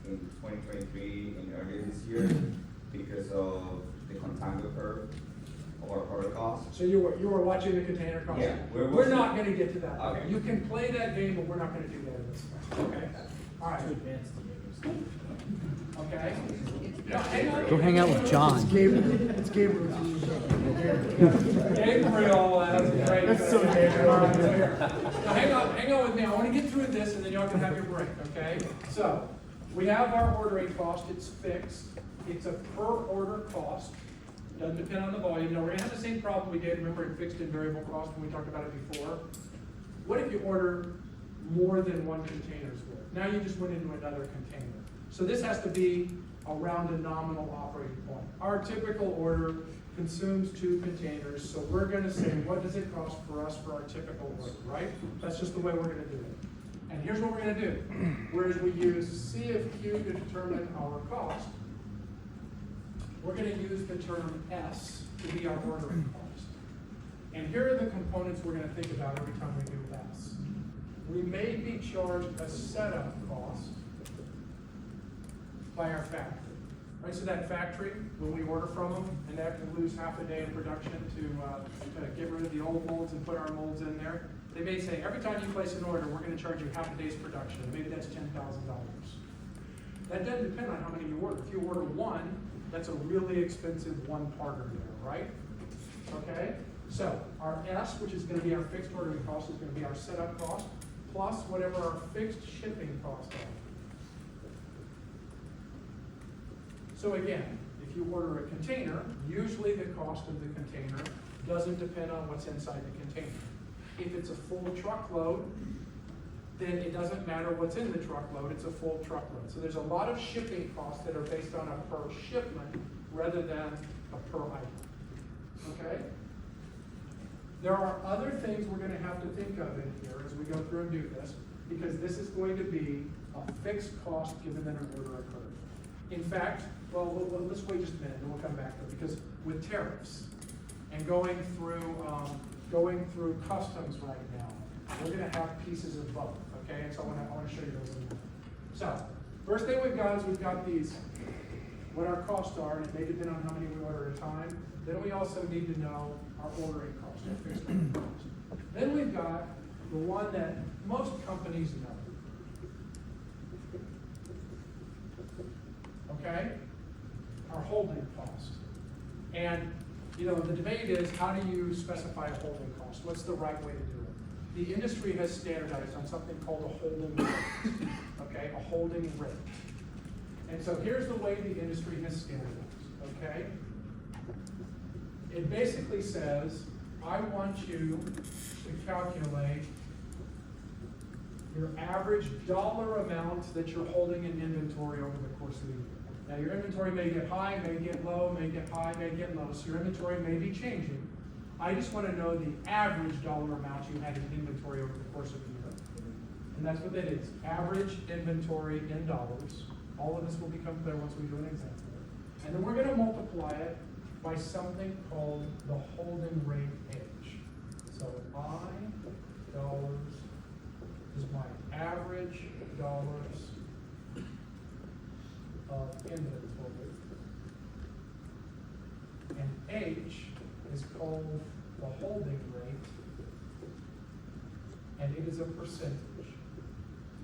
in 2023 and earlier this year because of the contango curve of our product costs. So you were watching the container cost? Yeah, We're not gonna get to that. Okay. You can play that game, but we're not gonna do that in this one. Okay? All right. Too advanced to get Okay? Now, hang on. Go hang out with John. It's Gabriel. Gabriel, that's great. That's so Gabriel. All right, so here. Now, hang on with me. I want to get through this and then y'all can have your break, okay? So, we have our ordering cost. It's fixed. It's a per order cost. Doesn't depend on the volume. Now, we're gonna have the same problem we did, remember, in fixed and variable cost when we talked about it before. What if you order more than one container's worth? Now you just went into another container. So this has to be around a nominal operating point. Our typical order consumes 2 containers, so we're gonna say, what does it cost for us for our typical order, right? That's just the way we're gonna do it. And here's what we're gonna do. Whereas we use CFQ to determine our cost, we're gonna use the term S to be our ordering cost. And here are the components we're gonna think about every time we do S. We may be charged a setup cost by our factory. Right, so that factory, when we order from them, and they have to lose half a day in production to get rid of the old molds and put our molds in there, they may say, every time you place an order, we're gonna charge you half a day's production. Maybe that's $10,000. That doesn't depend on how many you order. If you order one, that's a really expensive one-parter there, right? Okay? So our S, which is gonna be our fixed ordering cost, is gonna be our setup cost, plus whatever our fixed shipping costs are. So again, if you order a container, usually the cost of the container doesn't depend on what's inside the container. If it's a full truckload, then it doesn't matter what's in the truckload, it's a full truckload. So there's a lot of shipping costs that are based on a per shipment rather than a per item. Okay? There are other things we're gonna have to think of in here as we go through and do this, because this is going to be a fixed cost given that an order occurred. In fact, well, let's wait just a minute and we'll come back to it, because with tariffs and going through customs right now, we're gonna have pieces of both, okay? And so I wanna show you those in a minute. So, first thing we've got is we've got these, what our costs are, and it may depend on how many we order at a time. Then we also need to know our ordering cost, our fixed ordering cost. Then we've got the one that most companies know. Okay? Our holding cost. And, you know, the debate is, how do you specify a holding cost? What's the right way to do it? The industry has standardized on something called a holding rate. Okay? A holding rate. And so here's the way the industry has standardized. Okay? It basically says, I want you to calculate your average dollar amount that you're holding in inventory over the course of the year. Now your inventory may get high, may get low, may get high, may get low, so your inventory may be changing. I just want to know the average dollar amount you had in inventory over the course of the year. And that's what that is, average inventory in dollars. All of this will become clear once we do an example. And then we're going to multiply it by something called the holding rate H. So I dollars is my average dollars of inventory. And H is called the holding rate, and it is a percentage.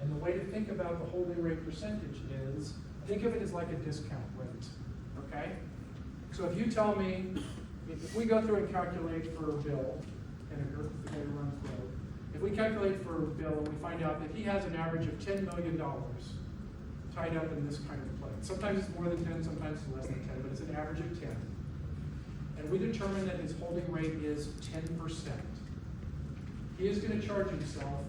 And the way to think about the holding rate percentage is, think of it as like a discount rate, okay? So if you tell me, if we go through and calculate for a bill, and a group of data runs through, if we calculate for a bill and we find out that he has an average of $10 million tied up in this kind of plate. Sometimes it's more than 10, sometimes it's less than 10, but it's an average of 10. And we determine that his holding rate is 10%. He is going to charge himself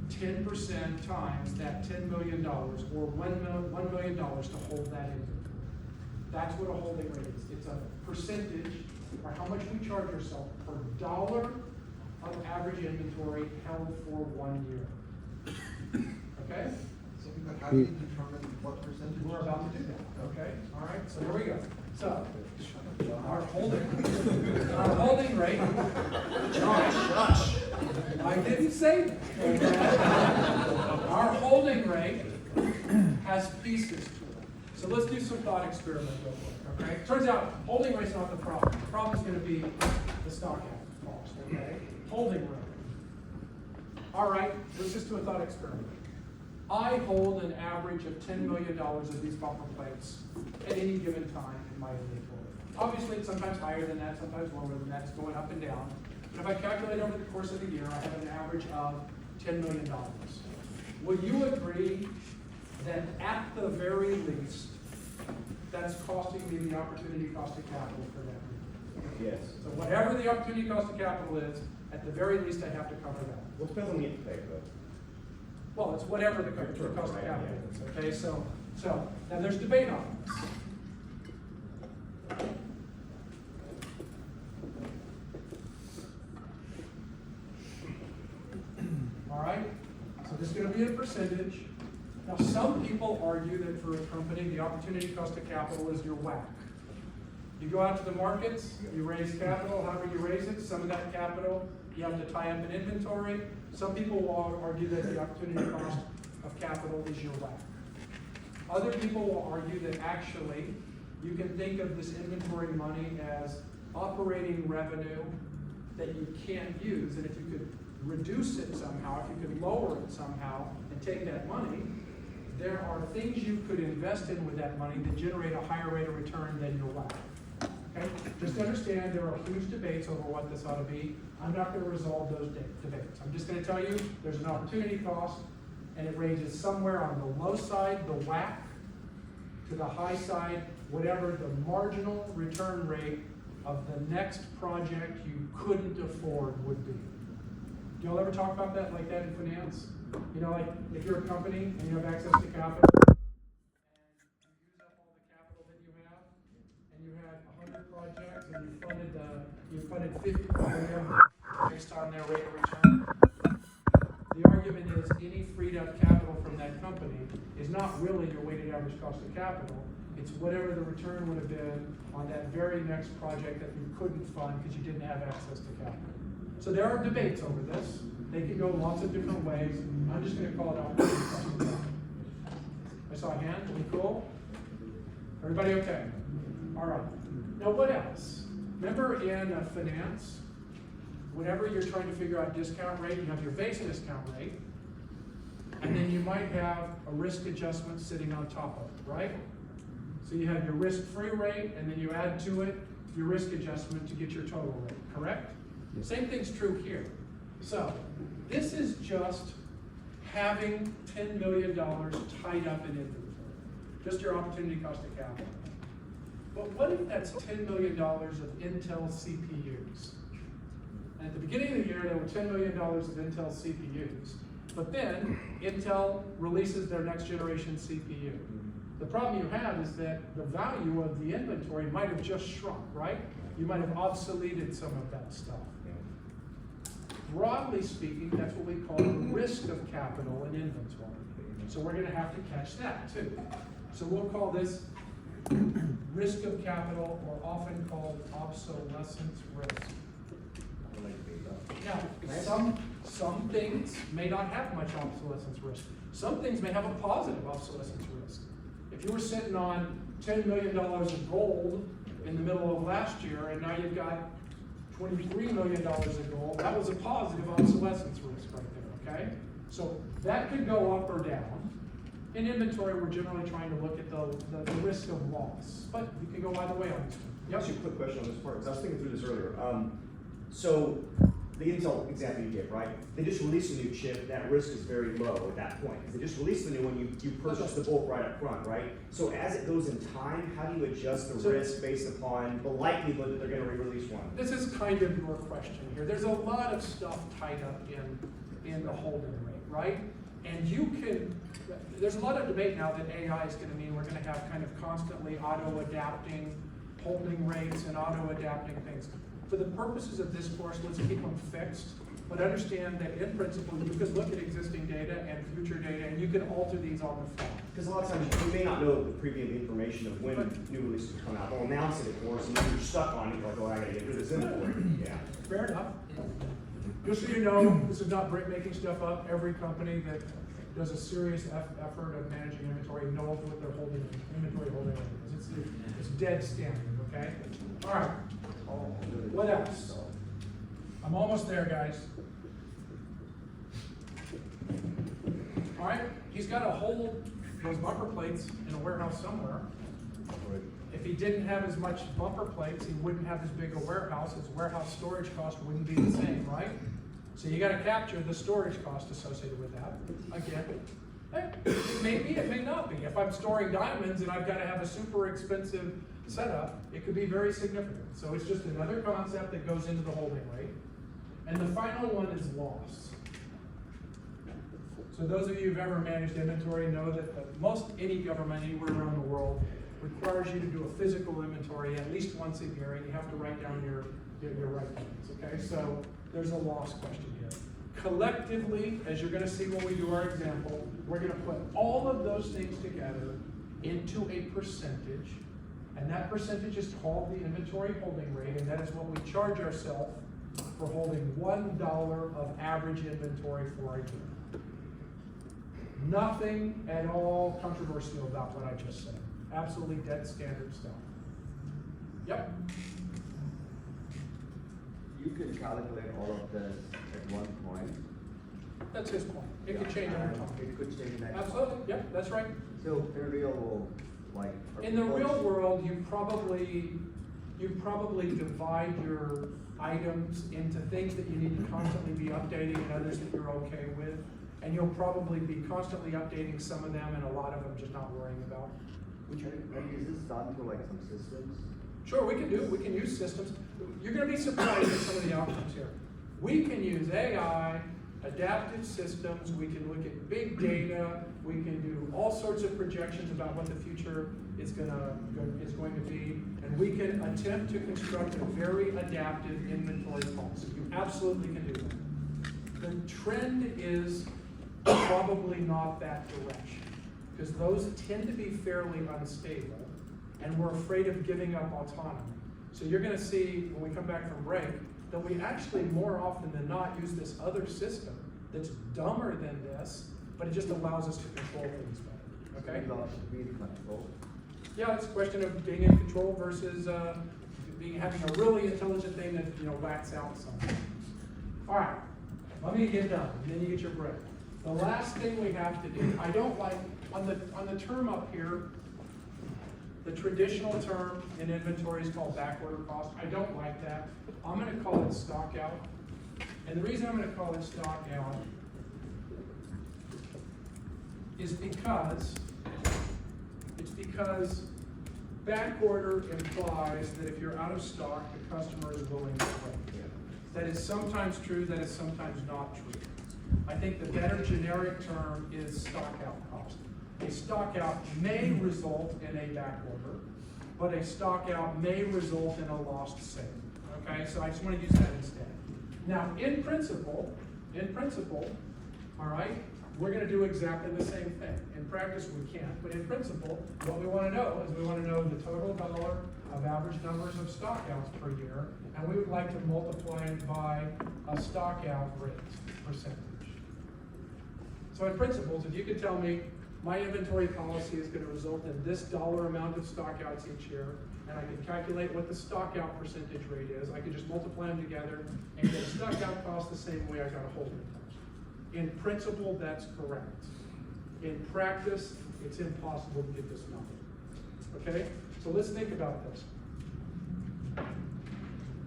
10% times that $10 million, or $1 million to hold that inventory. That's what a holding rate is. It's a percentage, or how much we charge ourselves per dollar of average inventory held for 1 year. Okay? So how do you determine what percentage? We're about to do that, okay? All right, so here we go. So, our holding rate. I didn't say that. Our holding rate has pieces to it. So let's do some thought experiment real quick, okay? Turns out holding rate's not the problem. The problem's gonna be the stock cost, okay? Holding rate. All right, let's just do a thought experiment. I hold an average of $10 million of these bumper plates at any given time in my inventory. Obviously, it's sometimes higher than that, sometimes lower than that, it's going up and down. But if I calculate over the course of the year, I have an average of $10 million. Will you agree that at the very least, that's costing me the opportunity cost of capital for that year? Yes. So whatever the opportunity cost of capital is, at the very least, I have to cover that. Well, it depends on the impact though. Well, it's whatever the cost of capital is, okay? So now there's debate on this. All right, so this is going to be a percentage. Now, some people argue that for a company, the opportunity cost of capital is your WACC. You go out to the markets, you raise capital, however you raise it, some of that capital you have to tie up in inventory. Some people will argue that the opportunity cost of capital is your WACC. Other people will argue that actually you can think of this inventory money as operating revenue that you can't use, and if you could reduce it somehow, if you could lower it somehow and take that money, there are things you could invest in with that money that generate a higher rate of return than your WACC. Okay? Just understand there are huge debates over what this ought to be. I'm not going to resolve those debates. I'm just going to tell you there's an opportunity cost, and it ranges somewhere on the low side, the WACC, to the high side, whatever the marginal return rate of the next project you couldn't afford would be. Do y'all ever talk about that like that in finance? You know, like if you're a company and you have access to capital, and you use up all the capital that you have, and you had 100 projects, and you funded 50 of them based on their rate of return. The argument is any freed up capital from that company is not really your weighted average cost of capital. It's whatever the return would have been on that very next project that you couldn't fund because you didn't have access to capital. So there are debates over this. They can go lots of different ways. I'm just going to call it opportunity cost of capital. I saw a hand. Are we cool? Everybody okay? All right. Now what else? Remember in finance, whenever you're trying to figure out discount rate, you have your base discount rate, and then you might have a risk adjustment sitting on top of it, right? So you have your risk-free rate, and then you add to it your risk adjustment to get your total rate, correct? Same thing's true here. So this is just having $10 million tied up in inventory, just your opportunity cost of capital. But what if that's $10 million of Intel CPUs? And at the beginning of the year, there were $10 million of Intel CPUs. But then Intel releases their next generation CPU. The problem you have is that the value of the inventory might have just shrunk, right? You might have obsoleted some of that stuff. Broadly speaking, that's what we call the risk of capital in inventory. So we're going to have to catch that too. So we'll call this risk of capital, or often called obsolescence risk. Now, some things may not have much obsolescence risk. Some things may have a positive obsolescence risk. If you were sitting on $10 million of gold in the middle of last year, and now you've got $23 million of gold, that was a positive obsolescence risk right there, okay? So that could go up or down. In inventory, we're generally trying to look at the risk of loss, but you can go either way on this one. Yep. Just a quick question on this part, because I was thinking through this earlier. So the Intel example you gave, right? They just released a new chip, that risk is very low at that point. Because they just released the new one, you purchase the bulk right up front, right? So as it goes in time, how do you adjust the risk based upon the likelihood that they're going to re-release one? This is kind of your question here. There's a lot of stuff tied up in the holding rate, right? And you can, there's a lot of debate now that AI is going to mean we're going to have kind of constantly auto-adapting holding rates and auto-adapting things. For the purposes of this course, let's keep them fixed. But understand that in principle, you can look at existing data and future data, and you can alter these on the fly. Because a lot of times you may not know the preview information of when new releases will come out. They'll announce it, of course, and then you're stuck on it. You're like, oh, I gotta get rid of this inventory. Yeah. Fair enough. Just so you know, this is not Brent making stuff up. Every company that does a serious effort of managing inventory knows what their inventory holding is. It's dead standard, okay? All right. What else? I'm almost there, guys. All right, he's got to hold those bumper plates in a warehouse somewhere. If he didn't have as much bumper plates, he wouldn't have as big a warehouse. His warehouse storage cost wouldn't be the same, right? So you got to capture the storage cost associated with that. Again, it may be, it may not be. If I'm storing diamonds and I've got to have a super expensive setup, it could be very significant. So it's just another concept that goes into the holding rate. And the final one is loss. So those of you who've ever managed inventory know that most any government anywhere around the world requires you to do a physical inventory at least once a year, and you have to write down your write-downs, okay? So there's a loss question here. Collectively, as you're gonna see when we do our example, we're gonna put all of those things together into a percentage, and that percentage is called the inventory holding rate, and that is what we charge ourselves for holding $1 of average inventory for a year. Nothing at all controversial about what I just said. Absolutely dead standard stuff. Yep. You can calculate all of this at one point. That's his point. It could change over time. It could change next. Absolutely. Yep, that's right. So in the real world, like. In the real world, you probably divide your items into things that you need to constantly be updating and others that you're okay with. And you'll probably be constantly updating some of them and a lot of them just not worrying about. Is this done through like some systems? Sure, we can use systems. You're gonna be surprised at some of the outcomes here. We can use AI, adaptive systems, we can look at big data, we can do all sorts of projections about what the future is going to be, and we can attempt to construct a very adaptive inventory policy. You absolutely can do that. The trend is probably not that direction, because those tend to be fairly unstable, and we're afraid of giving up autonomy. So you're going to see, when we come back from break, that we actually more often than not use this other system that's dumber than this, but it just allows us to control things better, okay? Yeah, it's a question of being in control versus having a really intelligent thing that whacks out something. All right, let me get done, and then you get your break. The last thing we have to do, I don't like, on the term up here, the traditional term in inventory is called backorder cost. I don't like that. I'm going to call it stock out. And the reason I'm going to call it stock out is because backorder implies that if you're out of stock, the customer is willing to wait. That is sometimes true, that is sometimes not true. I think the better generic term is stock out cost. A stock out may result in a back order, but a stock out may result in a lost sale. Okay, so I just want to use that instead. Now, in principle, all right, we're going to do exactly the same thing. In practice, we can't, but in principle, what we want to know is we want to know the total dollar of average numbers of stock outs per year, and we would like to multiply it by a stock out rate percentage. So in principles, if you could tell me my inventory policy is going to result in this dollar amount of stock outs each year, and I can calculate what the stock out percentage rate is, I could just multiply them together and get a stock out cost the same way I got a holding cost. In principle, that's correct. In practice, it's impossible to get this number. Okay? So let's think about this.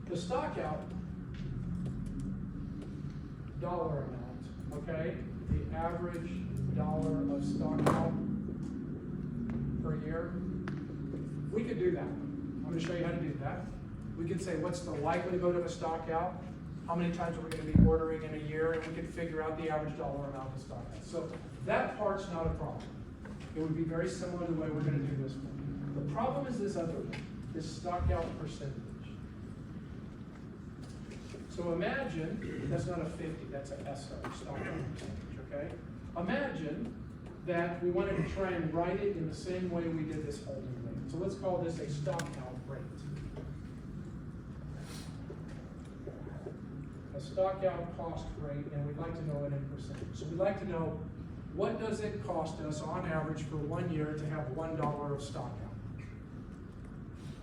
The stock out dollar amount, okay? The average dollar of stock out per year. We could do that. I'm going to show you how to do that. We could say, what's the likelihood of a stock out? How many times are we going to be ordering in a year? And we could figure out the average dollar amount of stock out. So that part's not a problem. It would be very similar to the way we're going to do this one. The problem is this other one, this stock out percentage. So imagine, that's not a 50, that's a SO, stock out percentage, okay? Imagine that we wanted to try and write it in the same way we did this holding rate. So let's call this a stock out rate. A stock out cost rate, and we'd like to know it in percentage. So we'd like to know, what does it cost us on average for 1 year to have $1 of stock out?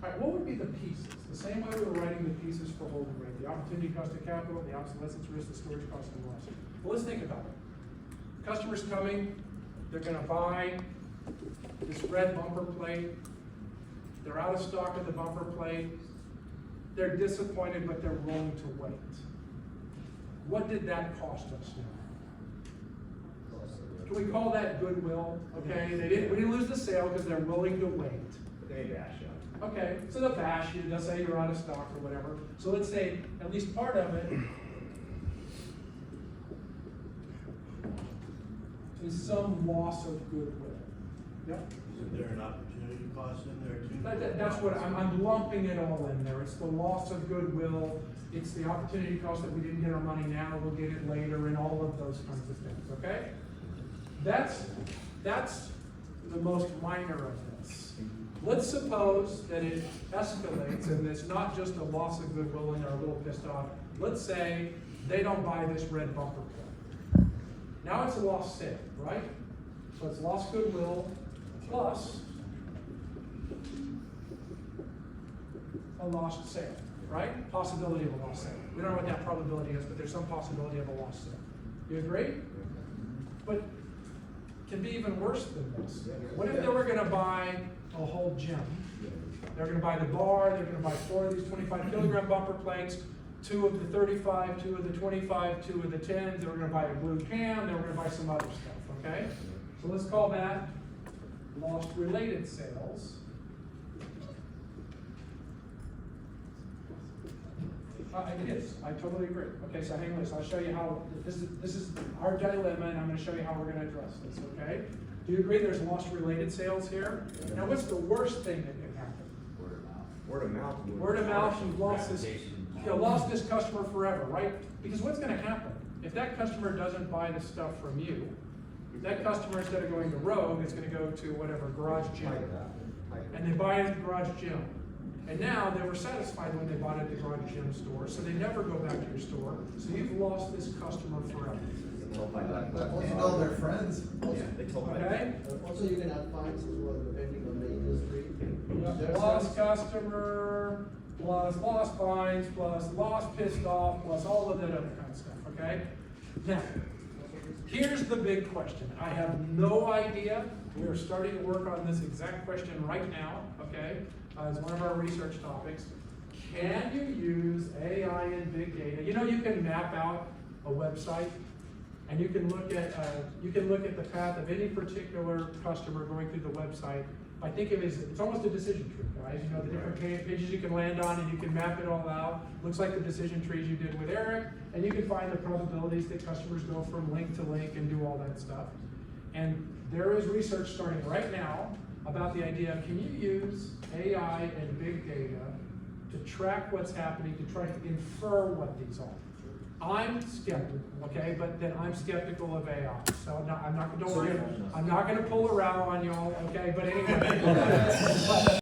All right, what would be the pieces? The same way we were writing the pieces for holding rate, the opportunity cost of capital, the obsolescence risk, the storage cost and loss. Well, let's think about it. Customers coming, they're gonna buy this red bumper plate. They're out of stock of the bumper plate. They're disappointed, but they're willing to wait. What did that cost us now? Can we call that goodwill? Okay, we didn't lose the sale because they're willing to wait. They bash up. Okay, so they'll bash you, they'll say you're out of stock or whatever. So let's say at least part of it is some loss of goodwill. Yep. Is there an opportunity cost in there too? That's what I'm lumping it all in there. It's the loss of goodwill, it's the opportunity cost that we didn't get our money now, we'll get it later, and all of those kinds of things, okay? That's the most minor of this. Let's suppose that it escalates and it's not just a loss of goodwill and they're a little pissed off. Let's say they don't buy this red bumper plate. Now it's a lost sale, right? So it's lost goodwill plus a lost sale, right? Possibility of a lost sale. We don't know what that probability is, but there's some possibility of a lost sale. You agree? But it can be even worse than this. What if they were going to buy a whole gym? They're going to buy the bar, they're going to buy 4 of these 25 kilogram bumper plates, 2 of the 35, 2 of the 25, 2 of the 10s, they were going to buy a blue can, they were going to buy some other stuff, okay? So let's call that lost related sales. It is, I totally agree. Okay, so hang on, so I'll show you how, this is our dilemma, and I'm going to show you how we're going to address this, okay? Do you agree there's lost related sales here? Now what's the worst thing that can happen? Word of mouth. Word of mouth, you've lost this customer forever, right? Because what's going to happen? If that customer doesn't buy the stuff from you, that customer, instead of going to Rogue, is going to go to whatever, Garage Gym. And they buy it at the Garage Gym. And now they were satisfied when they bought it at the Garage Gym store, so they never go back to your store. So you've lost this customer forever. Well, you know they're friends. Okay? Also, you can have fines as well, depending on the industry. Lost customer, plus lost fines, plus lost pissed off, plus all of that other kind of stuff, okay? Now, here's the big question. I have no idea. We are starting to work on this exact question right now, okay? As one of our research topics. Can you use AI and big data? You know, you can map out a website and you can look at the path of any particular customer going through the website. I think it's almost a decision tree, guys. You know, the different pages you can land on, and you can map it all out. Looks like the decision trees you did with Eric, and you can find the probabilities that customers go from link to link and do all that stuff. And there is research starting right now about the idea of, can you use AI and big data to track what's happening, to try to infer what these are? I'm skeptical, okay, but then I'm skeptical of AI. So don't worry, I'm not going to pull a row on y'all, okay, but anyway.